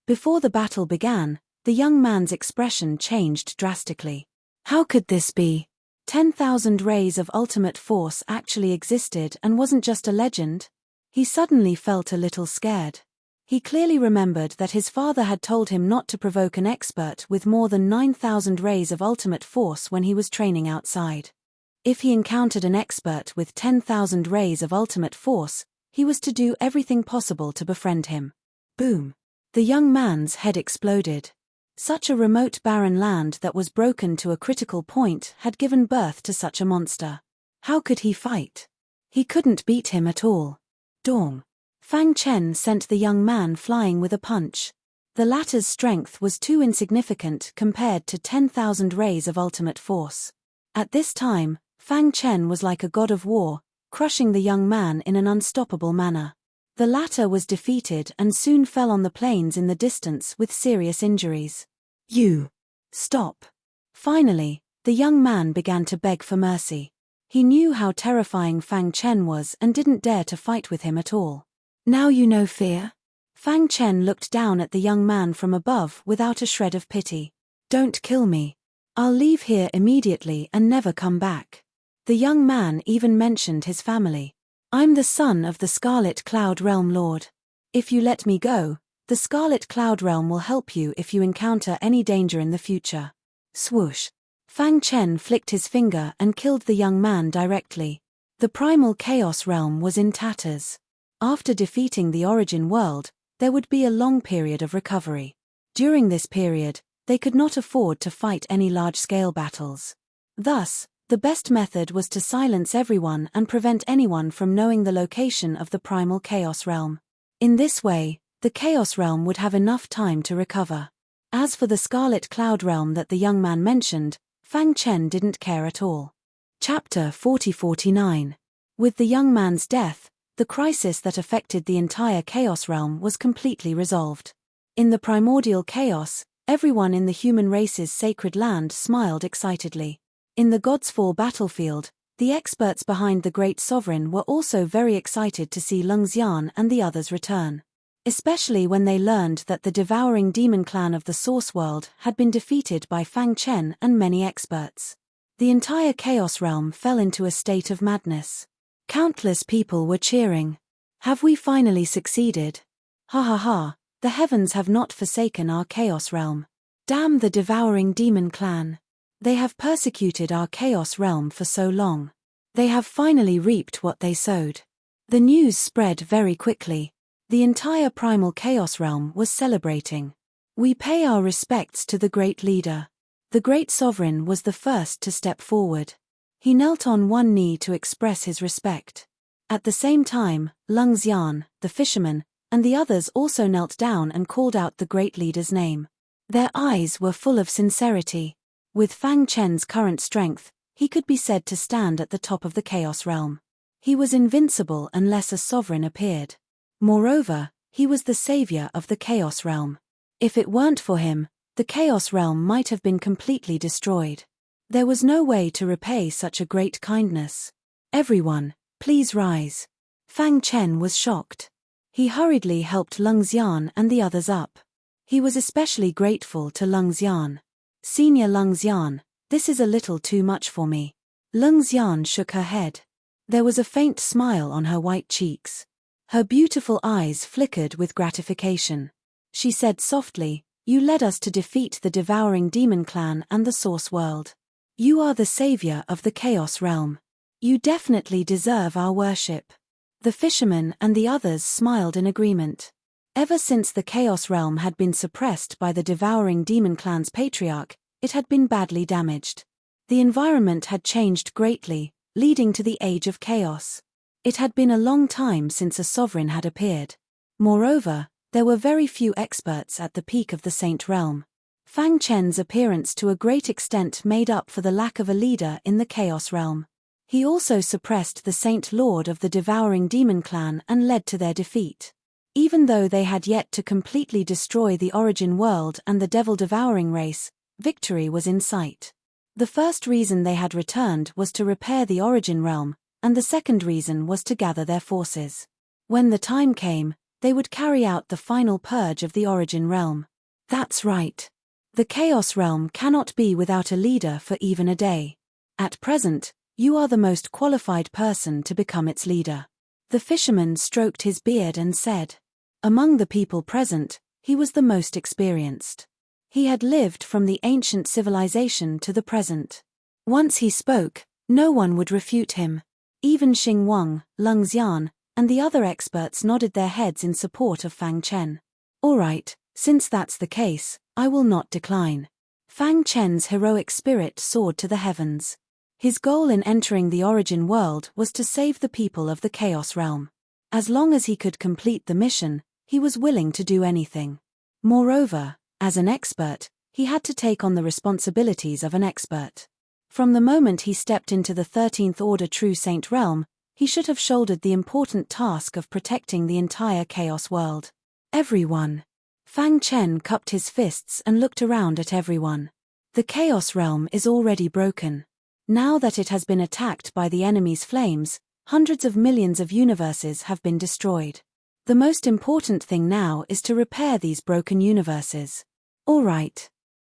Before the battle began, the young man's expression changed drastically. How could this be? 10,000 rays of ultimate force actually existed and wasn't just a legend? He suddenly felt a little scared. He clearly remembered that his father had told him not to provoke an expert with more than 9,000 rays of ultimate force when he was training outside. If he encountered an expert with 10,000 rays of ultimate force, he was to do everything possible to befriend him. Boom! The young man's head exploded. Such a remote barren land that was broken to a critical point had given birth to such a monster. How could he fight? He couldn't beat him at all. Dong! Fang Chen sent the young man flying with a punch. The latter's strength was too insignificant compared to 10,000 rays of ultimate force. At this time, Fang Chen was like a god of war, crushing the young man in an unstoppable manner. The latter was defeated and soon fell on the plains in the distance with serious injuries. "You! Stop!" Finally, the young man began to beg for mercy. He knew how terrifying Fang Chen was and didn't dare to fight with him at all. "Now you know fear?" Fang Chen looked down at the young man from above without a shred of pity. "Don't kill me. I'll leave here immediately and never come back." The young man even mentioned his family. I'm the son of the Scarlet Cloud Realm Lord. If you let me go, the Scarlet Cloud Realm will help you if you encounter any danger in the future. Swoosh. Fang Chen flicked his finger and killed the young man directly. The primal chaos realm was in tatters. After defeating the origin world, there would be a long period of recovery. During this period, they could not afford to fight any large-scale battles. Thus, the best method was to silence everyone and prevent anyone from knowing the location of the primal chaos realm. In this way, the chaos realm would have enough time to recover. As for the Scarlet Cloud realm that the young man mentioned, Fang Chen didn't care at all. Chapter 40-49. With the young man's death, the crisis that affected the entire chaos realm was completely resolved. In the primordial chaos, everyone in the human race's sacred land smiled excitedly. In the God's Fall battlefield, the experts behind the Great Sovereign were also very excited to see Lung Xian and the others return. Especially when they learned that the devouring demon clan of the Source World had been defeated by Fang Chen and many experts. The entire Chaos Realm fell into a state of madness. Countless people were cheering. Have we finally succeeded? Ha ha ha, the heavens have not forsaken our Chaos Realm. Damn the devouring demon clan. They have persecuted our Chaos Realm for so long. They have finally reaped what they sowed. The news spread very quickly. The entire primal Chaos Realm was celebrating. We pay our respects to the great leader. The great sovereign was the first to step forward. He knelt on one knee to express his respect. At the same time, Lung Xian, the fisherman, and the others also knelt down and called out the great leader's name. Their eyes were full of sincerity. With Fang Chen's current strength, he could be said to stand at the top of the Chaos Realm. He was invincible unless a sovereign appeared. Moreover, he was the savior of the Chaos Realm. If it weren't for him, the Chaos Realm might have been completely destroyed. There was no way to repay such a great kindness. Everyone, please rise. Fang Chen was shocked. He hurriedly helped Lung Xian and the others up. He was especially grateful to Lung Xian. Senior Lung Xian, this is a little too much for me. Lung Xian shook her head. There was a faint smile on her white cheeks. Her beautiful eyes flickered with gratification. She said softly, "You led us to defeat the devouring demon clan and the Source World. You are the savior of the Chaos Realm. You definitely deserve our worship." The fisherman and the others smiled in agreement. Ever since the Chaos Realm had been suppressed by the devouring demon clan's patriarch, it had been badly damaged. The environment had changed greatly, leading to the Age of Chaos. It had been a long time since a sovereign had appeared. Moreover, there were very few experts at the peak of the Saint Realm. Fang Chen's appearance to a great extent made up for the lack of a leader in the Chaos Realm. He also suppressed the Saint Lord of the devouring demon clan and led to their defeat. Even though they had yet to completely destroy the origin world and the devil-devouring race, victory was in sight. The first reason they had returned was to repair the origin realm, and the second reason was to gather their forces. When the time came, they would carry out the final purge of the origin realm. That's right. The Chaos Realm cannot be without a leader for even a day. At present, you are the most qualified person to become its leader. The fisherman stroked his beard and said. Among the people present, he was the most experienced. He had lived from the ancient civilization to the present. Once he spoke, no one would refute him. Even Xing Wang, Lung Xian, and the other experts nodded their heads in support of Fang Chen. All right, since that's the case, I will not decline. Fang Chen's heroic spirit soared to the heavens. His goal in entering the origin world was to save the people of the Chaos Realm. As long as he could complete the mission, he was willing to do anything. Moreover, as an expert, he had to take on the responsibilities of an expert. From the moment he stepped into the 13th Order True Saint realm, he should have shouldered the important task of protecting the entire Chaos world. Everyone. Fang Chen cupped his fists and looked around at everyone. The Chaos realm is already broken. Now that it has been attacked by the enemy's flames, hundreds of millions of universes have been destroyed. The most important thing now is to repair these broken universes. All right.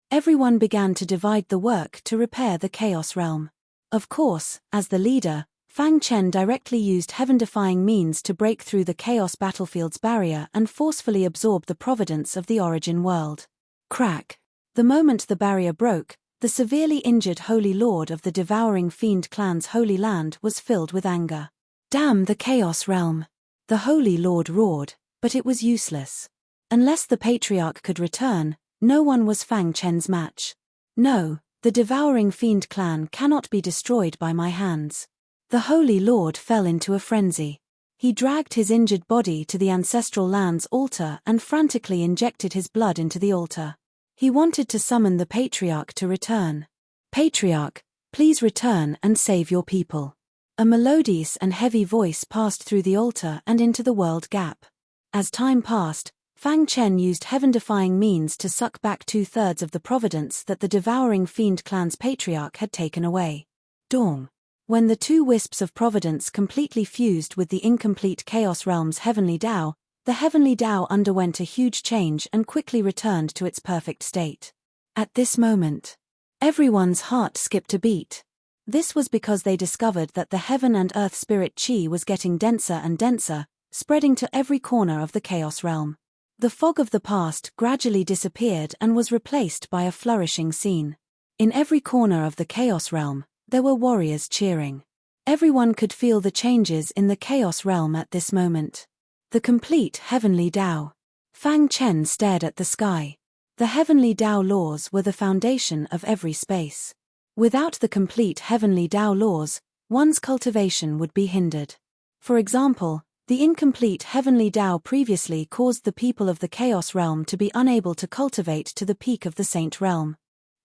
Everyone began to divide the work to repair the Chaos realm. Of course, as the leader, Fang Chen directly used heaven-defying means to break through the chaos battlefield's barrier and forcefully absorb the providence of the origin world. Crack! The moment the barrier broke, the severely injured Holy Lord of the Devouring Fiend clan's Holy Land was filled with anger. Damn the Chaos Realm! The Holy Lord roared, but it was useless. Unless the Patriarch could return, no one was Fang Chen's match. No, the Devouring Fiend clan cannot be destroyed by my hands. The Holy Lord fell into a frenzy. He dragged his injured body to the ancestral land's altar and frantically injected his blood into the altar. He wanted to summon the Patriarch to return. Patriarch, please return and save your people. A melodious and heavy voice passed through the altar and into the world gap. As time passed, Fang Chen used heaven-defying means to suck back 2/3 of the providence that the Devouring Fiend clan's Patriarch had taken away. Dong. When the two wisps of providence completely fused with the incomplete Chaos Realm's heavenly Tao, the heavenly Tao underwent a huge change and quickly returned to its perfect state. At this moment, everyone's heart skipped a beat. This was because they discovered that the heaven and earth spirit chi was getting denser and denser, spreading to every corner of the Chaos Realm. The fog of the past gradually disappeared and was replaced by a flourishing scene. In every corner of the Chaos Realm, there were warriors cheering. Everyone could feel the changes in the Chaos Realm at this moment. The complete heavenly Tao. Fang Chen stared at the sky. The heavenly Tao laws were the foundation of every space. Without the complete heavenly Tao laws, one's cultivation would be hindered. For example, the incomplete heavenly Tao previously caused the people of the Chaos Realm to be unable to cultivate to the peak of the Saint Realm.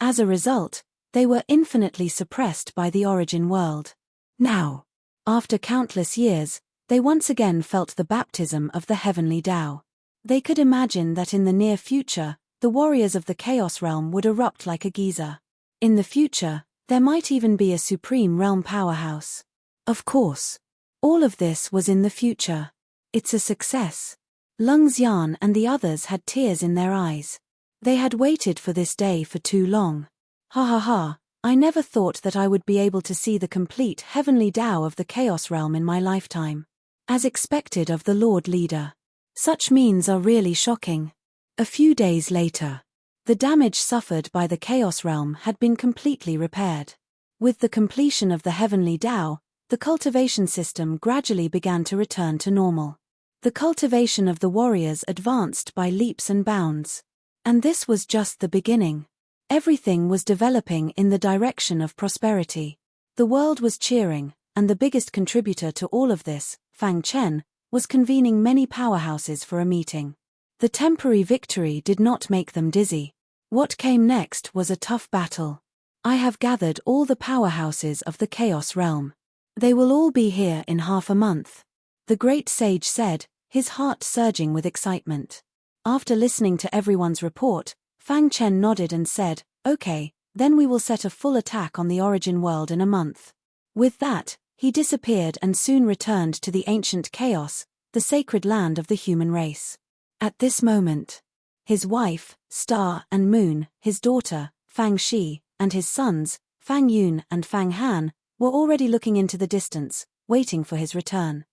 As a result, they were infinitely suppressed by the origin world. Now, after countless years, they once again felt the baptism of the heavenly Tao. They could imagine that in the near future, the warriors of the Chaos Realm would erupt like a geyser. In the future, there might even be a supreme realm powerhouse. Of course. All of this was in the future. It's a success. Lung Xian and the others had tears in their eyes. They had waited for this day for too long. Ha ha ha, I never thought that I would be able to see the complete heavenly Tao of the Chaos Realm in my lifetime. As expected of the Lord Leader. Such means are really shocking. A few days later, the damage suffered by the Chaos Realm had been completely repaired. With the completion of the heavenly Tao, the cultivation system gradually began to return to normal. The cultivation of the warriors advanced by leaps and bounds. And this was just the beginning. Everything was developing in the direction of prosperity. The world was cheering, and the biggest contributor to all of this, Fang Chen, was convening many powerhouses for a meeting. The temporary victory did not make them dizzy. What came next was a tough battle. I have gathered all the powerhouses of the Chaos Realm. They will all be here in half a month. The great sage said, his heart surging with excitement. After listening to everyone's report, Fang Chen nodded and said, "Okay, then we will set a full attack on the origin world in a month." With that, he disappeared and soon returned to the ancient chaos, the sacred land of the human race. At this moment, his wife, Star and Moon, his daughter, Fang Shi, and his sons, Fang Yun and Fang Han, were already looking into the distance, waiting for his return.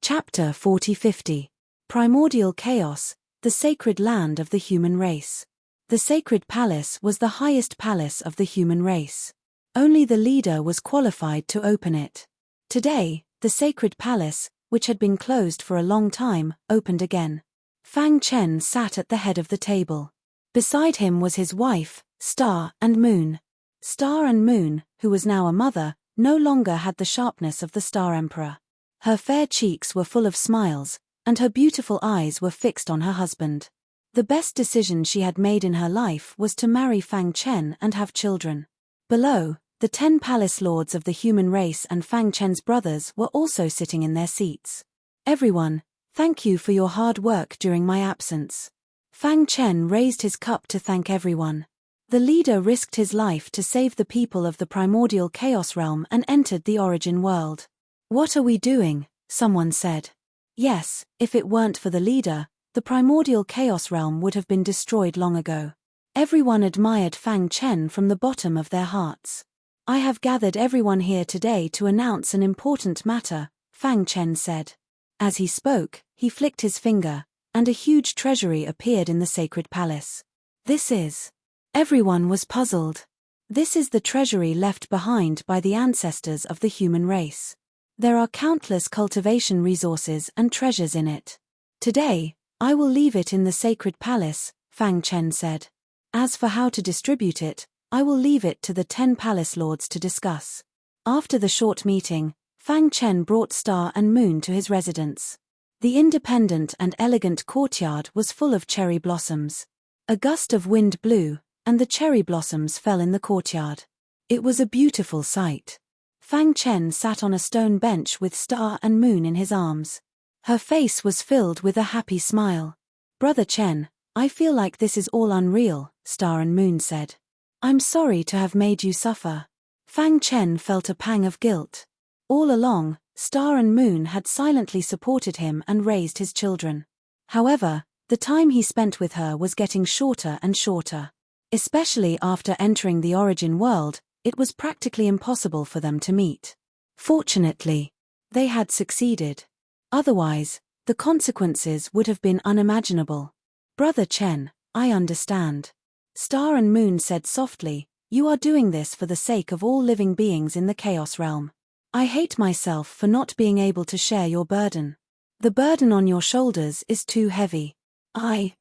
Chapter 40-50. Primordial Chaos, the sacred land of the human race. The sacred palace was the highest palace of the human race. Only the leader was qualified to open it. Today, the sacred palace, which had been closed for a long time, opened again. Fang Chen sat at the head of the table. Beside him was his wife, Star and Moon. Star and Moon, who was now a mother, no longer had the sharpness of the Star Emperor. Her fair cheeks were full of smiles, and her beautiful eyes were fixed on her husband. The best decision she had made in her life was to marry Fang Chen and have children. Below, the 10 palace lords of the human race and Fang Chen's brothers were also sitting in their seats. Everyone, thank you for your hard work during my absence. Fang Chen raised his cup to thank everyone. The leader risked his life to save the people of the primordial chaos realm and entered the origin world. "What are we doing?" someone said. Yes, if it weren't for the leader, the primordial chaos realm would have been destroyed long ago. Everyone admired Fang Chen from the bottom of their hearts. I have gathered everyone here today to announce an important matter, Fang Chen said. As he spoke, he flicked his finger, and a huge treasury appeared in the sacred palace. This is. Everyone was puzzled. This is the treasury left behind by the ancestors of the human race. There are countless cultivation resources and treasures in it. Today, I will leave it in the sacred palace, Fang Chen said. As for how to distribute it, I will leave it to the 10 palace lords to discuss. After the short meeting, Fang Chen brought Star and Moon to his residence. The independent and elegant courtyard was full of cherry blossoms. A gust of wind blew, and the cherry blossoms fell in the courtyard. It was a beautiful sight. Fang Chen sat on a stone bench with Star and Moon in his arms. Her face was filled with a happy smile. Brother Chen, I feel like this is all unreal, Star and Moon said. I'm sorry to have made you suffer. Fang Chen felt a pang of guilt. All along, Star and Moon had silently supported him and raised his children. However, the time he spent with her was getting shorter and shorter. Especially after entering the origin world, it was practically impossible for them to meet. Fortunately, they had succeeded. Otherwise, the consequences would have been unimaginable. Brother Chen, I understand. Star and Moon said softly, you are doing this for the sake of all living beings in the Chaos Realm. I hate myself for not being able to share your burden. The burden on your shoulders is too heavy.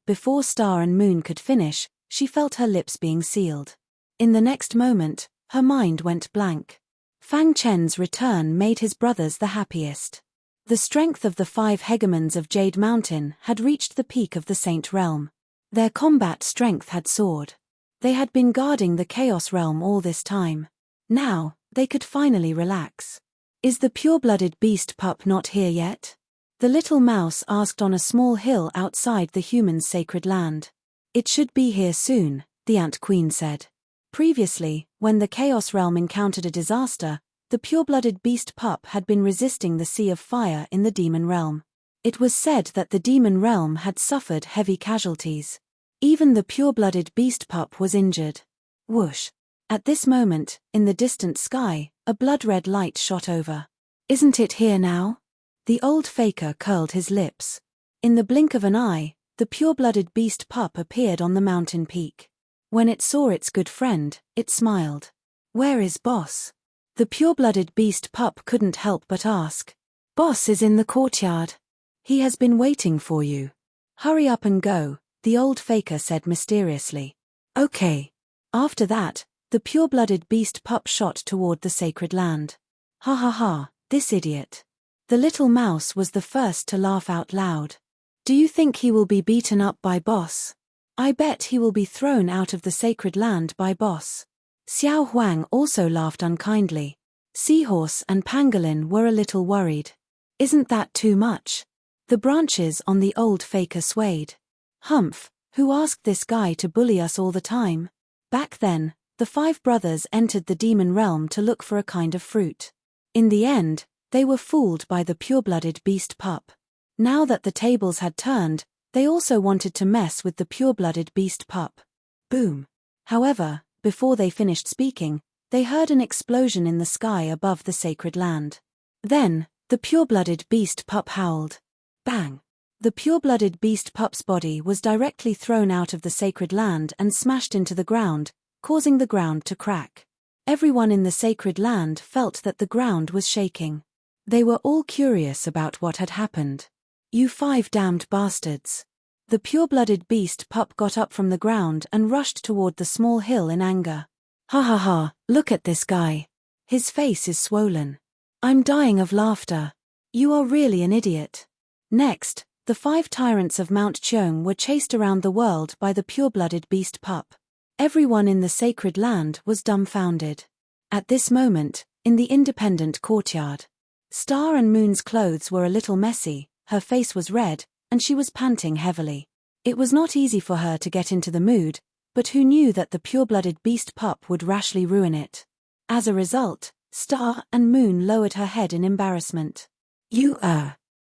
Before Star and Moon could finish, she felt her lips being sealed. In the next moment, her mind went blank. Fang Chen's return made his brothers the happiest. The strength of the 5 hegemons of Jade Mountain had reached the peak of the Saint Realm. Their combat strength had soared. They had been guarding the Chaos Realm all this time. Now, they could finally relax. Is the pure-blooded beast pup not here yet? The little mouse asked on a small hill outside the humans' sacred land. It should be here soon, the Ant Queen said. Previously, when the Chaos Realm encountered a disaster, the pure-blooded beast pup had been resisting the Sea of Fire in the Demon Realm. It was said that the Demon Realm had suffered heavy casualties. Even the pure-blooded beast pup was injured. Whoosh! At this moment, in the distant sky, a blood-red light shot over. Isn't it here now? The old faker curled his lips. In the blink of an eye, the pure-blooded beast pup appeared on the mountain peak. When it saw its good friend, it smiled. Where is Boss? The pure-blooded beast pup couldn't help but ask. Boss is in the courtyard. He has been waiting for you. Hurry up and go, the old faker said mysteriously. Okay. After that, the pure-blooded beast pup shot toward the sacred land. Ha ha ha, this idiot. The little mouse was the first to laugh out loud. Do you think he will be beaten up by Boss? I bet he will be thrown out of the sacred land by Boss. Xiao Huang also laughed unkindly. Seahorse and Pangolin were a little worried. Isn't that too much? The branches on the old faker swayed. Humph, who asked this guy to bully us all the time? Back then, the 5 brothers entered the demon realm to look for a kind of fruit. In the end, they were fooled by the pure-blooded beast pup. Now that the tables had turned, they also wanted to mess with the pure-blooded beast pup. Boom! However, before they finished speaking, they heard an explosion in the sky above the sacred land. Then, the pure-blooded beast pup howled. Bang! The pure-blooded beast pup's body was directly thrown out of the sacred land and smashed into the ground, causing the ground to crack. Everyone in the sacred land felt that the ground was shaking. They were all curious about what had happened. You 5 damned bastards. The pure-blooded beast pup got up from the ground and rushed toward the small hill in anger. Ha ha ha, look at this guy. His face is swollen. I'm dying of laughter. You are really an idiot. Next, the 5 tyrants of Mount Cheong were chased around the world by the pure-blooded beast pup. Everyone in the sacred land was dumbfounded. At this moment, in the independent courtyard, Star and Moon's clothes were a little messy, her face was red, and she was panting heavily. It was not easy for her to get into the mood, but who knew that the pure-blooded beast pup would rashly ruin it? As a result, Star and Moon lowered her head in embarrassment.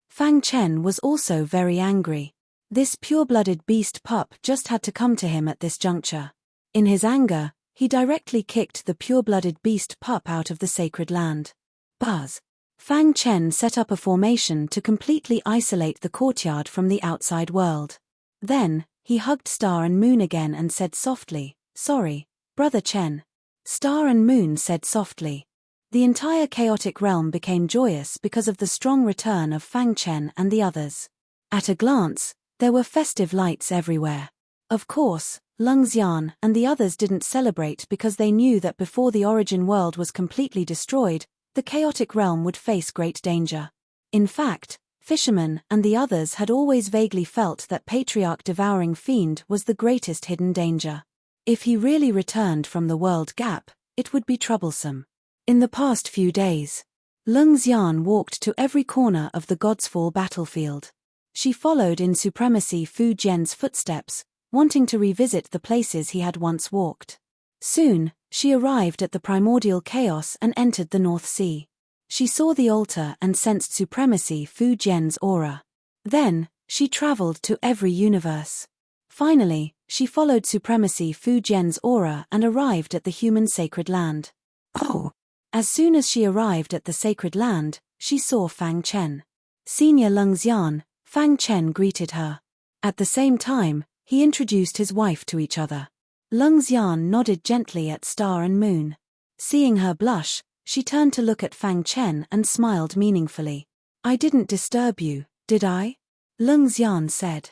Fang Chen was also very angry. This pure-blooded beast pup just had to come to him at this juncture. In his anger, he directly kicked the pure-blooded beast pup out of the sacred land. Buzz. Fang Chen set up a formation to completely isolate the courtyard from the outside world. Then, he hugged Star and Moon again and said softly, "Sorry, Brother Chen." Star and Moon said softly. The entire chaotic realm became joyous because of the strong return of Fang Chen and the others. At a glance, there were festive lights everywhere. Of course, Lung Xian and the others didn't celebrate because they knew that before the origin world was completely destroyed, the chaotic realm would face great danger. In fact, Fisherman and the others had always vaguely felt that Patriarch Devouring Fiend was the greatest hidden danger. If he really returned from the world gap, it would be troublesome. In the past few days, Lung Xian walked to every corner of the Godsfall battlefield. She followed in Supremacy Fu Jian's footsteps, wanting to revisit the places he had once walked. Soon, she arrived at the primordial chaos and entered the North Sea. She saw the altar and sensed Supremacy Fu Jian's aura. Then, she traveled to every universe. Finally, she followed Supremacy Fu Jian's aura and arrived at the human sacred land. Oh! As soon as she arrived at the sacred land, she saw Fang Chen. Senior Lung Xian, Fang Chen greeted her. At the same time, he introduced his wife to each other. Lung Xian nodded gently at Star and Moon. Seeing her blush, she turned to look at Fang Chen and smiled meaningfully. "I didn't disturb you, did I?" Lung Xian said.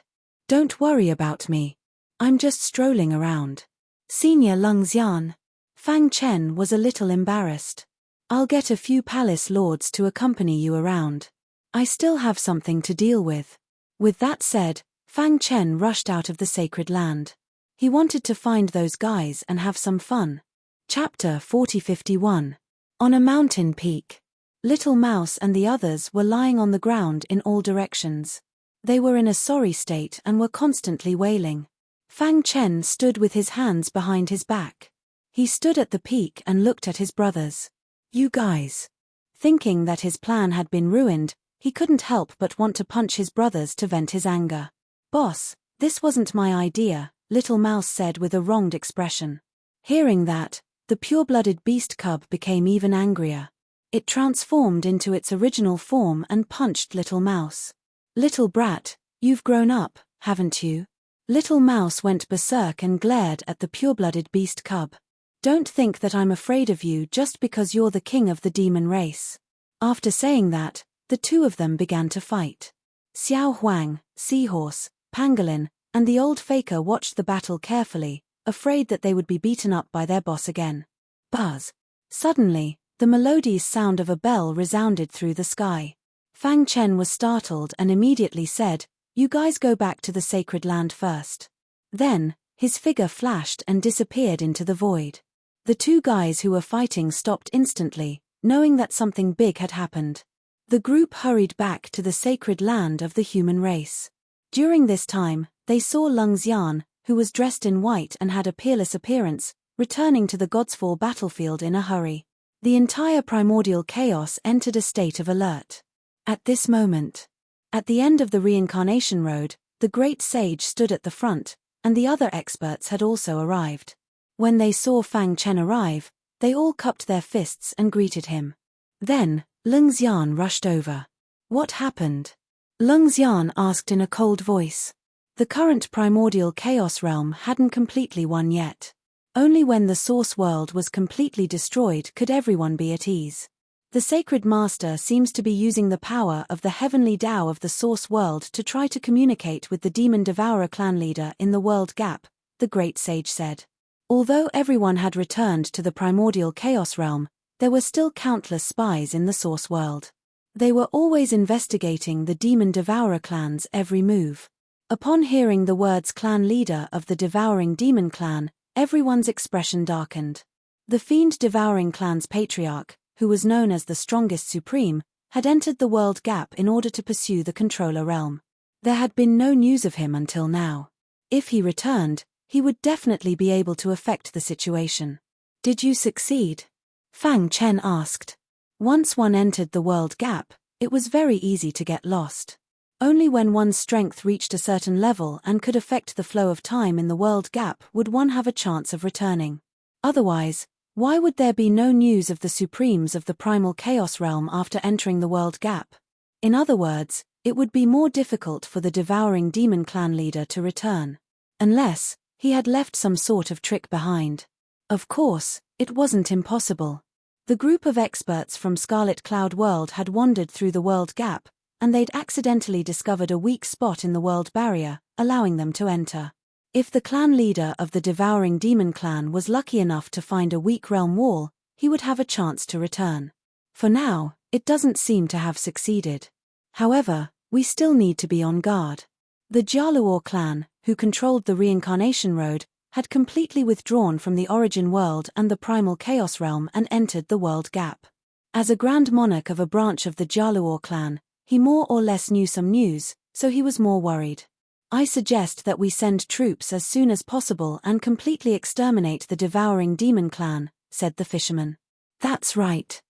"Don't worry about me. I'm just strolling around." Senior Lung Xian. Fang Chen was a little embarrassed. "I'll get a few palace lords to accompany you around. I still have something to deal with." With that said, Fang Chen rushed out of the sacred land. He wanted to find those guys and have some fun. Chapter 4051. On a mountain peak. Little Mouse and the others were lying on the ground in all directions. They were in a sorry state and were constantly wailing. Fang Chen stood with his hands behind his back. He stood at the peak and looked at his brothers. "You guys." Thinking that his plan had been ruined, he couldn't help but want to punch his brothers to vent his anger. "Boss, this wasn't my idea," Little Mouse said with a wronged expression. Hearing that, the pure-blooded beast cub became even angrier. It transformed into its original form and punched Little Mouse. "Little brat, you've grown up, haven't you?" Little Mouse went berserk and glared at the pure-blooded beast cub. "Don't think that I'm afraid of you just because you're the king of the demon race." After saying that, the two of them began to fight. Xiao Huang, Seahorse, Pangolin, and the old faker watched the battle carefully, afraid that they would be beaten up by their boss again. Buzz. Suddenly, the melodious sound of a bell resounded through the sky. Fang Chen was startled and immediately said, "You guys go back to the sacred land first." Then, his figure flashed and disappeared into the void. The two guys who were fighting stopped instantly, knowing that something big had happened. The group hurried back to the sacred land of the human race. During this time, they saw Lung Xian, who was dressed in white and had a peerless appearance, returning to the Godsfall battlefield in a hurry. The entire primordial chaos entered a state of alert. At this moment, at the end of the reincarnation road, the great sage stood at the front, and the other experts had also arrived. When they saw Fang Chen arrive, they all cupped their fists and greeted him. Then, Lung Xian rushed over. "What happened?" Lung Xian asked in a cold voice. The current primordial chaos realm hadn't completely won yet. Only when the source world was completely destroyed could everyone be at ease. The sacred master seems to be using the power of the heavenly Tao of the source world to try to communicate with the demon devourer clan leader in the world gap, the great sage said. Although everyone had returned to the primordial chaos realm, there were still countless spies in the source world. They were always investigating the demon devourer clan's every move. Upon hearing the words clan leader of the devouring demon clan, everyone's expression darkened. The fiend devouring clan's patriarch, who was known as the strongest supreme, had entered the world gap in order to pursue the controller realm. There had been no news of him until now. If he returned, he would definitely be able to affect the situation. "Did you succeed?" Fang Chen asked. Once one entered the world gap, it was very easy to get lost. Only when one's strength reached a certain level and could affect the flow of time in the world gap would one have a chance of returning. Otherwise, why would there be no news of the Supremes of the primal chaos realm after entering the world gap? In other words, it would be more difficult for the devouring demon clan leader to return. Unless he had left some sort of trick behind. Of course, it wasn't impossible. The group of experts from Scarlet Cloud World had wandered through the world gap, and they'd accidentally discovered a weak spot in the world barrier, allowing them to enter. If the clan leader of the devouring demon clan was lucky enough to find a weak realm wall, he would have a chance to return. For now, it doesn't seem to have succeeded. However, we still need to be on guard. The Jaluor clan, who controlled the reincarnation road, had completely withdrawn from the origin world and the primal chaos realm and entered the world gap. As a grand monarch of a branch of the Jaluor clan, he more or less knew some news, so he was more worried. I suggest that we send troops as soon as possible and completely exterminate the devouring demon clan, said the fisherman. That's right.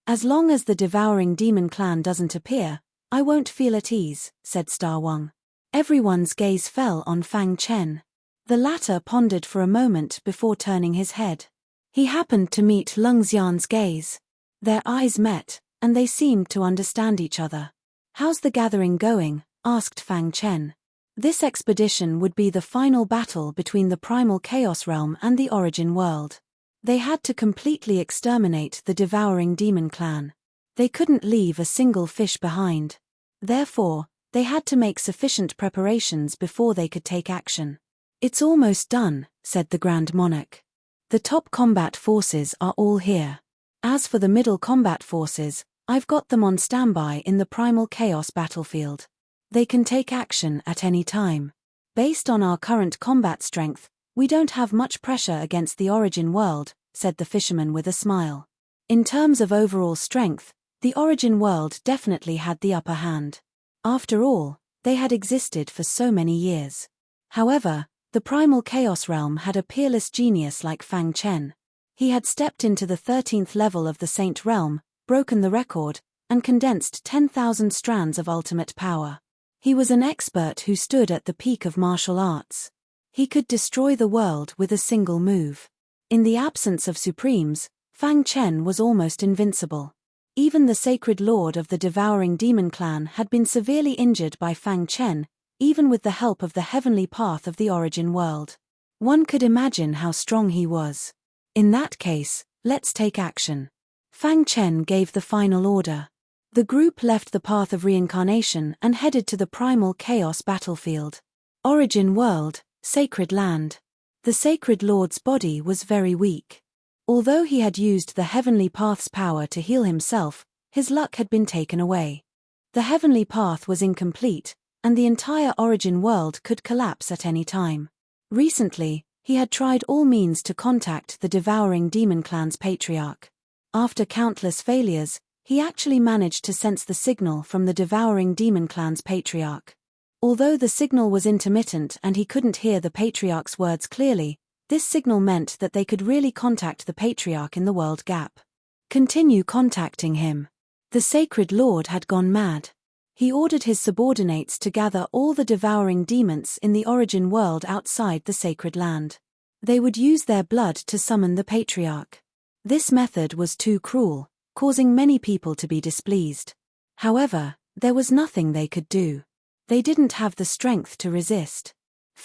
As long as the devouring demon clan doesn't appear, I won't feel at ease, said Star Wang. Everyone's gaze fell on Fang Chen. The latter pondered for a moment before turning his head. He happened to meet Lung Xian's gaze. Their eyes met, and they seemed to understand each other. How's the gathering going? Asked Fang Chen. This expedition would be the final battle between the primal chaos realm and the origin world. They had to completely exterminate the devouring demon clan. They couldn't leave a single fish behind. Therefore, they had to make sufficient preparations before they could take action. It's almost done, said the Grand Monarch. The top combat forces are all here. As for the middle combat forces, I've got them on standby in the primal chaos battlefield. They can take action at any time. Based on our current combat strength, we don't have much pressure against the origin world, said the fisherman with a smile. In terms of overall strength, the origin world definitely had the upper hand. After all, they had existed for so many years. However, the primal chaos realm had a peerless genius like Fang Chen. He had stepped into the 13th level of the Saint Realm, broken the record, and condensed 10,000 strands of ultimate power. He was an expert who stood at the peak of martial arts. He could destroy the world with a single move. In the absence of Supremes, Fang Chen was almost invincible. Even the Sacred Lord of the Devouring Demon Clan had been severely injured by Fang Chen, even with the help of the heavenly path of the origin world. One could imagine how strong he was. In that case, let's take action. Fang Chen gave the final order. The group left the path of reincarnation and headed to the primal chaos battlefield. Origin world, sacred land. The Sacred Lord's body was very weak. Although he had used the heavenly path's power to heal himself, his luck had been taken away. The heavenly path was incomplete, and the entire origin world could collapse at any time. Recently, he had tried all means to contact the devouring demon clan's patriarch. After countless failures, he actually managed to sense the signal from the devouring demon clan's patriarch. Although the signal was intermittent and he couldn't hear the patriarch's words clearly, this signal meant that they could really contact the patriarch in the world gap. Continue contacting him. The Sacred Lord had gone mad. He ordered his subordinates to gather all the devouring demons in the origin world outside the sacred land. They would use their blood to summon the patriarch. This method was too cruel, causing many people to be displeased. However, there was nothing they could do. They didn't have the strength to resist.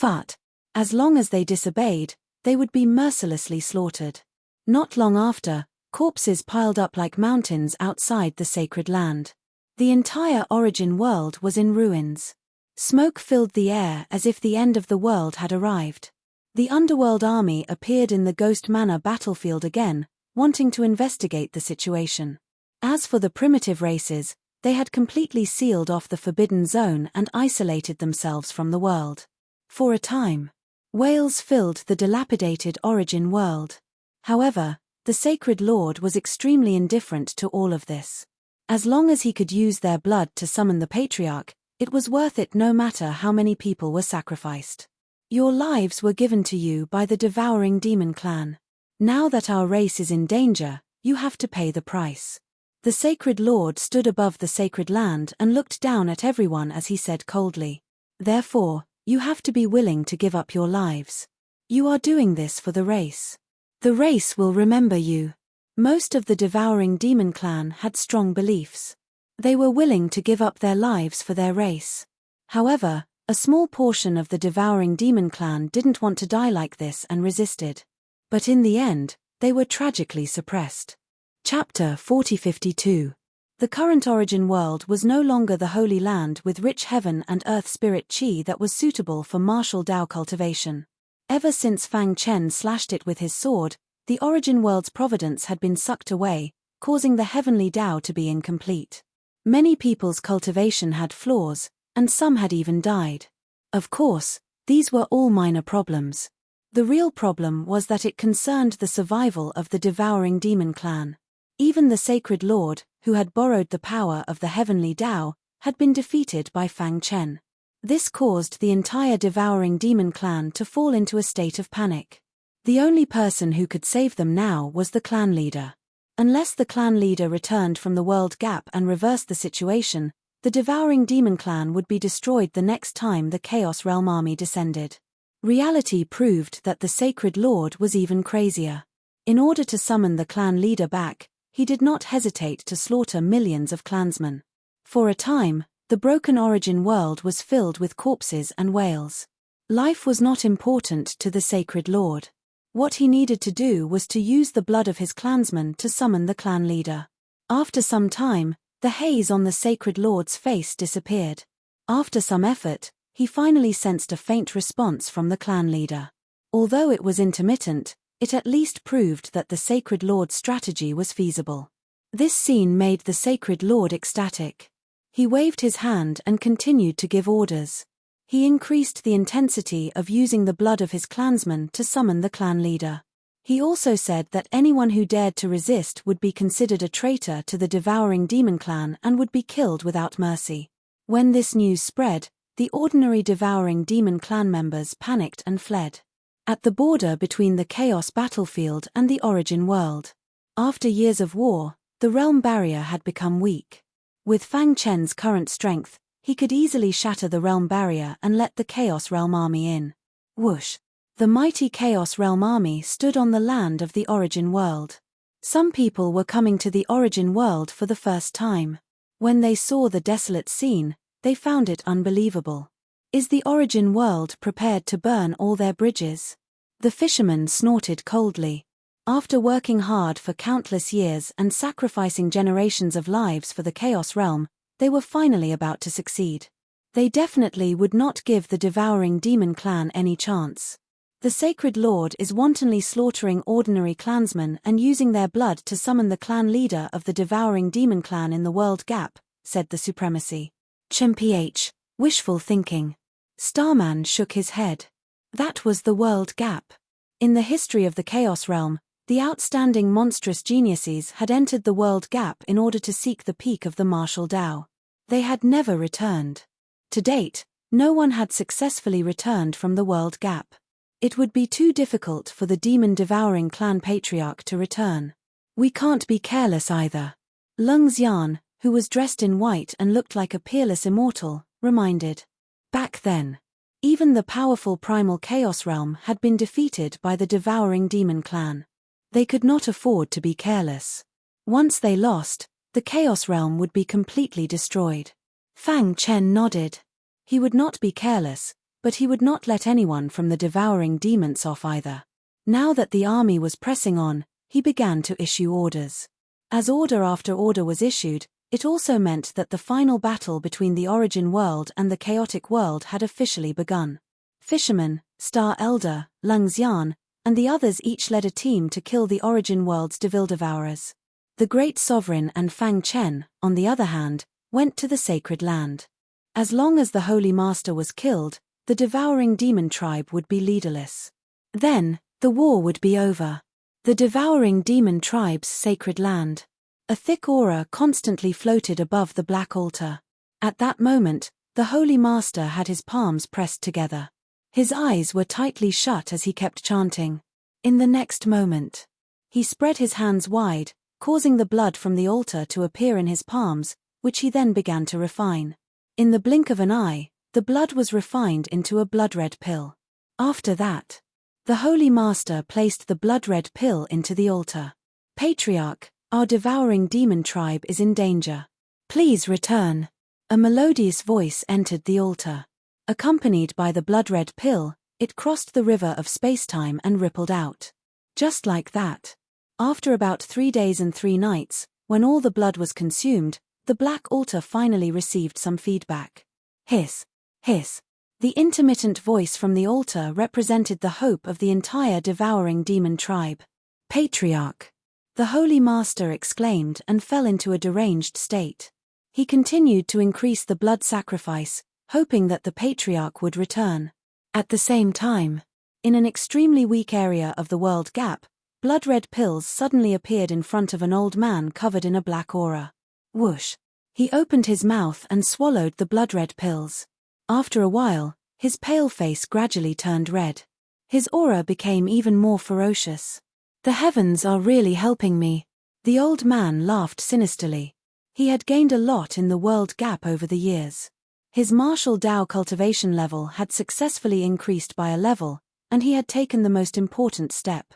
But, as long as they disobeyed, they would be mercilessly slaughtered. Not long after, corpses piled up like mountains outside the sacred land. The entire origin world was in ruins. Smoke filled the air as if the end of the world had arrived. The underworld army appeared in the Ghost Manor battlefield again, wanting to investigate the situation. As for the primitive races, they had completely sealed off the forbidden zone and isolated themselves from the world. For a time, wails filled the dilapidated origin world. However, the Sacred Lord was extremely indifferent to all of this. As long as he could use their blood to summon the patriarch, it was worth it no matter how many people were sacrificed. Your lives were given to you by the devouring demon clan. Now that our race is in danger, you have to pay the price. The Sacred Lord stood above the sacred land and looked down at everyone as he said coldly. Therefore, you have to be willing to give up your lives. You are doing this for the race. The race will remember you. Most of the devouring demon clan had strong beliefs. They were willing to give up their lives for their race. However, a small portion of the devouring demon clan didn't want to die like this and resisted. But in the end, they were tragically suppressed. Chapter 4052. The current origin world was no longer the Holy Land with rich heaven and earth spirit chi that was suitable for martial Dao cultivation. Ever since Fang Chen slashed it with his sword, the origin world's providence had been sucked away, causing the heavenly Dao to be incomplete. Many people's cultivation had flaws, and some had even died. Of course, these were all minor problems. The real problem was that it concerned the survival of the devouring demon clan. Even the sacred lord, who had borrowed the power of the heavenly Dao, had been defeated by Fang Chen. This caused the entire devouring demon clan to fall into a state of panic. The only person who could save them now was the clan leader. Unless the clan leader returned from the world gap and reversed the situation, the devouring demon clan would be destroyed the next time the Chaos Realm army descended. Reality proved that the sacred lord was even crazier. In order to summon the clan leader back, he did not hesitate to slaughter millions of clansmen. For a time, the broken origin world was filled with corpses and wails. Life was not important to the sacred lord. What he needed to do was to use the blood of his clansmen to summon the clan leader. After some time, the haze on the sacred lord's face disappeared. After some effort, he finally sensed a faint response from the clan leader. Although it was intermittent, it at least proved that the sacred lord's strategy was feasible. This scene made the sacred lord ecstatic. He waved his hand and continued to give orders. He increased the intensity of using the blood of his clansmen to summon the clan leader. He also said that anyone who dared to resist would be considered a traitor to the devouring demon clan and would be killed without mercy. When this news spread, the ordinary devouring demon clan members panicked and fled. At the border between the Chaos battlefield and the origin world. After years of war, the realm barrier had become weak. With Fang Chen's current strength, he could easily shatter the realm barrier and let the Chaos Realm army in. Whoosh! The mighty Chaos Realm army stood on the land of the origin world. Some people were coming to the origin world for the first time. When they saw the desolate scene, they found it unbelievable. Is the origin world prepared to burn all their bridges? The fisherman snorted coldly. After working hard for countless years and sacrificing generations of lives for the Chaos Realm, they were finally about to succeed. They definitely would not give the devouring demon clan any chance. The sacred lord is wantonly slaughtering ordinary clansmen and using their blood to summon the clan leader of the devouring demon clan in the world gap, said the supremacy. Ch. Wishful thinking. Starman shook his head. That was the world gap. In the history of the Chaos Realm, the outstanding monstrous geniuses had entered the world gap in order to seek the peak of the martial Dao. They had never returned. To date, no one had successfully returned from the world gap. It would be too difficult for the demon-devouring clan patriarch to return. We can't be careless either. Lung Xian, who was dressed in white and looked like a peerless immortal, reminded. Back then, even the powerful primal Chaos Realm had been defeated by the devouring demon clan. They could not afford to be careless. Once they lost, the Chaos Realm would be completely destroyed. Fang Chen nodded. He would not be careless, but he would not let anyone from the devouring demons off either. Now that the army was pressing on, he began to issue orders. As order after order was issued, it also meant that the final battle between the origin world and the chaotic world had officially begun. Fisherman, Star Elder, Lung Xian, and the others each led a team to kill the origin world's devil devourers. The Great Sovereign and Fang Chen, on the other hand, went to the sacred land. As long as the Holy Master was killed, the devouring demon tribe would be leaderless. Then, the war would be over. The devouring demon tribe's sacred land. A thick aura constantly floated above the black altar. At that moment, the Holy Master had his palms pressed together. His eyes were tightly shut as he kept chanting. In the next moment, he spread his hands wide, causing the blood from the altar to appear in his palms, which he then began to refine. In the blink of an eye, the blood was refined into a blood-red pill. After that, The Holy Master placed the blood-red pill into the altar. Patriarch, our devouring demon tribe is in danger. Please return. A melodious voice entered the altar. Accompanied by the blood-red pill, it crossed the river of spacetime and rippled out. Just like that. After about 3 days and 3 nights, when all the blood was consumed, the black altar finally received some feedback. Hiss. Hiss. The intermittent voice from the altar represented the hope of the entire devouring demon tribe. Patriarch. The Holy Master exclaimed and fell into a deranged state. He continued to increase the blood sacrifice, hoping that the Patriarch would return. At the same time, in an extremely weak area of the world gap, blood-red pills suddenly appeared in front of an old man covered in a black aura. Whoosh! He opened his mouth and swallowed the blood-red pills. After a while, his pale face gradually turned red. His aura became even more ferocious. The heavens are really helping me. The old man laughed sinisterly. He had gained a lot in the world gap over the years. His martial Dao cultivation level had successfully increased by a level, and he had taken the most important step.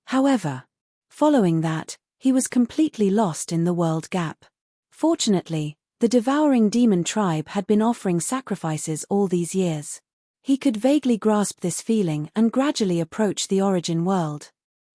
However, following that, he was completely lost in the world gap. Fortunately, the devouring demon tribe had been offering sacrifices all these years. He could vaguely grasp this feeling and gradually approach the origin world.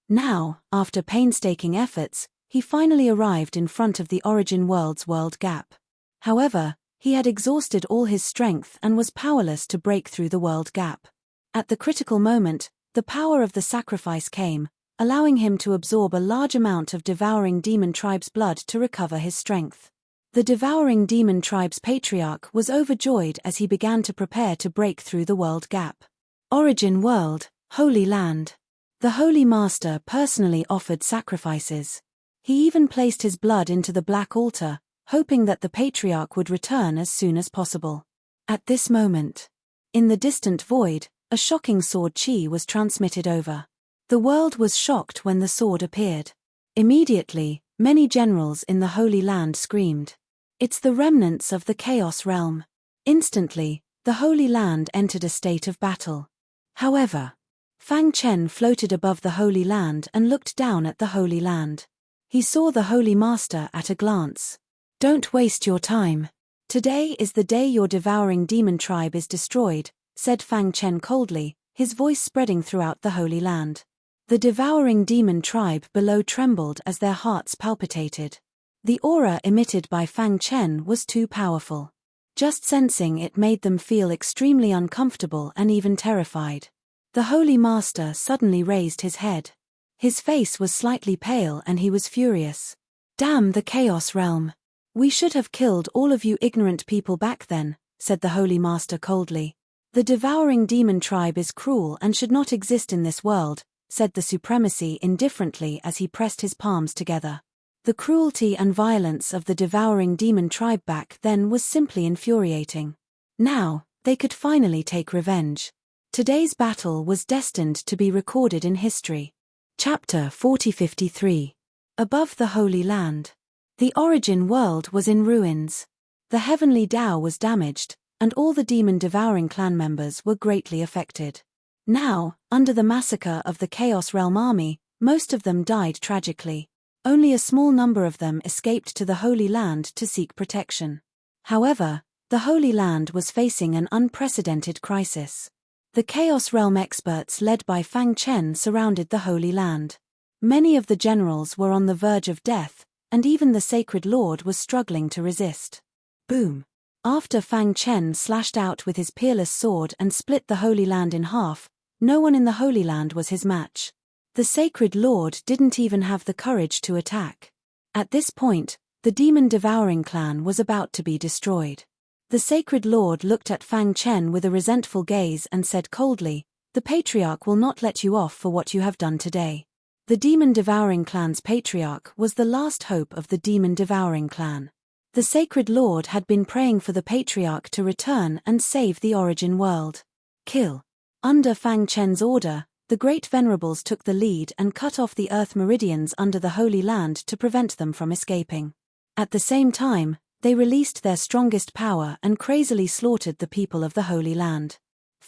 Now, after painstaking efforts, he finally arrived in front of the origin world's world gap. However, he had exhausted all his strength and was powerless to break through the world gap. At the critical moment, the power of the sacrifice came, allowing him to absorb a large amount of devouring demon tribe's blood to recover his strength. The devouring demon tribe's patriarch was overjoyed as he began to prepare to break through the world gap. Origin world, Holy Land. The Holy Master personally offered sacrifices. He even placed his blood into the black altar, hoping that the patriarch would return as soon as possible. At this moment, in the distant void, a shocking sword chi was transmitted over. The world was shocked when the sword appeared. Immediately, many generals in the Holy Land screamed, "It's the remnants of the Chaos Realm." Instantly, the Holy Land entered a state of battle. However, Fang Chen floated above the Holy Land and looked down at the Holy Land. He saw the Holy Master at a glance. "Don't waste your time. Today is the day your devouring demon tribe is destroyed," said Fang Chen coldly, his voice spreading throughout the Holy Land. The devouring demon tribe below trembled as their hearts palpitated. The aura emitted by Fang Chen was too powerful. Just sensing it made them feel extremely uncomfortable and even terrified. The Holy Master suddenly raised his head. His face was slightly pale and he was furious. "Damn the Chaos Realm. We should have killed all of you ignorant people back then," said the Holy Master coldly. "The devouring demon tribe is cruel and should not exist in this world," said the Supremacy indifferently as he pressed his palms together. The cruelty and violence of the devouring demon tribe back then was simply infuriating. Now, they could finally take revenge. Today's battle was destined to be recorded in history. Chapter 4053. Above the Holy Land. The origin world was in ruins. The heavenly Tao was damaged, and all the demon-devouring clan members were greatly affected. Now, under the massacre of the Chaos Realm army, most of them died tragically. Only a small number of them escaped to the Holy Land to seek protection. However, the Holy Land was facing an unprecedented crisis. The Chaos Realm experts led by Fang Chen surrounded the Holy Land. Many of the generals were on the verge of death, and even the Sacred Lord was struggling to resist. Boom! After Fang Chen slashed out with his peerless sword and split the Holy Land in half, no one in the Holy Land was his match. The Sacred Lord didn't even have the courage to attack. At this point, the demon-devouring clan was about to be destroyed. The Sacred Lord looked at Fang Chen with a resentful gaze and said coldly, "The Patriarch will not let you off for what you have done today." The demon-devouring clan's patriarch was the last hope of the demon-devouring clan. The Sacred Lord had been praying for the patriarch to return and save the origin world. Kill. Under Fang Chen's order, the great Venerables took the lead and cut off the earth meridians under the Holy Land to prevent them from escaping. At the same time, they released their strongest power and crazily slaughtered the people of the Holy Land.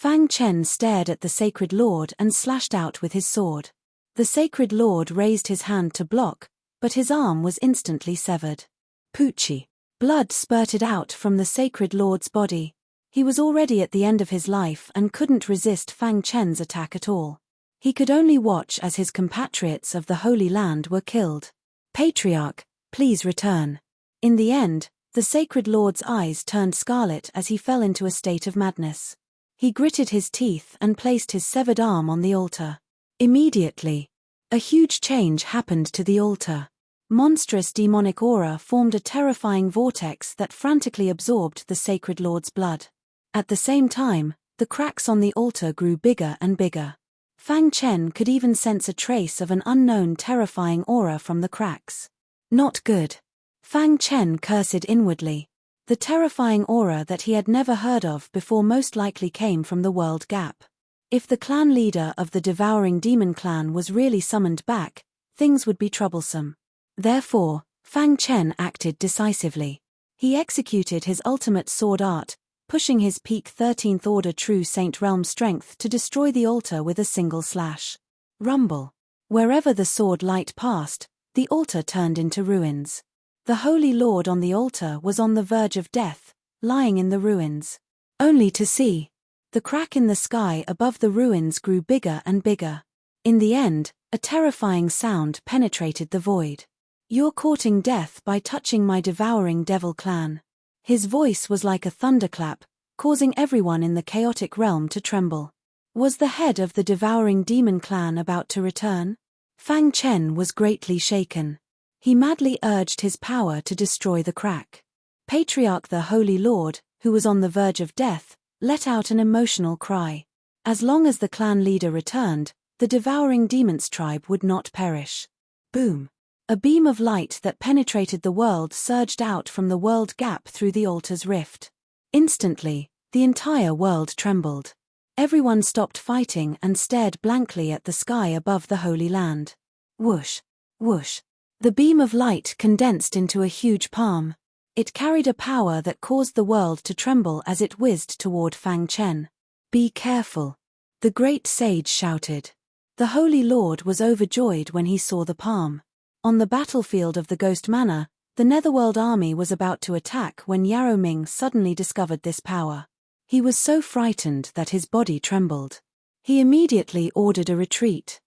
Fang Chen stared at the Sacred Lord and slashed out with his sword. The Sacred Lord raised his hand to block, but his arm was instantly severed. Poochie. Blood spurted out from the Sacred Lord's body. He was already at the end of his life and couldn't resist Fang Chen's attack at all. He could only watch as his compatriots of the Holy Land were killed. Patriarch, please return. In the end, the Sacred Lord's eyes turned scarlet as he fell into a state of madness. He gritted his teeth and placed his severed arm on the altar. Immediately, a huge change happened to the altar. Monstrous demonic aura formed a terrifying vortex that frantically absorbed the Sacred Lord's blood. At the same time, the cracks on the altar grew bigger and bigger. Fang Chen could even sense a trace of an unknown terrifying aura from the cracks. Not good. Fang Chen cursed inwardly. The terrifying aura that he had never heard of before most likely came from the World Gap. If the clan leader of the Devouring Demon clan was really summoned back, things would be troublesome. Therefore, Fang Chen acted decisively. He executed his ultimate sword art, pushing his peak 13th Order True Saint Realm strength to destroy the altar with a single slash. Rumble. Wherever the sword light passed, the altar turned into ruins. The Holy Lord on the altar was on the verge of death, lying in the ruins. Only to see. The crack in the sky above the ruins grew bigger and bigger. In the end, a terrifying sound penetrated the void. You're courting death by touching my devouring devil clan. His voice was like a thunderclap, causing everyone in the chaotic realm to tremble. Was the head of the devouring demon clan about to return? Fang Chen was greatly shaken. He madly urged his power to destroy the crack. Patriarch the Holy Lord, who was on the verge of death, let out an emotional cry. As long as the clan leader returned, the devouring demons tribe would not perish. Boom. A beam of light that penetrated the world surged out from the world gap through the altar's rift. Instantly, the entire world trembled. Everyone stopped fighting and stared blankly at the sky above the Holy Land. Whoosh. Whoosh. The beam of light condensed into a huge palm. It carried a power that caused the world to tremble as it whizzed toward Fang Chen. Be careful. The great sage shouted. The Holy Lord was overjoyed when he saw the palm. On the battlefield of the Ghost Manor, the Netherworld army was about to attack when Yarrow Ming suddenly discovered this power. He was so frightened that his body trembled. He immediately ordered a retreat.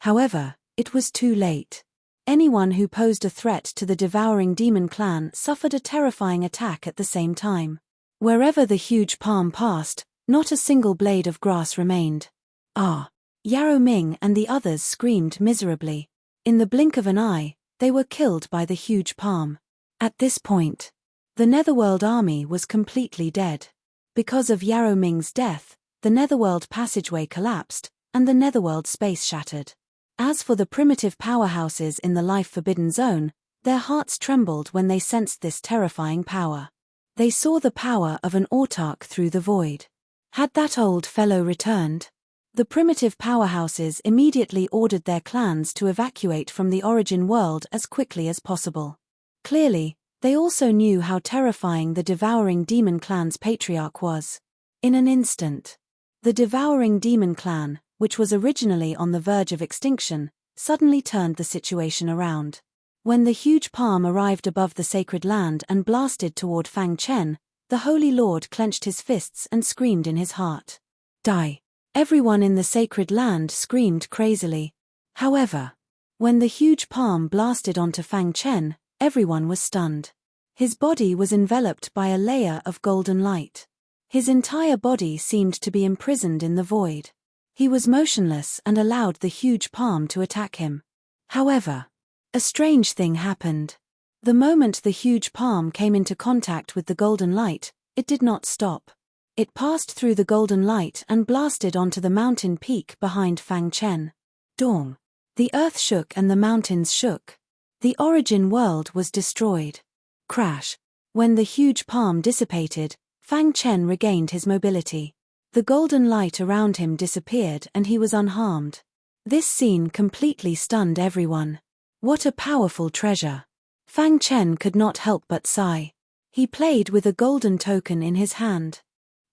However, it was too late. Anyone who posed a threat to the Devouring Demon clan suffered a terrifying attack at the same time. Wherever the huge palm passed, not a single blade of grass remained. Ah! Yarrow Ming and the others screamed miserably. In the blink of an eye, they were killed by the huge palm. At this point, the Netherworld army was completely dead. Because of Yarrow Ming's death, the Netherworld passageway collapsed, and the Netherworld space shattered. As for the primitive powerhouses in the life-forbidden zone, their hearts trembled when they sensed this terrifying power. They saw the power of an autarch through the void. Had that old fellow returned? The primitive powerhouses immediately ordered their clans to evacuate from the origin world as quickly as possible. Clearly, they also knew how terrifying the Devouring Demon clan's patriarch was. In an instant, the Devouring Demon clan, which was originally on the verge of extinction, suddenly turned the situation around. When the huge palm arrived above the sacred land and blasted toward Fang Chen, the Holy Lord clenched his fists and screamed in his heart. Die! Everyone in the sacred land screamed crazily. However, when the huge palm blasted onto Fang Chen, everyone was stunned. His body was enveloped by a layer of golden light. His entire body seemed to be imprisoned in the void. He was motionless and allowed the huge palm to attack him. However, a strange thing happened. The moment the huge palm came into contact with the golden light, it did not stop. It passed through the golden light and blasted onto the mountain peak behind Fang Chen. Dong! The earth shook and the mountains shook. The origin world was destroyed. Crash! When the huge palm dissipated, Fang Chen regained his mobility. The golden light around him disappeared and he was unharmed. This scene completely stunned everyone. What a powerful treasure! Fang Chen could not help but sigh. He played with a golden token in his hand.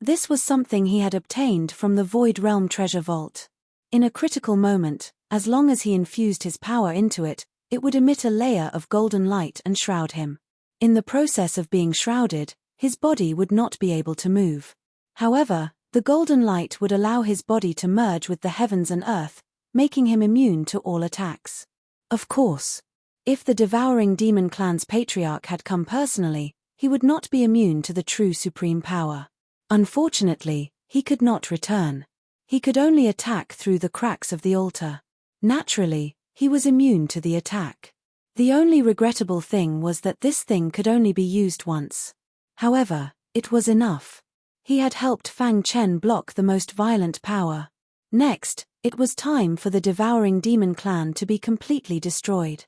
This was something he had obtained from the Void Realm treasure vault. In a critical moment, as long as he infused his power into it, it would emit a layer of golden light and shroud him. In the process of being shrouded, his body would not be able to move. However, the golden light would allow his body to merge with the heavens and earth, making him immune to all attacks. Of course, if the devouring demon clan's patriarch had come personally, he would not be immune to the true supreme power. Unfortunately, he could not return. He could only attack through the cracks of the altar. Naturally, he was immune to the attack. The only regrettable thing was that this thing could only be used once. However, it was enough. He had helped Fang Chen block the most violent power. Next, it was time for the devouring demon clan to be completely destroyed.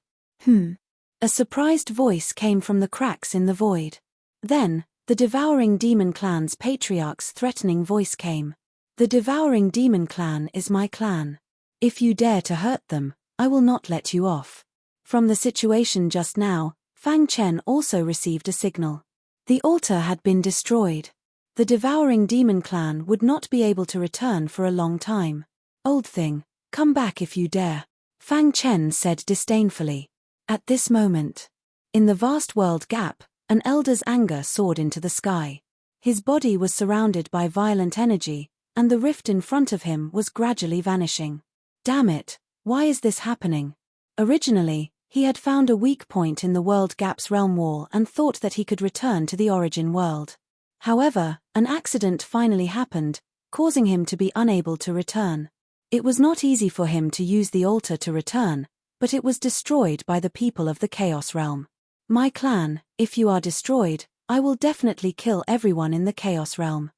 A surprised voice came from the cracks in the void. Then, the devouring demon clan's patriarch's threatening voice came. The devouring demon clan is my clan. If you dare to hurt them, I will not let you off. From the situation just now, Fang Chen also received a signal. The altar had been destroyed. The devouring demon clan would not be able to return for a long time. Old thing, come back if you dare, Fang Chen said disdainfully. At this moment, in the vast world gap, an elder's anger soared into the sky. His body was surrounded by violent energy, and the rift in front of him was gradually vanishing. Damn it, why is this happening? Originally, he had found a weak point in the world gap's realm wall and thought that he could return to the origin world. However, an accident finally happened, causing him to be unable to return. It was not easy for him to use the altar to return, but it was destroyed by the people of the Chaos Realm. My clan, if you are destroyed, I will definitely kill everyone in the Chaos Realm.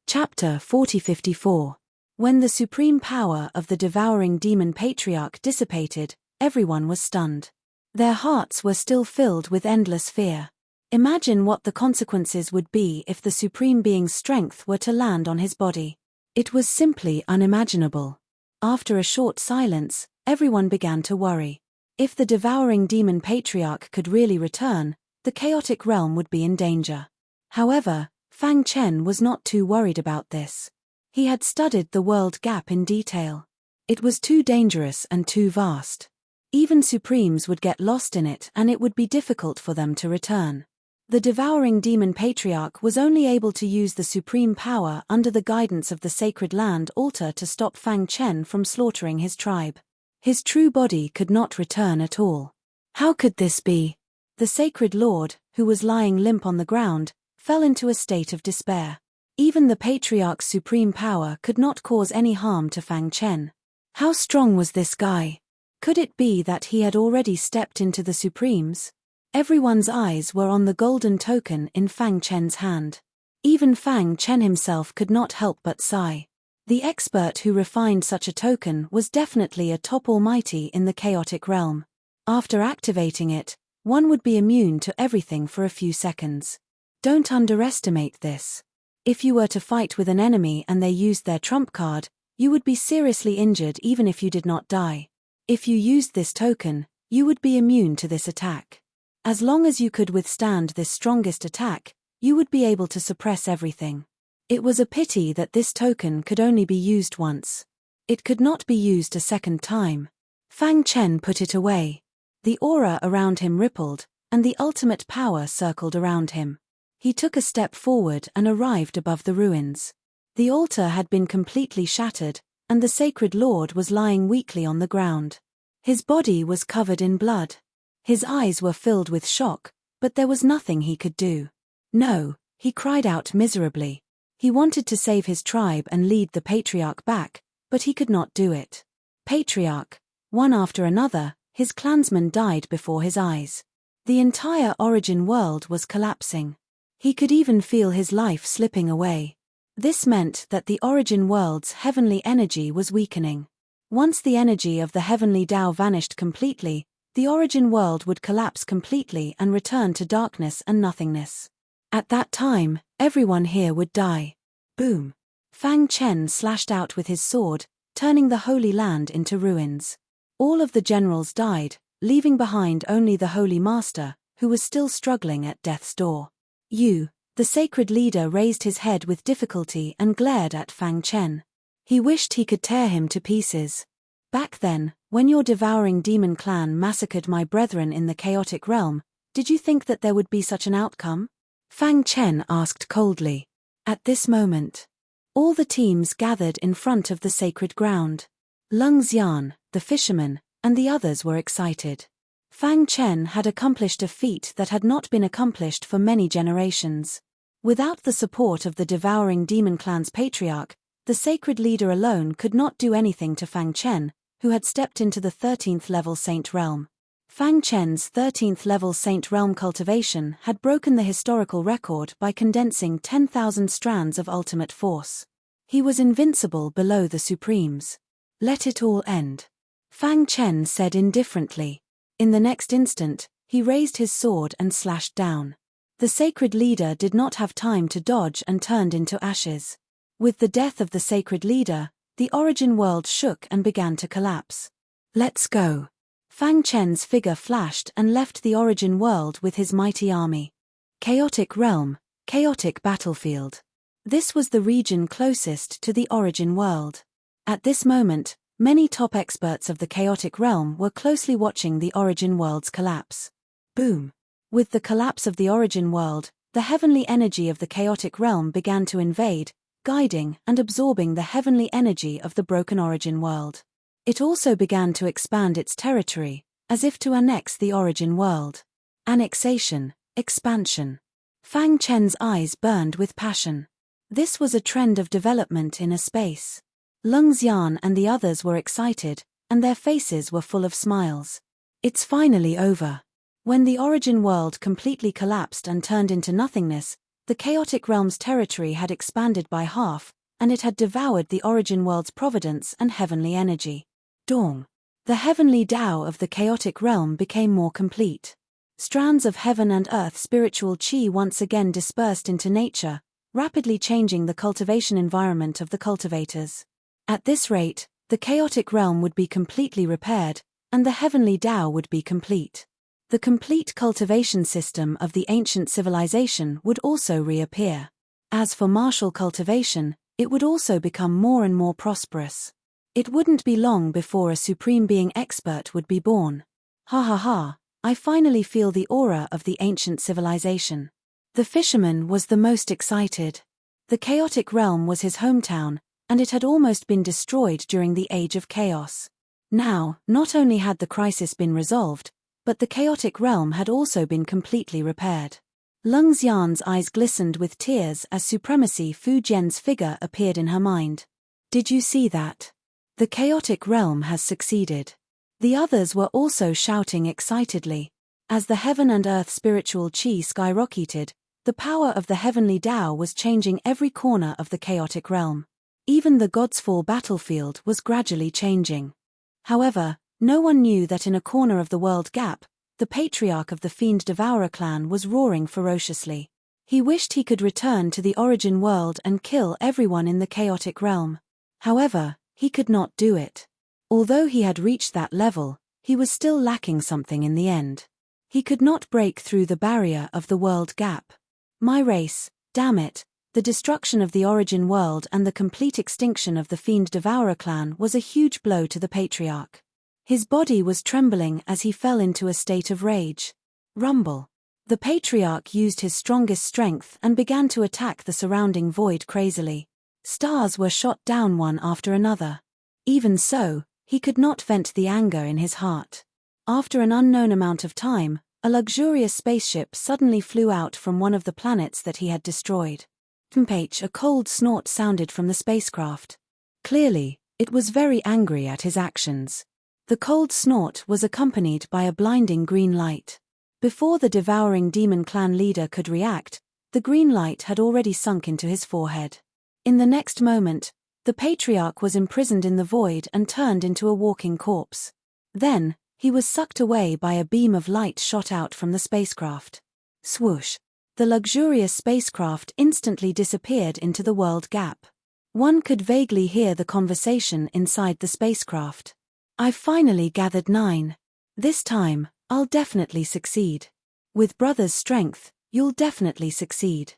Chapter 4054. When the supreme power of the devouring demon patriarch dissipated, everyone was stunned. Their hearts were still filled with endless fear. Imagine what the consequences would be if the supreme being's strength were to land on his body. It was simply unimaginable. After a short silence, everyone began to worry. If the devouring demon patriarch could really return, the chaotic realm would be in danger. However, Fang Chen was not too worried about this. He had studied the world gap in detail. It was too dangerous and too vast. Even supremes would get lost in it and it would be difficult for them to return. The devouring demon patriarch was only able to use the supreme power under the guidance of the sacred land altar to stop Fang Chen from slaughtering his tribe. His true body could not return at all. How could this be? The sacred lord, who was lying limp on the ground, fell into a state of despair. Even the patriarch's supreme power could not cause any harm to Fang Chen. How strong was this guy? Could it be that he had already stepped into the supremes? Everyone's eyes were on the golden token in Fang Chen's hand. Even Fang Chen himself could not help but sigh. The expert who refined such a token was definitely a top almighty in the chaotic realm. After activating it, one would be immune to everything for a few seconds. Don't underestimate this. If you were to fight with an enemy and they used their trump card, you would be seriously injured even if you did not die. If you used this token, you would be immune to this attack. As long as you could withstand this strongest attack, you would be able to suppress everything. It was a pity that this token could only be used once. It could not be used a second time. Fang Chen put it away. The aura around him rippled, and the ultimate power circled around him. He took a step forward and arrived above the ruins. The altar had been completely shattered, and the sacred lord was lying weakly on the ground. His body was covered in blood. His eyes were filled with shock, but there was nothing he could do. No, he cried out miserably. He wanted to save his tribe and lead the patriarch back, but he could not do it. Patriarch, one after another, his clansmen died before his eyes. The entire origin world was collapsing. He could even feel his life slipping away. This meant that the origin world's heavenly energy was weakening. Once the energy of the heavenly Tao vanished completely, the origin world would collapse completely and return to darkness and nothingness. At that time, everyone here would die. Boom! Fang Chen slashed out with his sword, turning the Holy Land into ruins. All of the generals died, leaving behind only the Holy Master, who was still struggling at death's door. You, The sacred leader raised his head with difficulty and glared at Fang Chen. He wished he could tear him to pieces. Back then, when your devouring demon clan massacred my brethren in the chaotic realm, did you think that there would be such an outcome? Fang Chen asked coldly. At this moment, all the teams gathered in front of the sacred ground. Lung Xian, the fisherman, and the others were excited. Fang Chen had accomplished a feat that had not been accomplished for many generations. Without the support of the devouring demon clan's patriarch, the sacred leader alone could not do anything to Fang Chen, who had stepped into the 13th level Saint Realm. Fang Chen's 13th level Saint Realm cultivation had broken the historical record by condensing 10,000 strands of ultimate force. He was invincible below the Supremes. Let it all end. Fang Chen said indifferently. In the next instant, he raised his sword and slashed down. The sacred leader did not have time to dodge and turned into ashes. With the death of the sacred leader, the origin world shook and began to collapse. Let's go. Fang Chen's figure flashed and left the origin world with his mighty army. Chaotic realm, chaotic battlefield. This was the region closest to the origin world. At this moment, many top experts of the chaotic realm were closely watching the origin world's collapse. Boom. With the collapse of the origin world, the heavenly energy of the chaotic realm began to invade, guiding and absorbing the heavenly energy of the broken origin world. It also began to expand its territory, as if to annex the origin world. Annexation, expansion. Fang Chen's eyes burned with passion. This was a trend of development in a space. Lung Xian and the others were excited, and their faces were full of smiles. It's finally over. When the origin world completely collapsed and turned into nothingness, the chaotic realm's territory had expanded by half, and it had devoured the origin world's providence and heavenly energy. Dong. The heavenly Tao of the chaotic realm became more complete. Strands of heaven and earth spiritual qi once again dispersed into nature, rapidly changing the cultivation environment of the cultivators. At this rate, the chaotic realm would be completely repaired, and the heavenly Tao would be complete. The complete cultivation system of the ancient civilization would also reappear. As for martial cultivation, it would also become more and more prosperous. It wouldn't be long before a supreme being expert would be born. Ha ha ha, I finally feel the aura of the ancient civilization. The fisherman was the most excited. The chaotic realm was his hometown, and it had almost been destroyed during the Age of Chaos. Now, not only had the crisis been resolved, but the chaotic realm had also been completely repaired. Lung Xian's eyes glistened with tears as Supremacy Fu Jian's figure appeared in her mind. Did you see that? The chaotic realm has succeeded. The others were also shouting excitedly. As the heaven and earth spiritual qi skyrocketed, the power of the heavenly Tao was changing every corner of the chaotic realm. Even the God's Fall battlefield was gradually changing. However, no one knew that in a corner of the world gap, the patriarch of the Fiend Devourer clan was roaring ferociously. He wished he could return to the origin world and kill everyone in the chaotic realm. However, he could not do it. Although he had reached that level, he was still lacking something in the end. He could not break through the barrier of the world gap. My race, damn it, the destruction of the origin world and the complete extinction of the Fiend Devourer clan was a huge blow to the patriarch. His body was trembling as he fell into a state of rage. Rumble. The patriarch used his strongest strength and began to attack the surrounding void crazily. Stars were shot down one after another. Even so, he could not vent the anger in his heart. After an unknown amount of time, a luxurious spaceship suddenly flew out from one of the planets that he had destroyed. A cold snort sounded from the spacecraft. Clearly, it was very angry at his actions. The cold snort was accompanied by a blinding green light. Before the devouring demon clan leader could react, the green light had already sunk into his forehead. In the next moment, the patriarch was imprisoned in the void and turned into a walking corpse. Then, he was sucked away by a beam of light shot out from the spacecraft. Swoosh! The luxurious spacecraft instantly disappeared into the world gap. One could vaguely hear the conversation inside the spacecraft. I've finally gathered 9. This time, I'll definitely succeed. With brother's strength, you'll definitely succeed.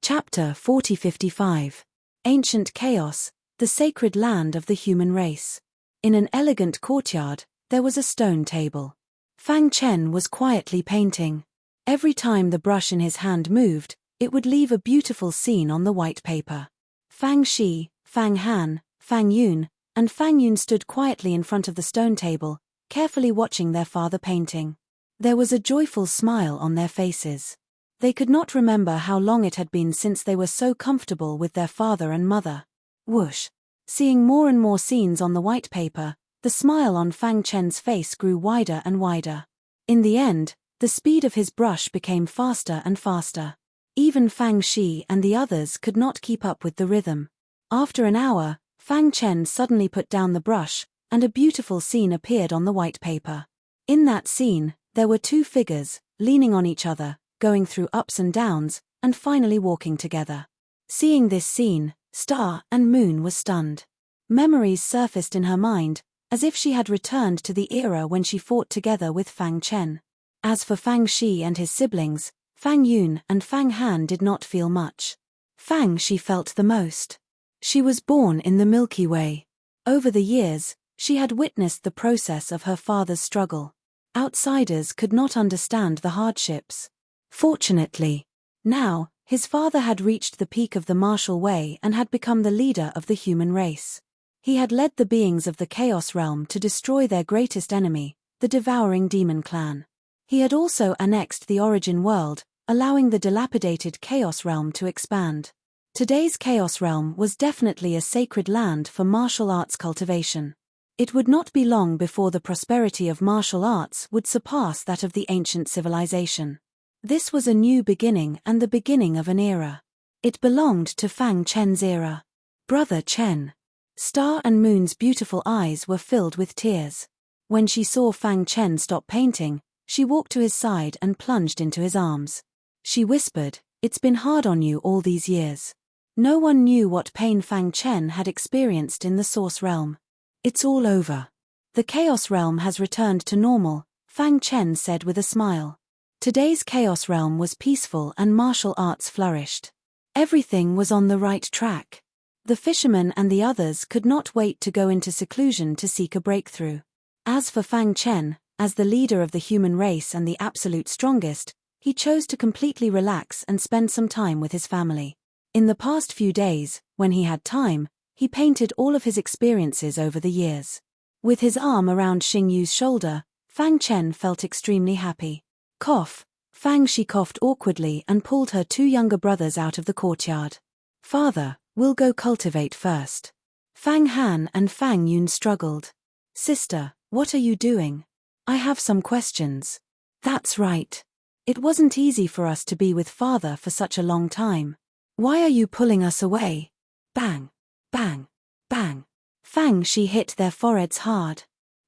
Chapter 4055. Ancient Chaos, the Sacred Land of the Human Race. In an elegant courtyard, there was a stone table. Fang Chen was quietly painting. Every time the brush in his hand moved, it would leave a beautiful scene on the white paper. Fang Shi, Fang Han, Fang Yun, and Fang Yun stood quietly in front of the stone table, carefully watching their father painting. There was a joyful smile on their faces. They could not remember how long it had been since they were so comfortable with their father and mother. Whoosh! Seeing more and more scenes on the white paper, the smile on Fang Chen's face grew wider and wider. In the end, the speed of his brush became faster and faster. Even Fang Shi and the others could not keep up with the rhythm. After an hour, Fang Chen suddenly put down the brush, and a beautiful scene appeared on the white paper. In that scene, there were two figures, leaning on each other, going through ups and downs, and finally walking together. Seeing this scene, Star and Moon was stunned. Memories surfaced in her mind, as if she had returned to the era when she fought together with Fang Chen. As for Fang Shi and his siblings, Fang Yun and Fang Han did not feel much. Fang Shi felt the most. She was born in the Milky Way. Over the years, she had witnessed the process of her father's struggle. Outsiders could not understand the hardships. Fortunately, now, his father had reached the peak of the martial way and had become the leader of the human race. He had led the beings of the Chaos Realm to destroy their greatest enemy, the devouring demon clan. He had also annexed the origin world, allowing the dilapidated Chaos Realm to expand. Today's Chaos Realm was definitely a sacred land for martial arts cultivation. It would not be long before the prosperity of martial arts would surpass that of the ancient civilization. This was a new beginning and the beginning of an era. It belonged to Fang Chen's era. Brother Chen. Star and Moon's beautiful eyes were filled with tears. When she saw Fang Chen stop painting, she walked to his side and plunged into his arms. She whispered, "It's been hard on you all these years." No one knew what pain Fang Chen had experienced in the Source Realm. "It's all over. The Chaos Realm has returned to normal," Fang Chen said with a smile. Today's Chaos Realm was peaceful and martial arts flourished. Everything was on the right track. The fishermen and the others could not wait to go into seclusion to seek a breakthrough. As for Fang Chen, as the leader of the human race and the absolute strongest, he chose to completely relax and spend some time with his family. In the past few days, when he had time, he painted all of his experiences over the years. With his arm around Xing Yu's shoulder, Fang Chen felt extremely happy. Cough. Fang Shi coughed awkwardly and pulled her two younger brothers out of the courtyard. "Father, we'll go cultivate first." Fang Han and Fang Yun struggled. "Sister, what are you doing? I have some questions." "That's right. It wasn't easy for us to be with father for such a long time. Why are you pulling us away?" Bang, bang, bang. Fang Shi hit their foreheads hard.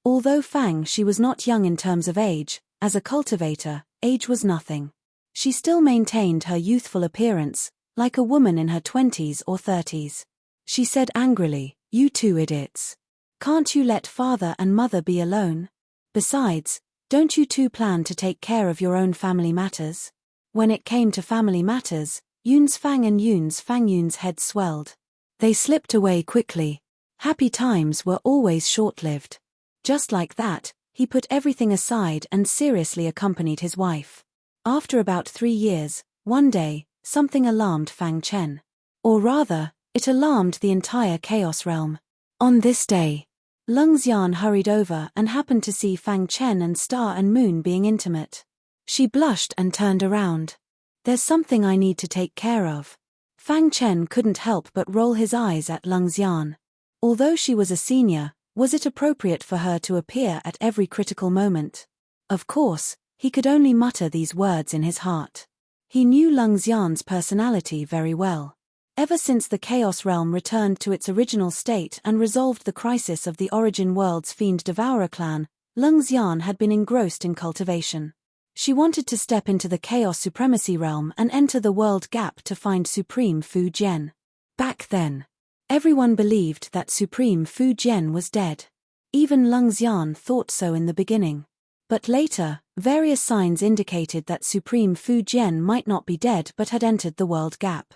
Although Fang Shi was not young in terms of age, as a cultivator, age was nothing. She still maintained her youthful appearance, like a woman in her 20s or 30s. She said angrily, "You two idiots. Can't you let father and mother be alone? Besides, don't you two plan to take care of your own family matters?" When it came to family matters, Yun's Fang and Yun's Fang Yun's head swelled. They slipped away quickly. Happy times were always short-lived. Just like that, he put everything aside and seriously accompanied his wife. After about 3 years, one day, something alarmed Fang Chen. Or rather, it alarmed the entire Chaos Realm. On this day, Lung Xian hurried over and happened to see Fang Chen and Star and Moon being intimate. She blushed and turned around. "There's something I need to take care of." Fang Chen couldn't help but roll his eyes at Lung Xian. Although she was a senior, was it appropriate for her to appear at every critical moment? Of course, he could only mutter these words in his heart. He knew Lung Xian's personality very well. Ever since the Chaos Realm returned to its original state and resolved the crisis of the Origin World's Fiend Devourer clan, Lung Xian had been engrossed in cultivation. She wanted to step into the Chaos Supremacy Realm and enter the World Gap to find Supreme Fu Jian. Back then, everyone believed that Supreme Fu Jian was dead. Even Lung Xian thought so in the beginning. But later, various signs indicated that Supreme Fu Jian might not be dead but had entered the World Gap.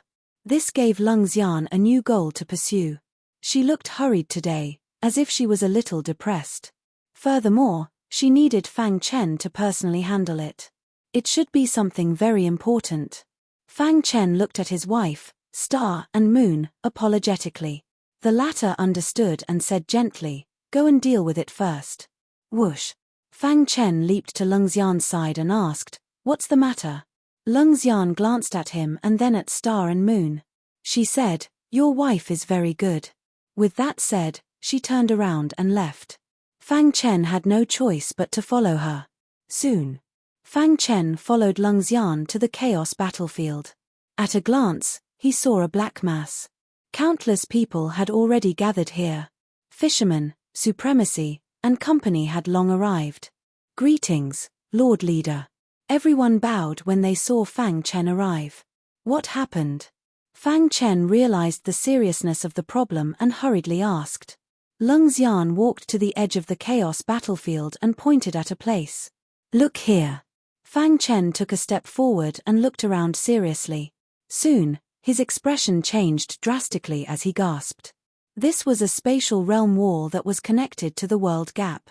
This gave Lung Xian a new goal to pursue. She looked hurried today, as if she was a little depressed. Furthermore, she needed Fang Chen to personally handle it. It should be something very important. Fang Chen looked at his wife, Star and Moon, apologetically. The latter understood and said gently, "Go and deal with it first." Whoosh! Fang Chen leaped to Lung Xian's side and asked, "What's the matter?" Lung Xian glanced at him and then at Star and Moon. She said, "Your wife is very good." With that said, she turned around and left. Fang Chen had no choice but to follow her. Soon, Fang Chen followed Lung Xian to the chaos battlefield. At a glance, he saw a black mass. Countless people had already gathered here. Fishermen, supremacy, and company had long arrived. "Greetings, Lord Leader." Everyone bowed when they saw Fang Chen arrive. What happened? Fang Chen realized the seriousness of the problem and hurriedly asked. Lung Xian walked to the edge of the chaos battlefield and pointed at a place. "Look here." Fang Chen took a step forward and looked around seriously. Soon, his expression changed drastically as he gasped. This was a spatial realm wall that was connected to the world gap.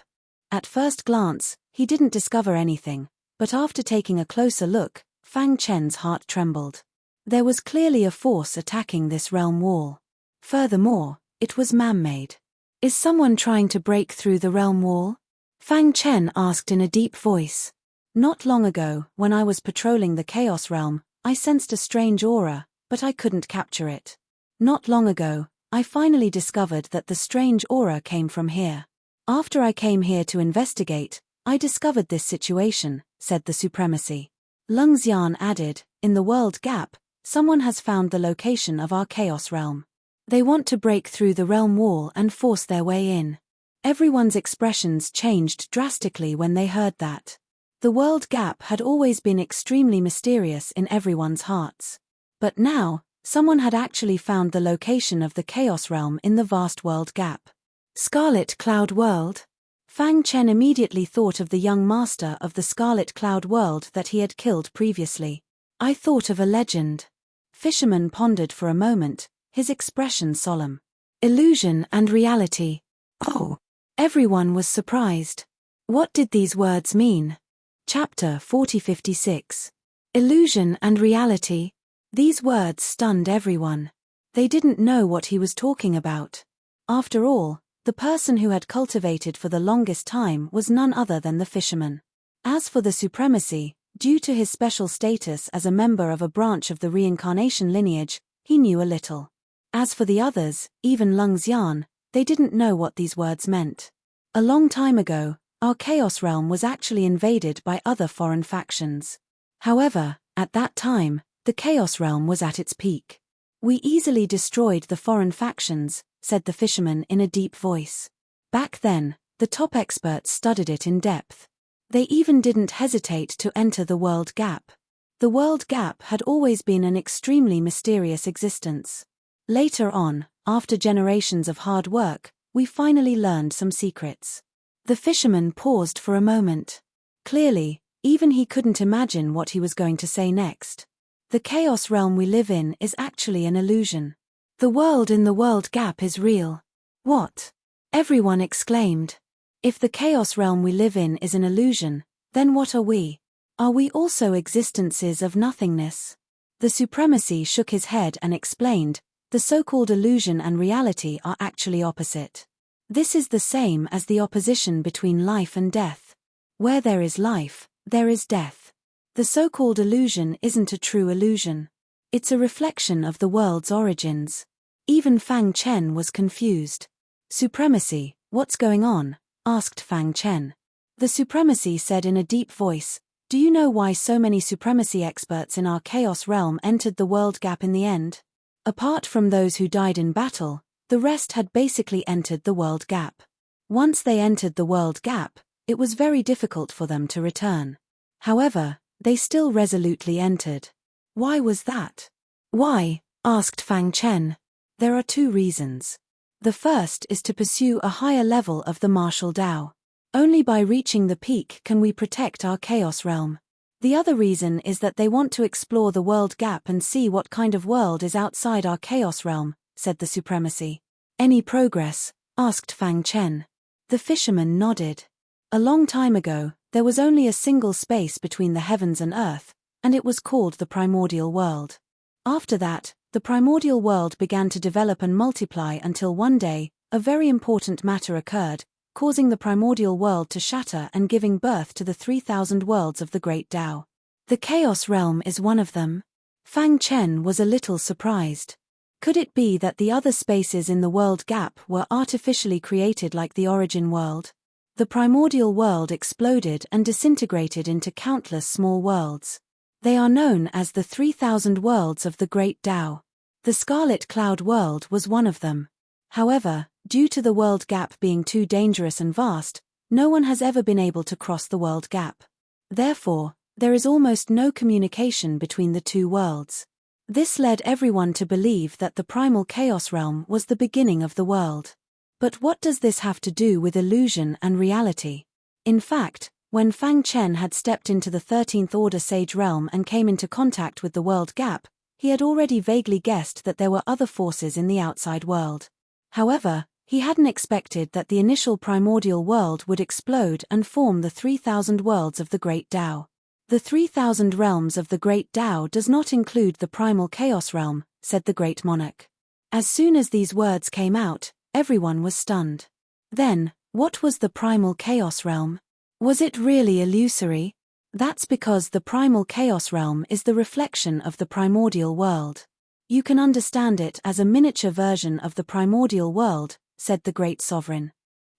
At first glance, he didn't discover anything, but after taking a closer look, Fang Chen's heart trembled. There was clearly a force attacking this realm wall. Furthermore, it was man-made. "Is someone trying to break through the realm wall?" Fang Chen asked in a deep voice. "Not long ago, when I was patrolling the Chaos Realm, I sensed a strange aura, but I couldn't capture it. Not long ago, I finally discovered that the strange aura came from here. After I came here to investigate, I discovered this situation," said the Supremacy. Lung Xian added, "In the world gap, someone has found the location of our Chaos Realm. They want to break through the realm wall and force their way in." Everyone's expressions changed drastically when they heard that. The world gap had always been extremely mysterious in everyone's hearts. But now, someone had actually found the location of the Chaos Realm in the vast world gap. Scarlet Cloud World? Fang Chen immediately thought of the young master of the Scarlet Cloud World that he had killed previously. "I thought of a legend." Fisherman pondered for a moment, his expression solemn. "Illusion and reality." Oh! Everyone was surprised. What did these words mean? Chapter 4056. Illusion and reality. These words stunned everyone. They didn't know what he was talking about. After all, the person who had cultivated for the longest time was none other than the fisherman. As for the Supremacy, due to his special status as a member of a branch of the reincarnation lineage, he knew a little. As for the others, even Lung Xian, they didn't know what these words meant. A long time ago, our Chaos Realm was actually invaded by other foreign factions. However, at that time, the Chaos Realm was at its peak. "We easily destroyed the foreign factions," said the fisherman in a deep voice. Back then, the top experts studied it in depth. They even didn't hesitate to enter the world gap. The world gap had always been an extremely mysterious existence. Later on, after generations of hard work, we finally learned some secrets. The fisherman paused for a moment. Clearly, even he couldn't imagine what he was going to say next. "The chaos realm we live in is actually an illusion. The world in the world gap is real." "What?" everyone exclaimed. "If the chaos realm we live in is an illusion, then what are we? Are we also existences of nothingness?" The Supremacy shook his head and explained, "The so-called illusion and reality are actually opposite. This is the same as the opposition between life and death. Where there is life, there is death. The so-called illusion isn't a true illusion. It's a reflection of the world's origins." Even Fang Chen was confused. "Supremacy, what's going on?" asked Fang Chen. The Supremacy said in a deep voice, "Do you know why so many Supremacy experts in our Chaos Realm entered the world gap in the end? Apart from those who died in battle, the rest had basically entered the world gap. Once they entered the world gap, it was very difficult for them to return. However, they still resolutely entered. Why was that?" "Why?" asked Fang Chen. "There are two reasons. The first is to pursue a higher level of the martial Tao. Only by reaching the peak can we protect our Chaos Realm. The other reason is that they want to explore the world gap and see what kind of world is outside our chaos realm, said the supremacy. Any progress? Asked Fang Chen. The fisherman nodded. A long time ago, there was only a single space between the heavens and earth, and it was called the primordial world. After that, the primordial world began to develop and multiply until one day, a very important matter occurred, causing the primordial world to shatter and giving birth to the 3,000 worlds of the Great Tao. The Chaos Realm is one of them. Fang Chen was a little surprised. Could it be that the other spaces in the world gap were artificially created like the origin world? The primordial world exploded and disintegrated into countless small worlds. They are known as the 3,000 worlds of the Great Tao. The Scarlet Cloud world was one of them. However, due to the world gap being too dangerous and vast, no one has ever been able to cross the world gap. Therefore, there is almost no communication between the two worlds. This led everyone to believe that the primal chaos realm was the beginning of the world. But what does this have to do with illusion and reality? In fact, when Fang Chen had stepped into the 13th Order Sage realm and came into contact with the world gap, he had already vaguely guessed that there were other forces in the outside world. However, he hadn't expected that the initial primordial world would explode and form the 3,000 worlds of the Great Tao. The 3,000 realms of the Great Tao does not include the primal chaos realm, said the Great Monarch. As soon as these words came out, everyone was stunned. Then, what was the primal chaos realm? Was it really illusory? That's because the primal chaos realm is the reflection of the primordial world. You can understand it as a miniature version of the primordial world, said the great sovereign.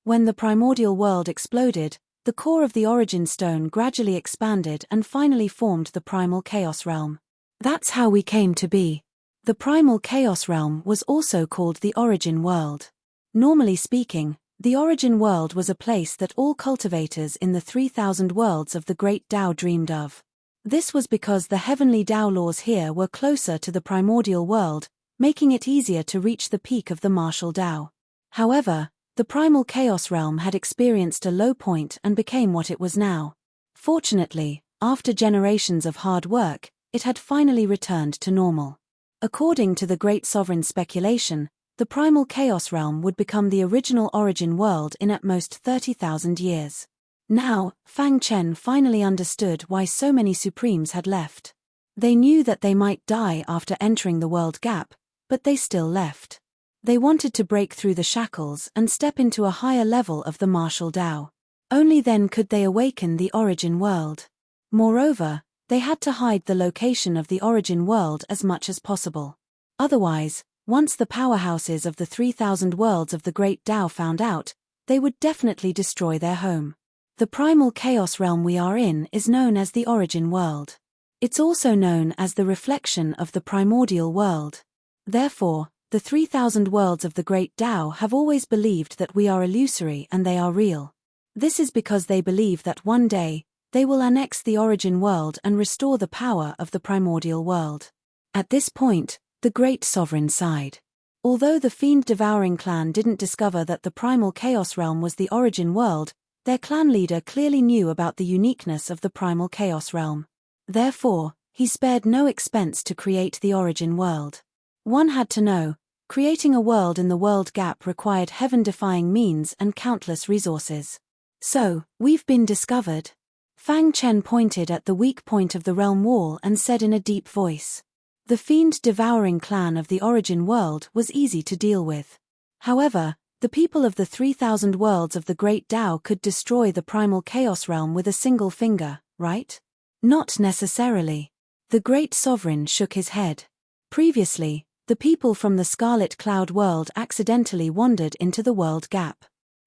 When the primordial world exploded, the core of the origin stone gradually expanded and finally formed the primal chaos realm. That's how we came to be. The primal chaos realm was also called the origin world. Normally speaking, the origin world was a place that all cultivators in the 3,000 worlds of the Great Tao dreamed of. This was because the heavenly Tao laws here were closer to the primordial world, making it easier to reach the peak of the martial Tao. However, the primal chaos realm had experienced a low point and became what it was now. Fortunately, after generations of hard work, it had finally returned to normal. According to the great sovereign's speculation, the primal chaos realm would become the original origin world in at most 30,000 years. Now, Fang Chen finally understood why so many supremes had left. They knew that they might die after entering the world gap, but they still left. They wanted to break through the shackles and step into a higher level of the martial Tao. Only then could they awaken the origin world. Moreover, they had to hide the location of the origin world as much as possible. Otherwise, once the powerhouses of the 3,000 worlds of the Great Tao found out, they would definitely destroy their home. The primal chaos realm we are in is known as the origin world. It's also known as the reflection of the primordial world. Therefore, the 3,000 worlds of the Great Tao have always believed that we are illusory and they are real. This is because they believe that one day, they will annex the origin world and restore the power of the primordial world. At this point, the great sovereign sighed. Although the fiend-devouring clan didn't discover that the primal chaos realm was the origin world, their clan leader clearly knew about the uniqueness of the primal chaos realm. Therefore, he spared no expense to create the origin world. One had to know, creating a world in the world gap required heaven-defying means and countless resources. So, we've been discovered. Fang Chen pointed at the weak point of the realm wall and said in a deep voice. The fiend-devouring clan of the origin world was easy to deal with. However, the people of the 3,000 worlds of the Great Tao could destroy the primal chaos realm with a single finger, right? Not necessarily. The great sovereign shook his head. Previously, the people from the Scarlet Cloud world accidentally wandered into the world gap.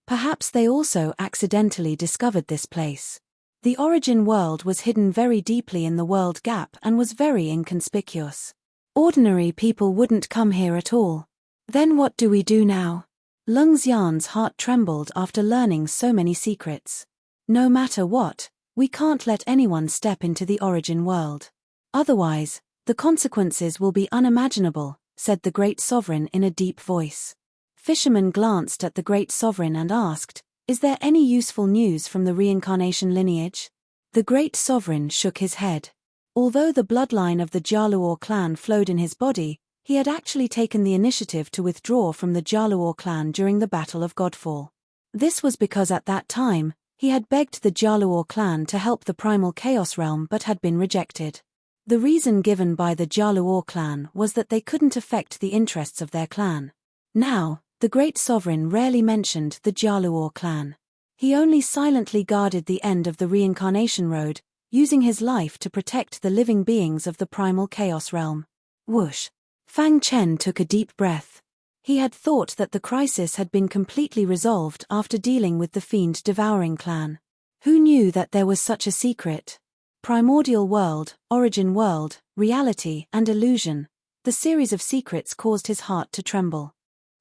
Perhaps they also accidentally discovered this place. The origin world was hidden very deeply in the world gap and was very inconspicuous. Ordinary people wouldn't come here at all. Then what do we do now? Lung Xian's heart trembled after learning so many secrets. No matter what, we can't let anyone step into the origin world. Otherwise, the consequences will be unimaginable, said the great sovereign in a deep voice. Fisherman glanced at the great sovereign and asked, Is there any useful news from the reincarnation lineage? The great sovereign shook his head. Although the bloodline of the Jaluor clan flowed in his body, he had actually taken the initiative to withdraw from the Jaluor clan during the Battle of Godfall. This was because at that time, he had begged the Jaluor clan to help the primal Chaos Realm but had been rejected. The reason given by the Jaluor clan was that they couldn't affect the interests of their clan. Now, the great sovereign rarely mentioned the Jaluor clan. He only silently guarded the end of the reincarnation road, using his life to protect the living beings of the primal Chaos Realm. Whoosh! Fang Chen took a deep breath. He had thought that the crisis had been completely resolved after dealing with the fiend-devouring clan. Who knew that there was such a secret? Primordial world, origin world, reality, and illusion. The series of secrets caused his heart to tremble.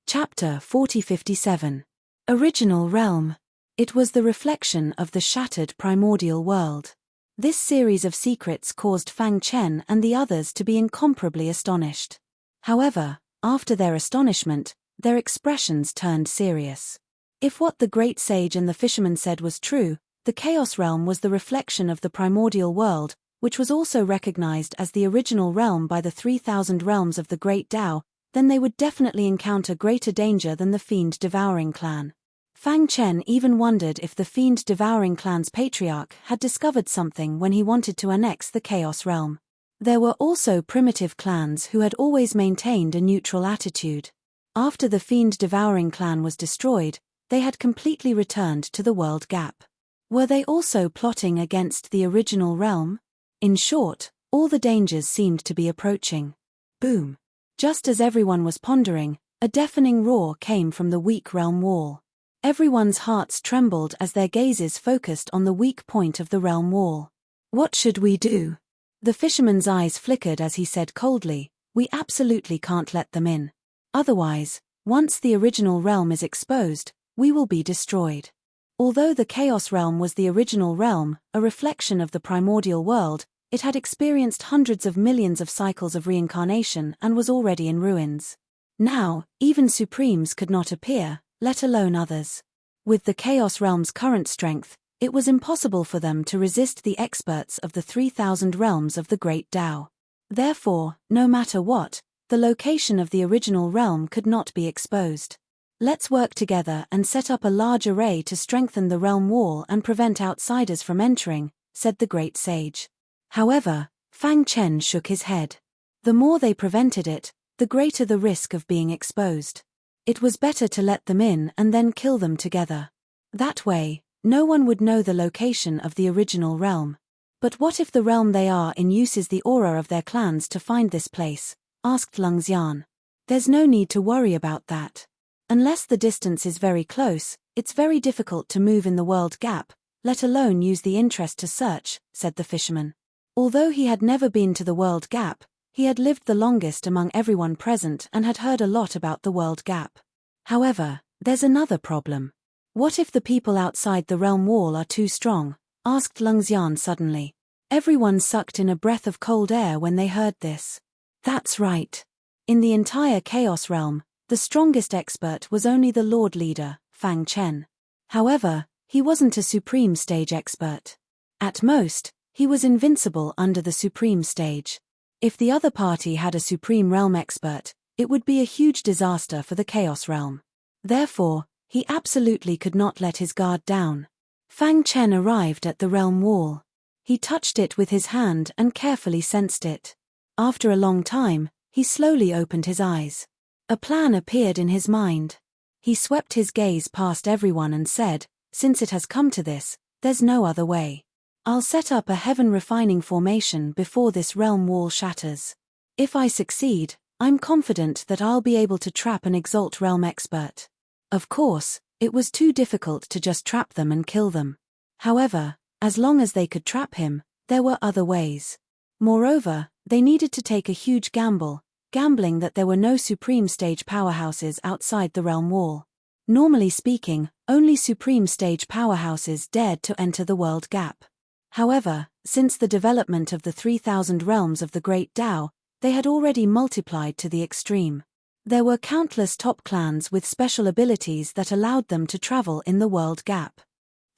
Chapter 4057. Original Realm. It was the reflection of the shattered primordial world. This series of secrets caused Fang Chen and the others to be incomparably astonished. However, after their astonishment, their expressions turned serious. If what the great sage and the fisherman said was true, the Chaos Realm was the reflection of the primordial world, which was also recognized as the original realm by the 3,000 realms of the Great Tao, then they would definitely encounter greater danger than the fiend-devouring clan. Fang Chen even wondered if the fiend-devouring clan's patriarch had discovered something when he wanted to annex the Chaos Realm. There were also primitive clans who had always maintained a neutral attitude. After the fiend-devouring clan was destroyed, they had completely returned to the world gap. Were they also plotting against the original realm? In short, all the dangers seemed to be approaching. Boom! Just as everyone was pondering, a deafening roar came from the weak realm wall. Everyone's hearts trembled as their gazes focused on the weak point of the realm wall. What should we do? The fisherman's eyes flickered as he said coldly, "We absolutely can't let them in. Otherwise, once the original realm is exposed, we will be destroyed." Although the Chaos Realm was the original realm, a reflection of the primordial world, it had experienced hundreds of millions of cycles of reincarnation and was already in ruins. Now, even Supremes could not appear, let alone others. With the Chaos Realm's current strength, it was impossible for them to resist the experts of the 3,000 realms of the Great Tao. Therefore, no matter what, the location of the original realm could not be exposed. "Let's work together and set up a large array to strengthen the realm wall and prevent outsiders from entering," said the great sage. However, Fang Chen shook his head. The more they prevented it, the greater the risk of being exposed. It was better to let them in and then kill them together. That way, no one would know the location of the original realm. "But what if the realm they are in uses the aura of their clans to find this place?" asked Lung Xian. "There's no need to worry about that. Unless the distance is very close, it's very difficult to move in the world gap, let alone use the interest to search," said the fisherman. Although he had never been to the world gap, he had lived the longest among everyone present and had heard a lot about the world gap. However, there's another problem. "What if the people outside the realm wall are too strong?" asked Lung Xian suddenly. Everyone sucked in a breath of cold air when they heard this. That's right. In the entire Chaos Realm, the strongest expert was only the Lord Leader, Fang Chen. However, he wasn't a Supreme Stage expert. At most, he was invincible under the Supreme Stage. If the other party had a Supreme Realm expert, it would be a huge disaster for the Chaos Realm. Therefore, he absolutely could not let his guard down. Fang Chen arrived at the realm wall. He touched it with his hand and carefully sensed it. After a long time, he slowly opened his eyes. A plan appeared in his mind. He swept his gaze past everyone and said, "Since it has come to this, there's no other way. I'll set up a heaven-refining formation before this realm wall shatters. If I succeed, I'm confident that I'll be able to trap an Exalt Realm expert." Of course, it was too difficult to just trap them and kill them. However, as long as they could trap him, there were other ways. Moreover, they needed to take a huge gamble, gambling that there were no Supreme Stage powerhouses outside the realm wall. Normally speaking, only Supreme Stage powerhouses dared to enter the world gap. However, since the development of the 3,000 realms of the Great Tao, they had already multiplied to the extreme. There were countless top clans with special abilities that allowed them to travel in the world gap.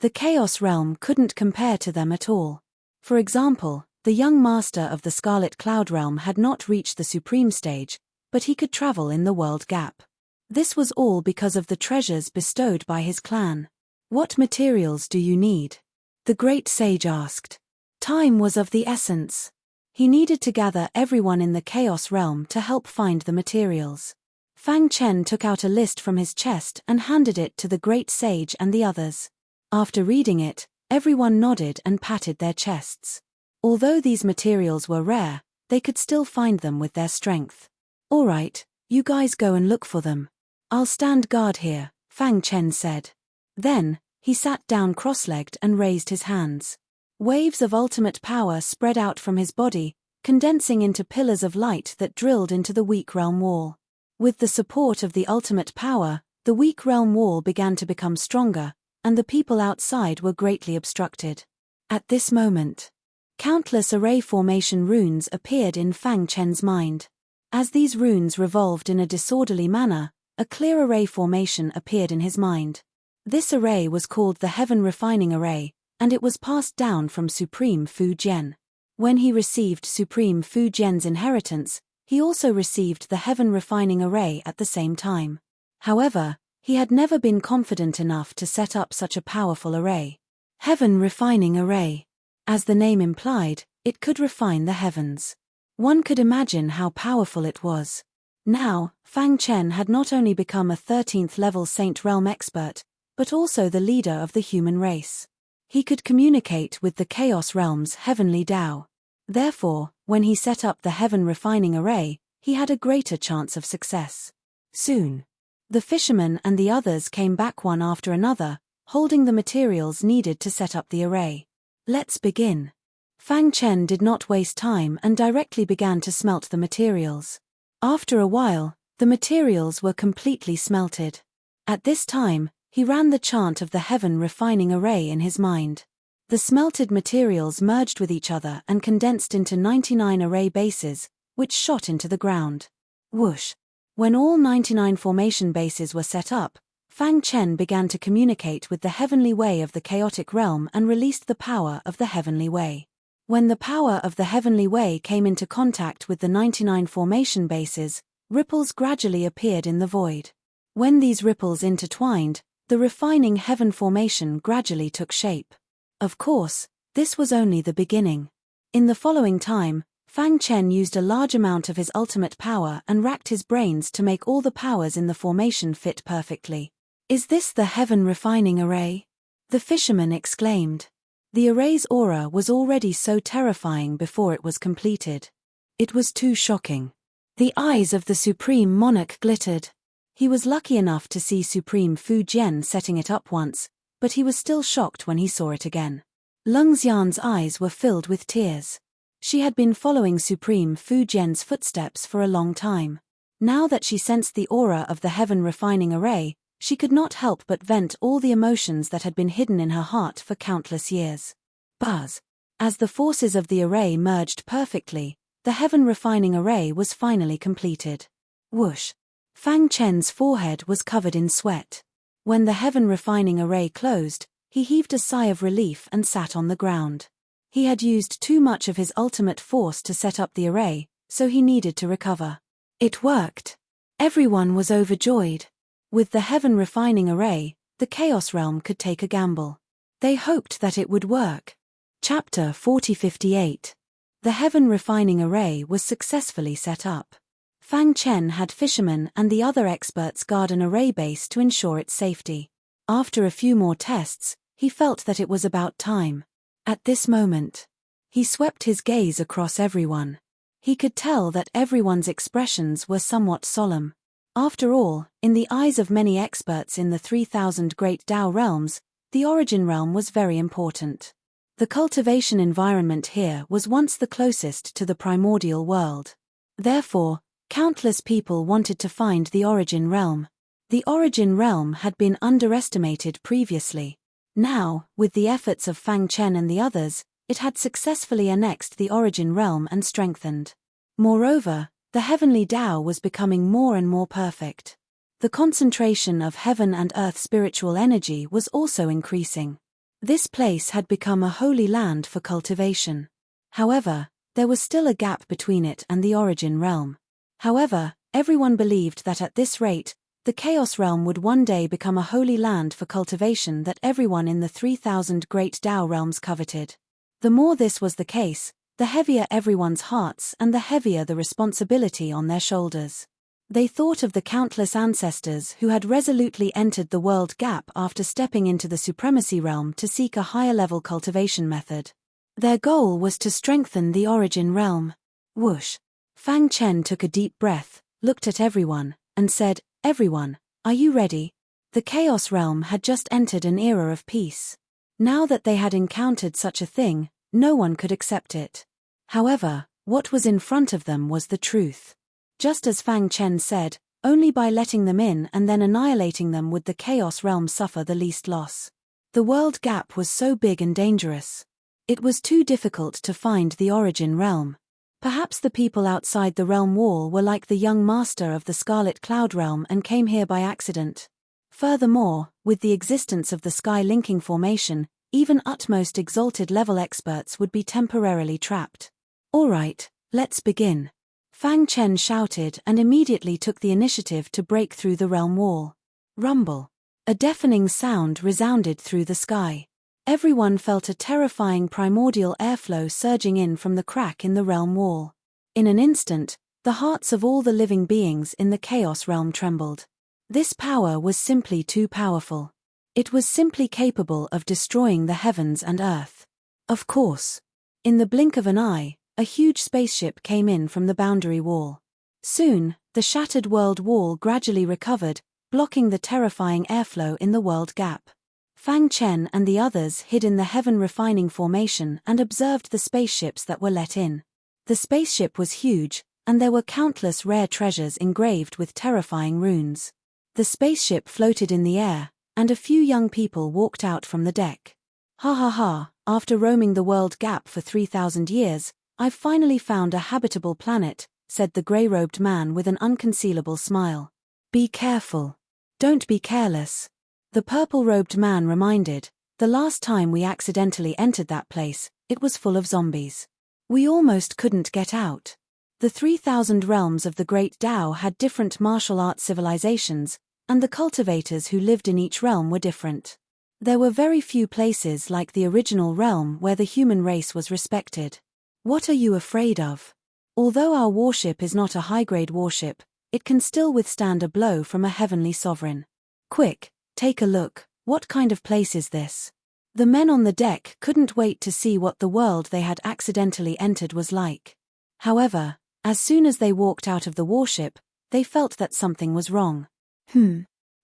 The Chaos Realm couldn't compare to them at all. For example, the young master of the Scarlet Cloud Realm had not reached the supreme stage, but he could travel in the world gap. This was all because of the treasures bestowed by his clan. What materials do you need? The great sage asked. Time was of the essence. He needed to gather everyone in the Chaos Realm to help find the materials. Fang Chen took out a list from his chest and handed it to the great sage and the others. After reading it, everyone nodded and patted their chests. Although these materials were rare, they could still find them with their strength. All right, you guys go and look for them. I'll stand guard here, Fang Chen said. Then, he sat down cross-legged and raised his hands. Waves of ultimate power spread out from his body, condensing into pillars of light that drilled into the weak realm wall. With the support of the ultimate power, the weak realm wall began to become stronger, and the people outside were greatly obstructed. At this moment, countless array formation runes appeared in Fang Chen's mind. As these runes revolved in a disorderly manner, a clear array formation appeared in his mind. This array was called the Heaven Refining Array, and it was passed down from Supreme Fu Jian. When he received Supreme Fu Jian's inheritance, he also received the Heaven Refining Array at the same time. However, he had never been confident enough to set up such a powerful array. Heaven Refining Array. As the name implied, it could refine the heavens. One could imagine how powerful it was. Now, Fang Chen had not only become a 13th level Saint Realm expert, but also the leader of the human race. He could communicate with the Chaos Realm's heavenly Tao. Therefore, when he set up the Heaven Refining Array, he had a greater chance of success. Soon, the fishermen and the others came back one after another, holding the materials needed to set up the array. Let's begin. Fang Chen did not waste time and directly began to smelt the materials. After a while, the materials were completely smelted. At this time, he ran the chant of the Heaven Refining Array in his mind. The smelted materials merged with each other and condensed into 99 array bases, which shot into the ground. Whoosh! When all 99 formation bases were set up, Fang Chen began to communicate with the heavenly way of the chaotic realm and released the power of the heavenly way. When the power of the heavenly way came into contact with the 99 formation bases, ripples gradually appeared in the void. When these ripples intertwined, the refining heaven formation gradually took shape. Of course, this was only the beginning. In the following time, Fang Chen used a large amount of his ultimate power and racked his brains to make all the powers in the formation fit perfectly. Is this the Heaven Refining Array? The fisherman exclaimed. The array's aura was already so terrifying before it was completed. It was too shocking. The eyes of the Supreme Monarch glittered. He was lucky enough to see Supreme Fu Jian setting it up once, but he was still shocked when he saw it again. Lung Xian's eyes were filled with tears. She had been following Supreme Fu Jian's footsteps for a long time. Now that she sensed the aura of the Heaven Refining Array, she could not help but vent all the emotions that had been hidden in her heart for countless years. Buzz! As the forces of the array merged perfectly, the Heaven Refining Array was finally completed. Whoosh! Fang Chen's forehead was covered in sweat. When the Heaven Refining Array closed, he heaved a sigh of relief and sat on the ground. He had used too much of his ultimate force to set up the array, so he needed to recover. It worked. Everyone was overjoyed. With the Heaven Refining Array, the Chaos Realm could take a gamble. They hoped that it would work. Chapter 4058. The Heaven Refining Array was successfully set up. Fang Chen had fishermen and the other experts guard an array base to ensure its safety. After a few more tests, he felt that it was about time. At this moment, he swept his gaze across everyone. He could tell that everyone's expressions were somewhat solemn. After all, in the eyes of many experts in the 3,000 Great Tao realms, the origin realm was very important. The cultivation environment here was once the closest to the primordial world. Therefore, countless people wanted to find the origin realm. The origin realm had been underestimated previously. Now, with the efforts of Fang Chen and the others, it had successfully annexed the origin realm and strengthened. Moreover, the heavenly Tao was becoming more and more perfect. The concentration of heaven and earth spiritual energy was also increasing. This place had become a holy land for cultivation. However, there was still a gap between it and the origin realm. However, everyone believed that at this rate, the Chaos Realm would one day become a holy land for cultivation that everyone in the 3,000 great Tao realms coveted. The more this was the case, the heavier everyone's hearts and the heavier the responsibility on their shoulders. They thought of the countless ancestors who had resolutely entered the world gap after stepping into the supremacy realm to seek a higher-level cultivation method. Their goal was to strengthen the origin realm. Whoosh! Fang Chen took a deep breath, looked at everyone, and said, "Everyone, are you ready?" The Chaos Realm had just entered an era of peace. Now that they had encountered such a thing, no one could accept it. However, what was in front of them was the truth. Just as Fang Chen said, only by letting them in and then annihilating them would the Chaos Realm suffer the least loss. The world gap was so big and dangerous. It was too difficult to find the origin realm. Perhaps the people outside the realm wall were like the young master of the Scarlet Cloud realm and came here by accident. Furthermore, with the existence of the sky linking formation, even utmost exalted level experts would be temporarily trapped. "Alright, let's begin." Fang Chen shouted and immediately took the initiative to break through the realm wall. Rumble. A deafening sound resounded through the sky. Everyone felt a terrifying primordial airflow surging in from the crack in the realm wall. In an instant, the hearts of all the living beings in the Chaos Realm trembled. This power was simply too powerful. It was simply capable of destroying the heavens and earth. Of course. In the blink of an eye, a huge spaceship came in from the boundary wall. Soon, the shattered world wall gradually recovered, blocking the terrifying airflow in the world gap. Fang Chen and the others hid in the heaven refining formation and observed the spaceships that were let in. The spaceship was huge, and there were countless rare treasures engraved with terrifying runes. The spaceship floated in the air, and a few young people walked out from the deck. "Ha ha ha, after roaming the world gap for 3,000 years, I've finally found a habitable planet," said the grey-robed man with an unconcealable smile. "Be careful. Don't be careless." The purple-robed man reminded, "The last time we accidentally entered that place, it was full of zombies. We almost couldn't get out." The 3,000 realms of the Great Tao had different martial arts civilizations, and the cultivators who lived in each realm were different. There were very few places like the original realm where the human race was respected. "What are you afraid of? Although our warship is not a high-grade warship, it can still withstand a blow from a heavenly sovereign. Quick, take a look, what kind of place is this?" The men on the deck couldn't wait to see what the world they had accidentally entered was like. However, as soon as they walked out of the warship, they felt that something was wrong.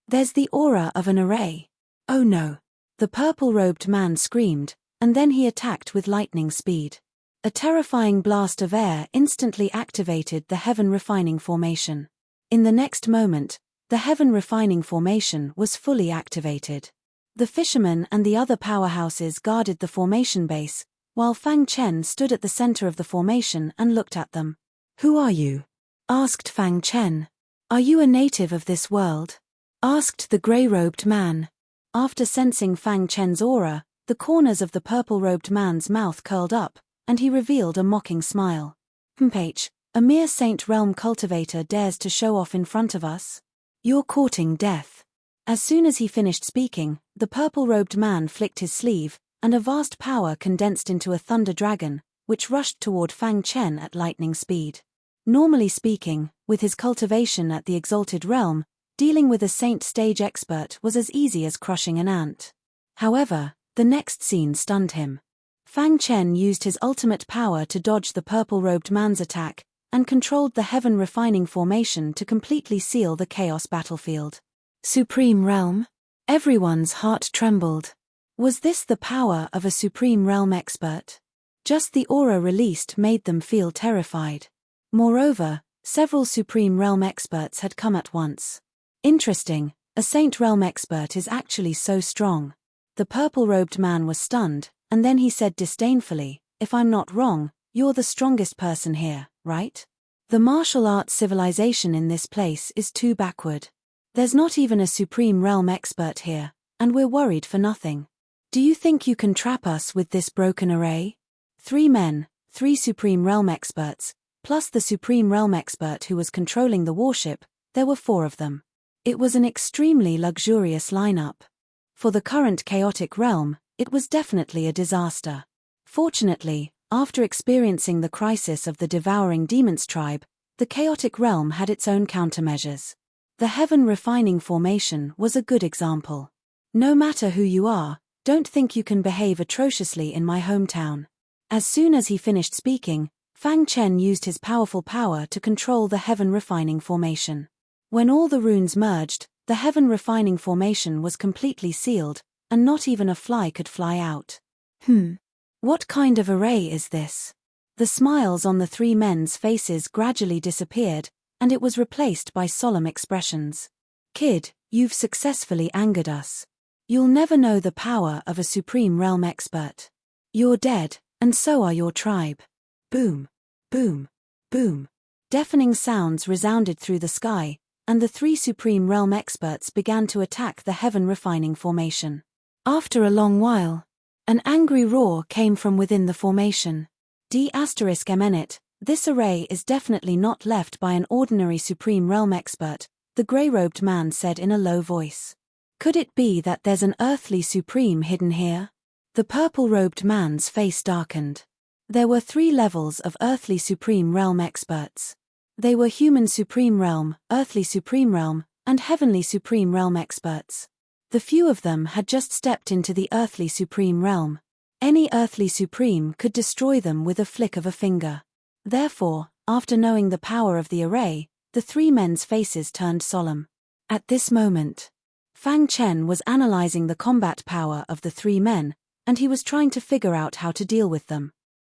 There's the aura of an array. Oh no. The purple-robed man screamed, and then he attacked with lightning speed. A terrifying blast of air instantly activated the heaven refining formation. In the next moment, the heaven refining formation was fully activated. The fishermen and the other powerhouses guarded the formation base, while Fang Chen stood at the center of the formation and looked at them. "Who are you?" asked Fang Chen. "Are you a native of this world?" asked the grey-robed man. After sensing Fang Chen's aura, the corners of the purple-robed man's mouth curled up, and he revealed a mocking smile. A mere Saint Realm cultivator dares to show off in front of us? You're courting death." As soon as he finished speaking, the purple-robed man flicked his sleeve, and a vast power condensed into a thunder dragon, which rushed toward Fang Chen at lightning speed. Normally speaking, with his cultivation at the exalted realm, dealing with a saint stage expert was as easy as crushing an ant. However, the next scene stunned him. Fang Chen used his ultimate power to dodge the purple-robed man's attack, and controlled the heaven refining formation to completely seal the chaos battlefield. Supreme Realm? Everyone's heart trembled. Was this the power of a Supreme Realm expert? Just the aura released made them feel terrified. Moreover, several Supreme Realm experts had come at once. Interesting, a Saint Realm expert is actually so strong. The purple-robed man was stunned, and then he said disdainfully, "If I'm not wrong, you're the strongest person here, right? The martial arts civilization in this place is too backward. There's not even a Supreme Realm expert here, and we're worried for nothing." Do you think you can trap us with this broken array? 3 men, 3 Supreme Realm experts, plus the Supreme Realm expert who was controlling the warship, there were 4 of them. It was an extremely luxurious lineup. For the current chaotic realm, it was definitely a disaster. Fortunately, after experiencing the crisis of the devouring demons tribe, the chaotic realm had its own countermeasures. The heaven refining formation was a good example. No matter who you are, don't think you can behave atrociously in my hometown. As soon as he finished speaking, Fang Chen used his powerful power to control the heaven refining formation. When all the runes merged, the heaven refining formation was completely sealed, and not even a fly could fly out. What kind of array is this? The smiles on the 3 men's faces gradually disappeared, and it was replaced by solemn expressions. Kid, you've successfully angered us. You'll never know the power of a Supreme Realm expert. You're dead, and so are your tribe. Boom, boom, boom. Deafening sounds resounded through the sky, and the 3 Supreme Realm experts began to attack the heaven refining formation. After a long while, an angry roar came from within the formation. D*MN, this array is definitely not left by an ordinary Supreme Realm expert, the grey-robed man said in a low voice. Could it be that there's an earthly supreme hidden here? The purple-robed man's face darkened. There were 3 levels of earthly Supreme Realm experts. They were human Supreme Realm, earthly Supreme Realm, and heavenly Supreme Realm experts. The few of them had just stepped into the earthly Supreme Realm. Any earthly Supreme could destroy them with a flick of a finger. Therefore, after knowing the power of the array, the 3 men's faces turned solemn. At this moment, Fang Chen was analyzing the combat power of the 3 men, and he was trying to figure out how to deal with them.